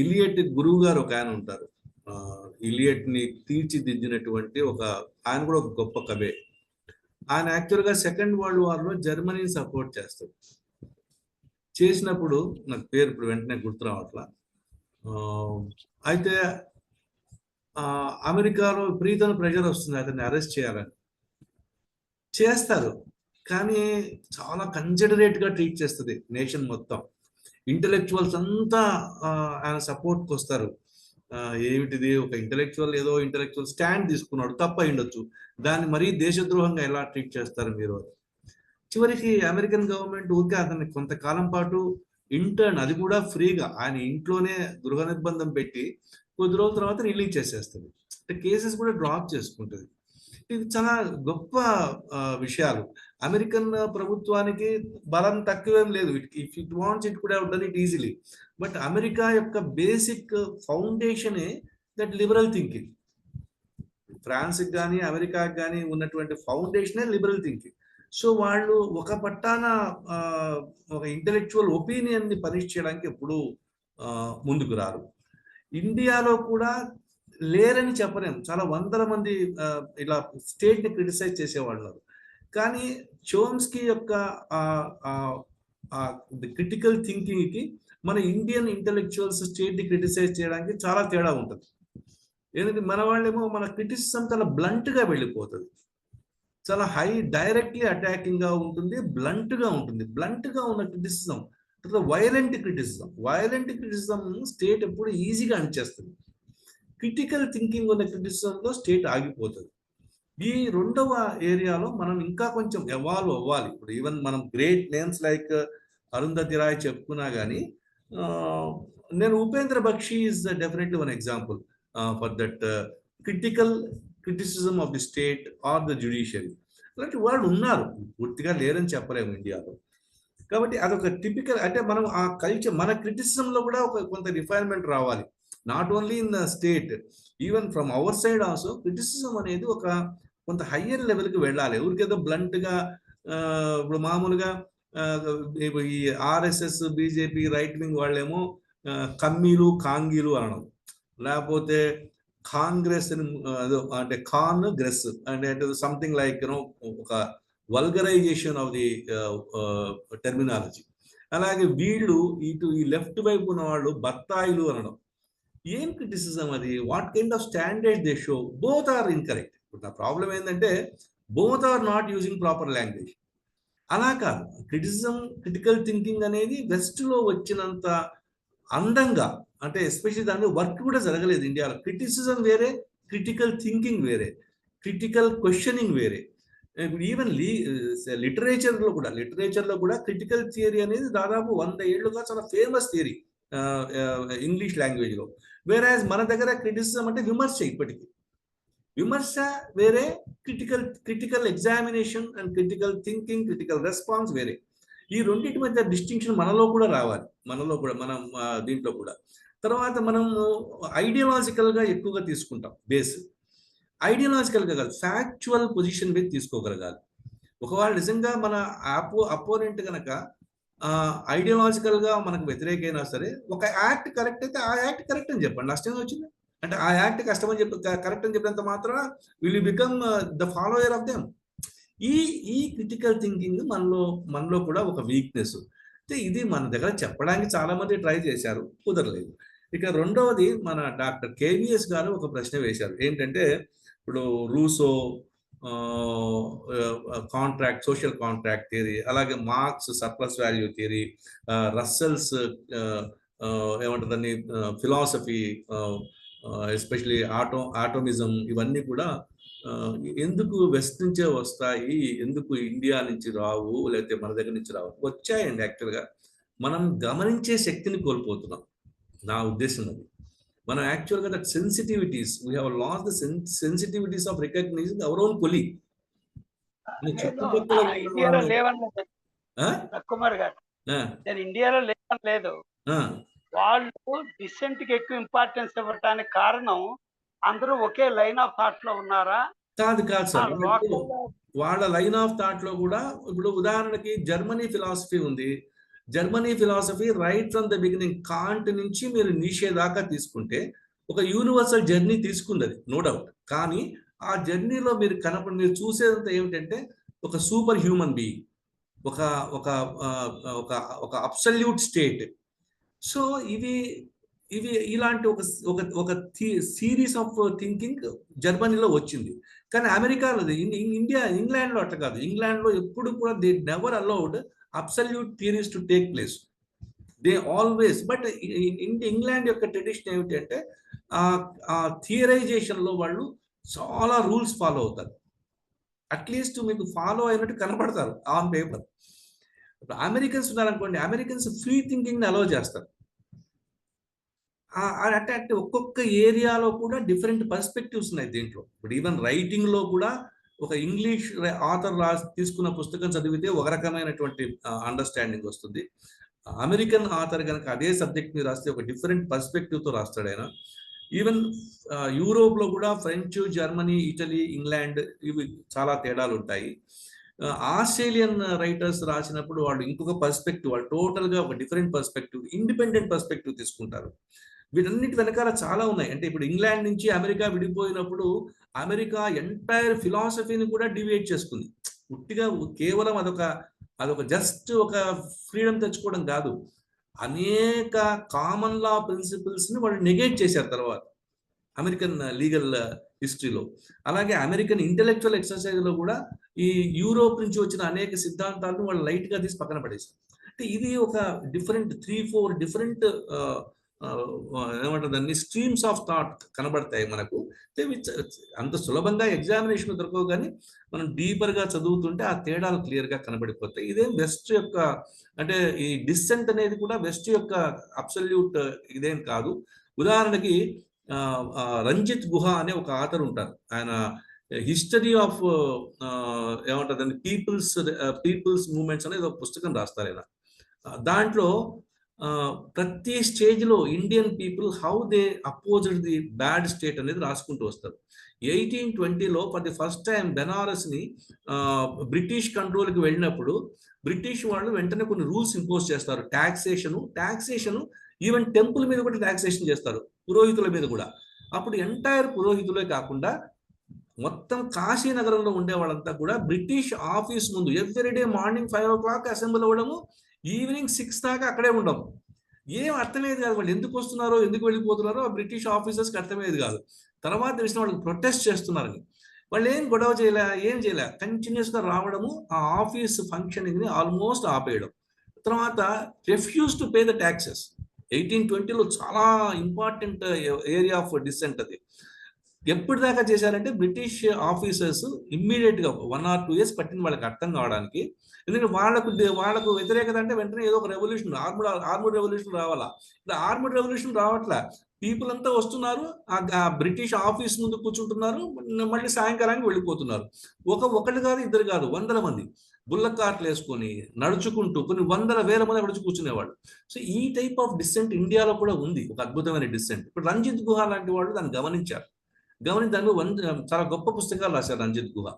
ఇలియట్ గురువు గారు ఒక ఆయన ఉంటారు. ఇలియట్ ని తీర్చిదిద్దినటువంటి ఆయన కూడా ఒక గొప్ప కవే. ఆయన యాక్చువల్గా సెకండ్ వరల్డ్ వార్ లో జర్మనీని సపోర్ట్ చేస్తాడు. చేసినప్పుడు నాకు పేరు ఇప్పుడు వెంటనే గుర్తు రావట్లా. అయితే అమెరికాలో విపరీతమైన ప్రెషర్ వస్తుంది అతన్ని అరెస్ట్ చేయాలని. చేస్తారు, కానీ చాలా కన్సిడరేట్ గా ట్రీట్ చేస్తుంది నేషన్ మొత్తం. ఇంటలెక్చువల్స్ అంతా ఆయన సపోర్ట్కి వస్తారు. ఏమిటిది, ఒక ఇంటలెక్చువల్ స్టాండ్ తీసుకున్నాడు, తప్ప ఉండొచ్చు, దాన్ని మరీ దేశద్రోహంగా ఎలా ట్రీట్ చేస్తారు మీరు? చివరికి అమెరికన్ గవర్నమెంట్ ఊరికే అతన్ని కొంతకాలం పాటు ఇంటర్న్, అది కూడా ఫ్రీగా, ఆయన ఇంట్లోనే గృహ నిర్బంధం పెట్టి కొద్ది రోజుల తర్వాత రిలీజ్ చేసేస్తుంది. అంటే కేసెస్ కూడా డ్రాప్ చేసుకుంటుంది. ఇది చాలా గొప్ప విషయాలు. అమెరికన్ ప్రభుత్వానికి బలం తక్కువేం లేదు. If it wants it could have done it easily. But America యొక్క బేసిక్ ఫౌండేషనే దట్ లిబరల్ థింకింగ్. ఫ్రాన్స్కి కానీ అమెరికాకి కానీ ఉన్నటువంటి ఫౌండేషనే లిబరల్ థింకింగ్. సో వాళ్ళు ఒక పట్టాన ఒక ఇంటెలెక్చువల్ ఒపీనియన్ ని పనిష్ చేయడానికి ఎప్పుడూ ముందుకు రారు. ఇండియాలో కూడా లేరని చెప్పలేము. చాలా వందల మంది ఇలా స్టేట్ ని క్రిటిసైజ్ చేసేవాళ్ళు. కానీ చోమ్స్కీ యొక్క క్రిటికల్ థింకింగ్ కి మన ఇండియన్ ఇంటెలెక్చువల్స్ స్టేట్ ని క్రిటిసైజ్ చేయడానికి చాలా తేడా ఉంటుంది. ఎందుకంటే మన వాళ్ళేమో మన క్రిటిసిజం చాలా బ్లంట్ గా వెళ్ళిపోతుంది, చాలా డైరెక్ట్లీ అటాకింగ్ గా ఉంటుంది, బ్లంట్ గా ఉంటుంది. బ్లంట్ గా ఉన్న క్రిటిసిజం, వైలెంట్ క్రిటిసిజం స్టేట్ ఎప్పుడు ఈజీగా అనిచేస్తుంది. క్రిటికల్ థింకింగ్ ఉన్న క్రిటిసిజంలో స్టేట్ ఆగిపోతుంది. ఈ రెండవ ఏరియాలో మనం ఇంకా కొంచెం ఎవాల్వ్ అవ్వాలి. ఇప్పుడు ఈవెన్ మనం great names like Arundhati Roy చెప్పుకున్నా కానీ, నేను Upendra Baxi is definitely one example for that criticism of the state or the judiciary. అలాంటి వాళ్ళు ఉన్నారు, పూర్తిగా లేరని చెప్పలేము ఇండియాలో. కాబట్టి అదొక టిపికల్, అంటే మనం ఆ కల్చర్, మన క్రిటిసిజంలో కూడా కొంత రిఫైన్మెంట్ రావాలి. Not only in the state, even from our side also criticism అనేది కొంత హయ్యర్ లెవెల్కి వెళ్ళాలి. ఎవరికేదో బ్లంట్గా, ఇప్పుడు మామూలుగా ఈ ఆర్ఎస్ఎస్ బీజేపీ రైట్ వింగ్ వాళ్ళేమో కమ్మీలు కాంగీలు అనడం, లేకపోతే కాంగ్రెస్ అంటే ఖాన్ గ్రెస్ అంటే సంథింగ్ లైక్ ఒక వల్గరైజేషన్ ఆఫ్ ది టెర్మినాలజీ. అలాగే వీళ్ళు ఇటు ఈ లెఫ్ట్ వైపు ఉన్న వాళ్ళు బత్తాయిలు అనడం. ఏం క్రిటిసిజం అది? What kind of standard they show? Both are incorrect. ఇప్పుడు నా ప్రాబ్లం ఏంటంటే both are not using proper language. అలా కాదు, క్రిటిసిజం, క్రిటికల్ థింకింగ్ అనేది వెస్ట్లో వచ్చినంత అందంగా, అంటే ఎస్పెషల్లీ దాని వర్క్ కూడా జరగలేదు ఇండియాలో. క్రిటిసిజం వేరే, క్రిటికల్ థింకింగ్ వేరే, క్రిటికల్ క్వశ్చనింగ్ వేరే. ఈవెన్ లిటరేచర్లో కూడా క్రిటికల్ థియరీ అనేది దాదాపు 100 ఏళ్లుగా చాలా ఫేమస్ థియరీ ఇంగ్లీష్ లాంగ్వేజ్లో. వేరాజ్ మన దగ్గర క్రిటిసిజం అంటే విమర్శ. ఇప్పటికీ విమర్శ వేరే, critical examination and critical thinking, critical response వేరే. ఈ రెండింటి మధ్య డిస్టింక్షన్ మనలో కూడా రావాలి, మనం దీంట్లో కూడా. తర్వాత మనం ఐడియాలజికల్గా ఎక్కువగా తీసుకుంటాం బేస్. ఐడియాలజికల్గా కాదు, ఫ్యాక్చువల్ పొజిషన్ మీద తీసుకోగలగాలి. ఒకవేళ నిజంగా మన అపోనెంట్ కనుక ఐడియాలజికల్గా మనకు వ్యతిరేకైనా సరే, ఒక యాక్ట్ కరెక్ట్ అయితే ఆ యాక్ట్ కరెక్ట్ అని చెప్పండి, నష్టమే వచ్చింది. అంటే ఆ యాక్ట్ కష్టమని చెప్పి కరెక్ట్ అని చెప్పినంత మాత్రం will you become the follower of them. ఈ క్రిటికల్ థింకింగ్ మనలో కూడా ఒక వీక్నెస్. అయితే ఇది మన దగ్గర చెప్పడానికి చాలా మంది ట్రై చేశారు, కుదరలేదు. ఇక రెండవది, మన డాక్టర్ కేవీఎస్ గారు ఒక ప్రశ్న వేశారు. ఏంటంటే ఇప్పుడు Rousseau contract, social contract theory, అలాగే Marx surplus value theory, Russell's ఏమంటుందని ఫిలాసఫీ, ఎస్పెషలీ ఆటోమిజం, ఇవన్నీ కూడా ఎందుకు వెస్ట్ నుంచే వస్తాయి, ఎందుకు ఇండియా నుంచి రావు, లేకపోతే మన దగ్గర నుంచి రావు? వచ్చాయండి. యాక్చువల్గా మనం గమనించే శక్తిని కోల్పోతున్నాం, నా ఉద్దేశం అది. మనం యాక్చువల్గా that sensitivities, we have lost the sensitivities of recognising our own colleague. ఇండియాలో లేవనలేదు కుమార్ గారు, నేను ఇండియాలో లేవనలేదు. వాళ్ళు డిసెంట్ కి ఎక్కువ ఇంపార్టెన్స్ ఇవ్వడానికి కారణం అందరూ ఒకే లైన్ ఆఫ్ థాట్ లో ఉన్నారా? కాదు సార్, వాళ్ళ లైన్ ఆఫ్ థాట్ లో కూడా ఇప్పుడు ఉదాహరణకి జర్మనీ ఫిలాసఫీ ఉంది. Germany philosophy right from the beginning, can't నుంచి మీరు నీషే దాకా తీసుకుంటే ఒక యూనివర్సల్ జర్నీ తీసుకుంది, నో డౌట్. కానీ ఆ జర్నీలో మీరు చూసేదంతా ఏమిటంటే ఒక సూపర్ హ్యూమన్ బీయింగ్, ఒక అబ్సల్యూట్ స్టేట్. సో ఇవి ఇలాంటి ఒక సిరీస్ ఆఫ్ థింకింగ్ జర్మనీలో వచ్చింది. కానీ అమెరికాలో, ఇంగ్లాండ్లో అట్లా కాదు. ఇంగ్లాండ్లో ఎప్పుడు కూడా they never allowed absolute theories to take place, they always. But England యొక్క ట్రెడిషన్ ఏమిటంటే ఆ థియరైజేషన్లో వాళ్ళు చాలా రూల్స్ ఫాలో అవుతారు. అట్లీస్ట్ మీకు ఫాలో అయినట్టు కనపడతారు ఆన్ పేపర్. అమెరికన్స్ ఉన్నారనుకోండి, అమెరికన్స్ ఫ్రీ థింకింగ్ని అలౌ చేస్తారు. అంటే ఒక్కొక్క ఏరియాలో కూడా డిఫరెంట్ పర్స్పెక్టివ్స్ ఉన్నాయి దీంట్లో. ఇప్పుడు ఈవెన్ రైటింగ్లో కూడా ఒక ఇంగ్లీష్ ఆథర్ తీసుకున్న పుస్తకం చదివితే ఒక రకమైనటువంటి అండర్స్టాండింగ్ వస్తుంది. అమెరికన్ ఆథర్ కనుక అదే సబ్జెక్ట్ మీద రాస్తే ఒక డిఫరెంట్ పర్స్పెక్టివ్తో రాస్తాడు ఆయన. ఈవెన్ యూరోప్లో కూడా ఫ్రెంచ్, జర్మనీ, ఇటలీ, ఇంగ్లాండ్, ఇవి చాలా తేడాలు ఉంటాయి. ఆస్ట్రేలియన్ రైటర్స్ రాసినప్పుడు వాళ్ళు ఇంకొక పర్స్పెక్టివ్, వాళ్ళు టోటల్గా ఒక డిఫరెంట్ పర్స్పెక్టివ్, ఇండిపెండెంట్ పర్స్పెక్టివ్ తీసుకుంటారు. వీటన్నిటి వెనకాల చాలా ఉన్నాయి. అంటే ఇప్పుడు ఇంగ్లాండ్ నుంచి అమెరికా విడిపోయినప్పుడు అమెరికా ఎంటైర్ ఫిలాసఫీని కూడా డివియేట్ చేసుకుంది. పుట్టిగా కేవలం అదొక జస్ట్ ఒక ఫ్రీడమ్ తెచ్చుకోవడం కాదు, అనేక కామన్ లా ప్రిన్సిపల్స్ని వాళ్ళు నెగేట్ చేశారు తర్వాత అమెరికన్ లీగల్ హిస్టరీలో. అలాగే అమెరికన్ ఇంటెలెక్చువల్ ఎక్సర్సైజ్లో కూడా ఈ యూరోప్ నుంచి వచ్చిన అనేక సిద్ధాంతాలను వాళ్ళు లైట్గా తీసి పక్కన పడేశారు. అంటే ఇది ఒక డిఫరెంట్ 3-4 డిఫరెంట్ ఏమంటారు దాన్ని స్ట్రీమ్స్ ఆఫ్ థాట్ కనబడతాయి మనకు. అంత సులభంగా ఎగ్జామినేషన్ దొరకవు, కానీ మనం డీపర్గా చదువుతుంటే ఆ తేడాలు క్లియర్గా కనబడిపోతాయి. ఇదేం వెస్ట్ యొక్క, అంటే ఈ డిసెంట్ అనేది కూడా వెస్ట్ యొక్క అబ్సల్యూట్ ఇదేం కాదు. ఉదాహరణకి రంజిత్ గుహ అనే ఒక ఆథర్ ఉంటారు. ఆయన హిస్టరీ ఆఫ్ ఏమంటారు పీపుల్స్ మూవ్మెంట్స్ అనేది ఒక పుస్తకం రాస్తారు ఆయన. దాంట్లో ప్రతి స్టేజ్లో Indian people how they opposed the bad state అనేది రాసుకుంటూ వస్తారు. 1820లో ఫర్ ది ఫస్ట్ టైం బెనారస్ని బ్రిటిష్ కంట్రోల్కి వెళ్ళినప్పుడు బ్రిటిష్ వాళ్ళు వెంటనే కొన్ని రూల్స్ ఇంపోజ్ చేస్తారు. టాక్సేషను ఈవెన్ టెంపుల్ మీద కూడా టాక్సేషన్ చేస్తారు, పురోహితుల మీద కూడా. అప్పుడు ఎంటైర్ పురోహితులే కాకుండా మొత్తం కాశీ నగరంలో ఉండే వాళ్ళంతా కూడా బ్రిటిష్ ఆఫీస్ ముందు ఎవ్రీడే మార్నింగ్ 5 o'clock అసెంబ్లీ అవ్వడము, ఈవినింగ్ 6 దాకా అక్కడే ఉండము. ఏం అర్థమయ్యేది కాదు, వాళ్ళు ఎందుకు వస్తున్నారో ఎందుకు వెళ్ళిపోతున్నారో ఆ బ్రిటిష్ ఆఫీసర్స్కి అర్థమయ్యేది కాదు. తర్వాత తెలిసిన వాళ్ళకి ప్రొటెస్ట్ చేస్తున్నారని. వాళ్ళు ఏం గొడవ చేయలే, ఏం చేయలే, కంటిన్యూస్గా రావడము, ఆ ఆఫీస్ ఫంక్షనింగ్ని ఆల్మోస్ట్ ఆపేయడం. తర్వాత refuse to pay the taxes. 1820లో చాలా ఇంపార్టెంట్ ఏరియా ఆఫ్ డిసెంట్ అది. ఎప్పటిదాకా చేశారంటే బ్రిటిష్ ఆఫీసర్స్ ఇమ్మీడియట్గా 1 or 2 years పట్టింది వాళ్ళకి అర్థం కావడానికి. ఎందుకంటే వాళ్ళకు వ్యతిరేకత అంటే వెంటనే ఏదో ఒక రెవల్యూషన్, ఆర్మడ్ రెవల్యూషన్ రావాలా. ఇలా ఆర్మడ్ రెవల్యూషన్ రావట్లే, పీపుల్ అంతా వస్తున్నారు, ఆ బ్రిటిష్ ఆఫీస్ ముందు కూర్చుంటున్నారు, మళ్ళీ సాయంకాలానికి వెళ్ళిపోతున్నారు. ఒకళ్ళు కాదు, ఇద్దరు కాదు, 100 మంది బుల్లక్ కార్ట్లు వేసుకొని నడుచుకుంటూ కొన్ని 100,000 మంది అక్కడ వచ్చి కూర్చునేవాళ్ళు. సో ఈ టైప్ ఆఫ్ డిసెంట్ ఇండియాలో కూడా ఉంది, ఒక అద్భుతమైన డిసెంట్. ఇప్పుడు రంజిత్ గుహ లాంటి వాళ్ళు దాన్ని గమనించారు. దాని చాలా గొప్ప పుస్తకాలు రాశారు రంజిత్ గుహ.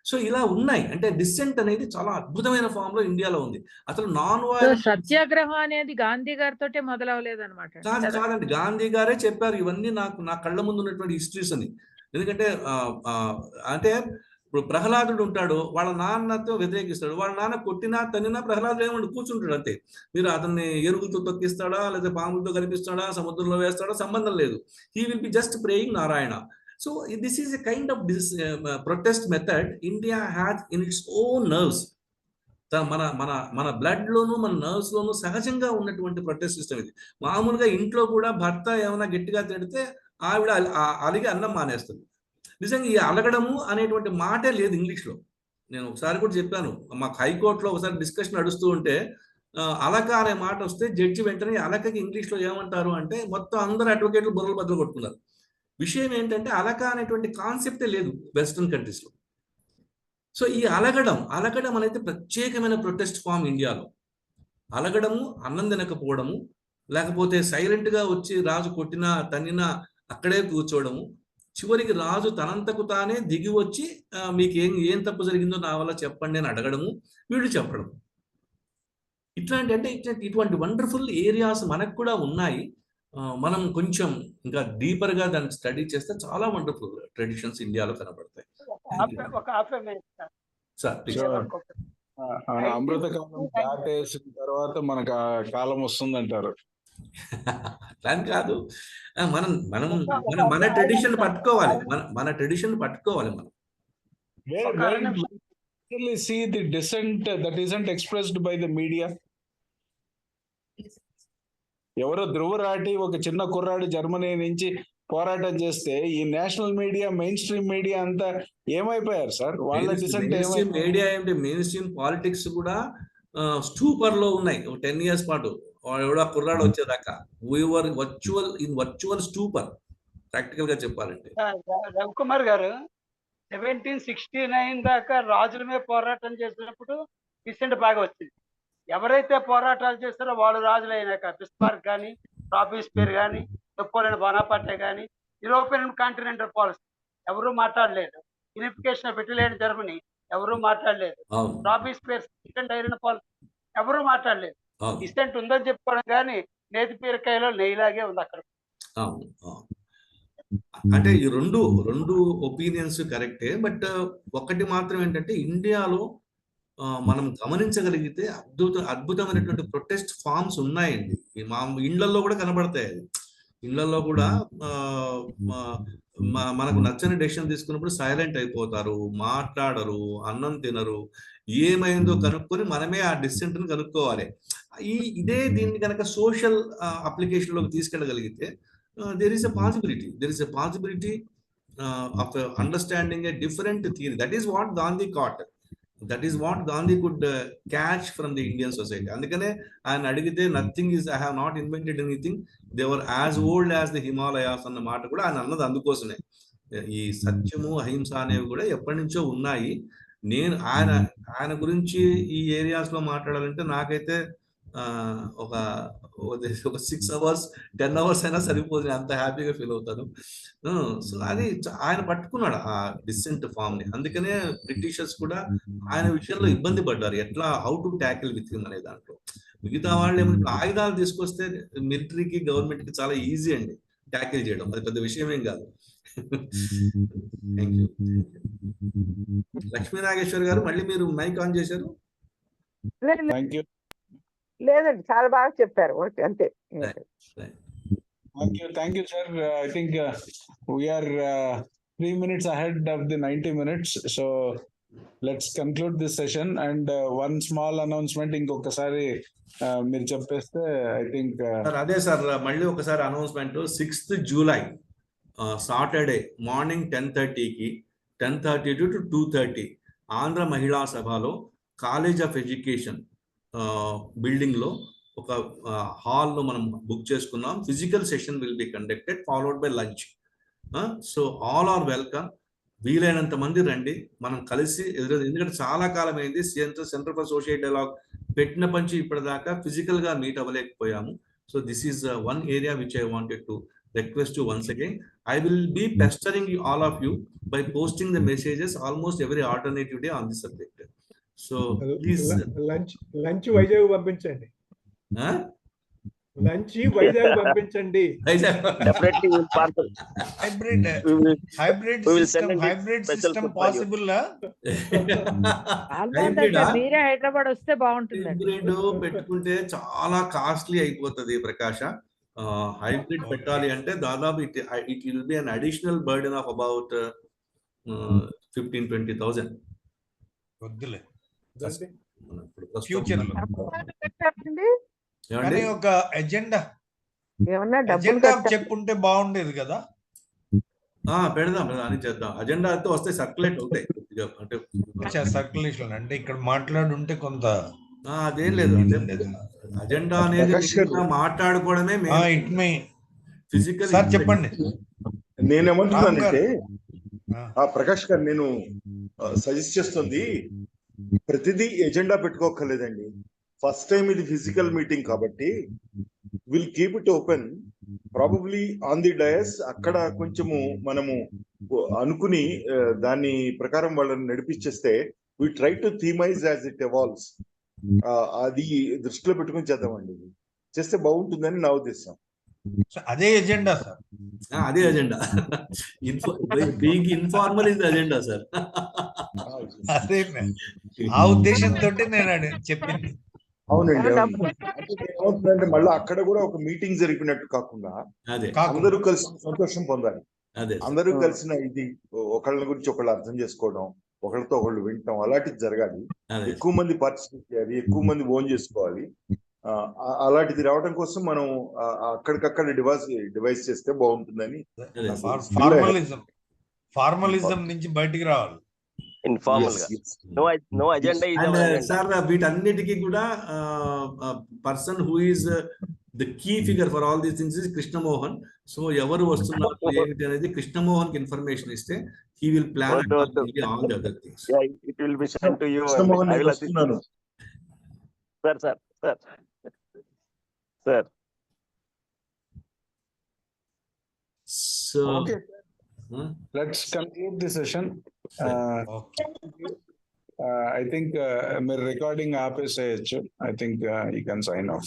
సో ఇలా ఉన్నాయి, అంటే డిసెంట్ అనేది చాలా అద్భుతమైన ఫామ్ లో ఇండియాలో ఉంది. అసలు నాన్ వయలెంట్ సత్యాగ్రహం అనేది గాంధీ గారితో మొదలవలేదు అనమాట. కాదండి, గాంధీ గారే చెప్పారు ఇవన్నీ. నా కళ్ళ ముందు ఉన్నటువంటి హిస్టరీస్ అని. ఎందుకంటే అంటే ఇప్పుడు ప్రహ్లాదుడు ఉంటాడు, వాళ్ళ నాన్నతో వ్యతిరేకిస్తాడు, వాళ్ళ నాన్న కొట్టినా తన్నినా ప్రహ్లాదుడు ఏమంటే కూర్చుంటాడు అంతే. మీరు అతన్ని ఎరుగులతో తొక్కిస్తాడా, లేదా పాములతో కనిపిస్తాడా, సముద్రంలో వేస్తాడా, సంబంధం లేదు. He will be just praying Narayana. So this is a kind of protest method India has in its own nerves. మన బ్లడ్ లోను మన నర్వ్స్ లోను సహజంగా ఉన్నటువంటి ప్రొటెస్ట్ సిస్టమ్ ఇది. మామూలుగా ఇంట్లో కూడా భర్త ఏమైనా గట్టిగా తిడితే ఆవిడ అలిగి అన్నం మానేస్తుంది. నిజంగా ఈ అలగడము అనేటువంటి మాటే లేదు ఇంగ్లీష్లో. నేను ఒకసారి కూడా చెప్పాను, మాకు హైకోర్టులో ఒకసారి డిస్కషన్ నడుస్తూ ఉంటే అలక అనే మాట వస్తే జడ్జి వెంటనే అలకకి ఇంగ్లీష్లో ఏమంటారు అంటే మొత్తం అందరు అడ్వకేట్లు బుర్రలు బద్దలు కొట్టుకున్నారు. విషయం ఏంటంటే అలక అనేటువంటి కాన్సెప్టే లేదు వెస్ట్రన్ కంట్రీస్లో. సో ఈ అలగడం అనేది ప్రత్యేకమైన ప్రొటెస్ట్ ఫామ్ ఇండియాలో. అలగడము, అన్నం తినకపోవడము, లేకపోతే సైలెంట్గా వచ్చి రాజు కొట్టినా తన్నినా అక్కడే కూర్చోవడము, చివరికి రాజు తనంతకు తానే దిగి వచ్చి మీకు ఏం తప్పు జరిగిందో నా వల్ల చెప్పండి అని అడగడము, వీళ్ళు చెప్పడం. ఇటువంటి వండర్ఫుల్ ఏరియాస్ మనకు కూడా ఉన్నాయి. మనం కొంచెం ఇంకా డీపర్గా దాన్ని స్టడీ చేస్తే చాలా వండర్ఫుల్ ట్రెడిషన్స్ ఇండియాలో కనబడతాయి. అమృత కాలం దాటేసిన తర్వాత మనకు కాలం వస్తుందంటారు. దాని కాదు, మన ట్రెడిషన్ పట్టుకోవాలి, మన ట్రెడిషన్ పట్టుకోవాలి మనం. See the dissent that isn't expressed by the media. ఎవరో ధృవరాటి ఒక చిన్న కుర్రాడు జర్మనీ నుంచి పోరాటం చేస్తే ఈ national media, main stream media అంతా ఏమైపోయారు సార్? వాళ్ళ డిసెంట్ మీడియా ఏంటి, మెయిన్ స్ట్రీమ్ పాలిటిక్స్ కూడా స్టూపర్ లో ఉన్నాయి. 10 years పాటు ఎవడో కుర్రాడు వచ్చేదాకా వర్చువల్ స్టూపర్, ప్రాక్టికల్ గా చెప్పాలంటే. రవికుమార్ గారు 1769 దాకా రాజుల మీద పోరాటం చేసినప్పుడు డిసెంట్ బాగా వచ్చింది. ఎవరైతే పోరాటాలు చేస్తారో వాళ్ళు రాజులు అయినాక బిస్మార్క్ కానీ, రాబిస్పియర్ కానీ, నెపోలియన్ బోనాపార్టే కానీ, యూరోపియన్ కాంటినెంటల్ పాలసీ ఎవరూ మాట్లాడలేదు. Unification of Italy and Germany ఎవరూ మాట్లాడలేదు. రాబిస్పియర్ సెకండ్ ఐరన్ పాలసీ ఎవరూ మాట్లాడలేదు. డిసెంట్ ఉందని చెప్పుకోవడం కానీ నేతి పీరకాయలో నెయ్యిలాగే ఉంది అక్కడ. అంటే ఈ రెండు ఒపీనియన్స్ కరెక్టే. బట్ ఒకటి మాత్రం ఏంటంటే ఇండియాలో మనం గమనించగలిగితే అద్భుతమైనటువంటి ప్రొటెస్ట్ ఫార్మ్స్ ఉన్నాయండి. మా ఇళ్లలో కూడా కనబడతాయి. అది ఇళ్లలో కూడా మనకు నచ్చని డెసిషన్ తీసుకున్నప్పుడు సైలెంట్ అయిపోతారు, మాట్లాడరు, అన్నం తినరు. ఏమైందో కనుక్కొని మనమే ఆ డిసెంట్ ని కనుక్కోవాలి. దీన్ని కనుక సోషల్ అప్లికేషన్ లోకి తీసుకెళ్ళగలిగితే there is a possibility of understanding a different theory. That is what Gandhi caught. That is what Gandhi could catch from the Indian society. Andukane ఆయన అడిగితే nothing is, I have not invented anything, they were as old as the Himalayas అన్న మాట కూడా ఆయన అన్నది అందుకోసమే. ఈ సత్యము అహింస అనేవి కూడా ఎప్పటి నుంచో ఉన్నాయి. నేను ఆయన గురించి ఈ ఏరియాస్ లో మాట్లాడాలంటే నాకైతే ఒక 6 hours 10 hours అయినా సరిపోతుంది, అంత హ్యాపీగా ఫీల్ అవుతాను. సో అది ఆయన పట్టుకున్నాడు ఆ డిసెంట్ ఫామ్ ని. అందుకనే బ్రిటిషర్స్ కూడా ఆయన విషయంలో ఇబ్బంది పడ్డారు, ఎట్లా how to tackle with him అనే దాంట్లో. మిగతా వాళ్ళు ఏమైనా ఆయుధాలు తీసుకొస్తే మిలిటరీకి గవర్నమెంట్ కి చాలా ఈజీ అండి ట్యాకిల్ చేయడం, అది పెద్ద విషయం ఏం కాదు. Thank you. లక్ష్మీ నాగేశ్వర్ గారు మళ్ళీ మీరు మైక్ ఆన్ చేశారు. Thank you. లేదండి, చాలా బాగా చెప్పారు. ఓకే, అంతే. Thank you, sir. I think we are 3 minutes ahead of the 90 minutes. So let's conclude this session. And one small announcement, ఇంకొకసారి మీరు చెప్పేస్తే I think. సార్ అదే సార్, మళ్ళీ ఒకసారి announcement. 6th July Saturday morning 10:30కి 10:30 to 2:30 Andhra Mahila సభలో college of education బిల్డింగ్లో ఒక హాల్లో మనం బుక్ చేసుకున్నాం. Physical session will be conducted followed by lunch. So all are welcome. వీలైనంత మంది రండి, మనం కలిసి ఎందుకంటే చాలా కాలం అయింది సెంటర్ ఫర్ సోషల్ డైలాగ్ పెట్టిన పంచి ఇప్పటిదాకా ఫిజికల్ గా మీట్ అవ్వలేకపోయాము. So this is one area which I wanted to request you once again. I will be pestering you, all of you, by posting the messages almost every alternative day on this subject. So please lunch Vizag పంపించండి. Lunch Vizag పంపించండి. Definitely will parcel. hybrid system possible. మీరే హైదరాబాద్ వస్తే బాగుంటుంది. Hybrid పెట్టుకుంటే చాలా costly అయిపోతుంది Prakash. Hybrid పెట్టాలి అంటే దాదాపు it will be an additional burden of about 15,000-20,000. వద్దులే ఫ్యూచర్ ఒక ఎజెండా చెప్పుంటే బాగుండేది కదా. పెడదాం అని చేద్దాం. అజెండా అయితే వస్తే సర్క్యులేట్ అవుతాయి అంటే సర్క్యులేషన్ అంటే ఇక్కడ మాట్లాడుంటే కొంత అదేం లేదు. అజెండా అనేది మాట్లాడుకోవడమే ఫిజికల్. సార్ చెప్పండి. నేనేమంటున్నానంటే ప్రకాష్ గారు, నేను సజెస్ట్ చేస్తుంది ప్రతిదీ ఎజెండా పెట్టుకోకర్లేదండి. ఫస్ట్ టైం ఇది ఫిజికల్ మీటింగ్ కాబట్టి will keep it open. Probably on the dais అక్కడ కొంచెము మనము అనుకుని దాని ప్రకారం వాళ్ళని నడిపించేస్తే we try to themise as it evolves. అది దృష్టిలో పెట్టుకుని చేద్దామండి. చేస్తే బాగుంటుందని నా ఉద్దేశం. అదే ఎజెండా సార్, అదే agenda. Being informal is agenda sir. అదే ఆ ఉద్దేశంతో నేను చెప్పింది. అవునండి. అంటే మళ్ళీ అక్కడ కూడా ఒక మీటింగ్ జరిపినట్టు కాకుండా అందరూ కలిసి సంతోషం పొందాలి. అందరూ కలిసిన ఇది ఒకళ్ళ గురించి ఒకళ్ళు అర్థం చేసుకోవడం, ఒకళ్ళతో ఒకళ్ళు వింటాం, అలాంటిది జరగాలి. ఎక్కువ మంది పార్టిసిపేట్ చేయాలి, ఎక్కువ మంది ఓన్ చేసుకోవాలి. అలాంటిది రావడం కోసం మనం అక్కడికక్కడ డివైస్ చేస్తే బాగుంటుందని. ఫార్మలిజం నుంచి బయటికి రావాలి. ఇన్ఫార్మల్ గా నో అజెండా. సార్ వీటన్నిటికీ కూడా person who is the key figure for all these things is Krishnamohan. So ఎవరు వస్తున్నారు ఏంటి అనేది కృష్ణమోహన్ కి ఇన్ఫర్మేషన్ ఇస్తే he will plan all the other things. Yeah, it will be sent to you. I will assist. Sir. So okay. Let's conclude the session. I think recording app is I think you can sign off.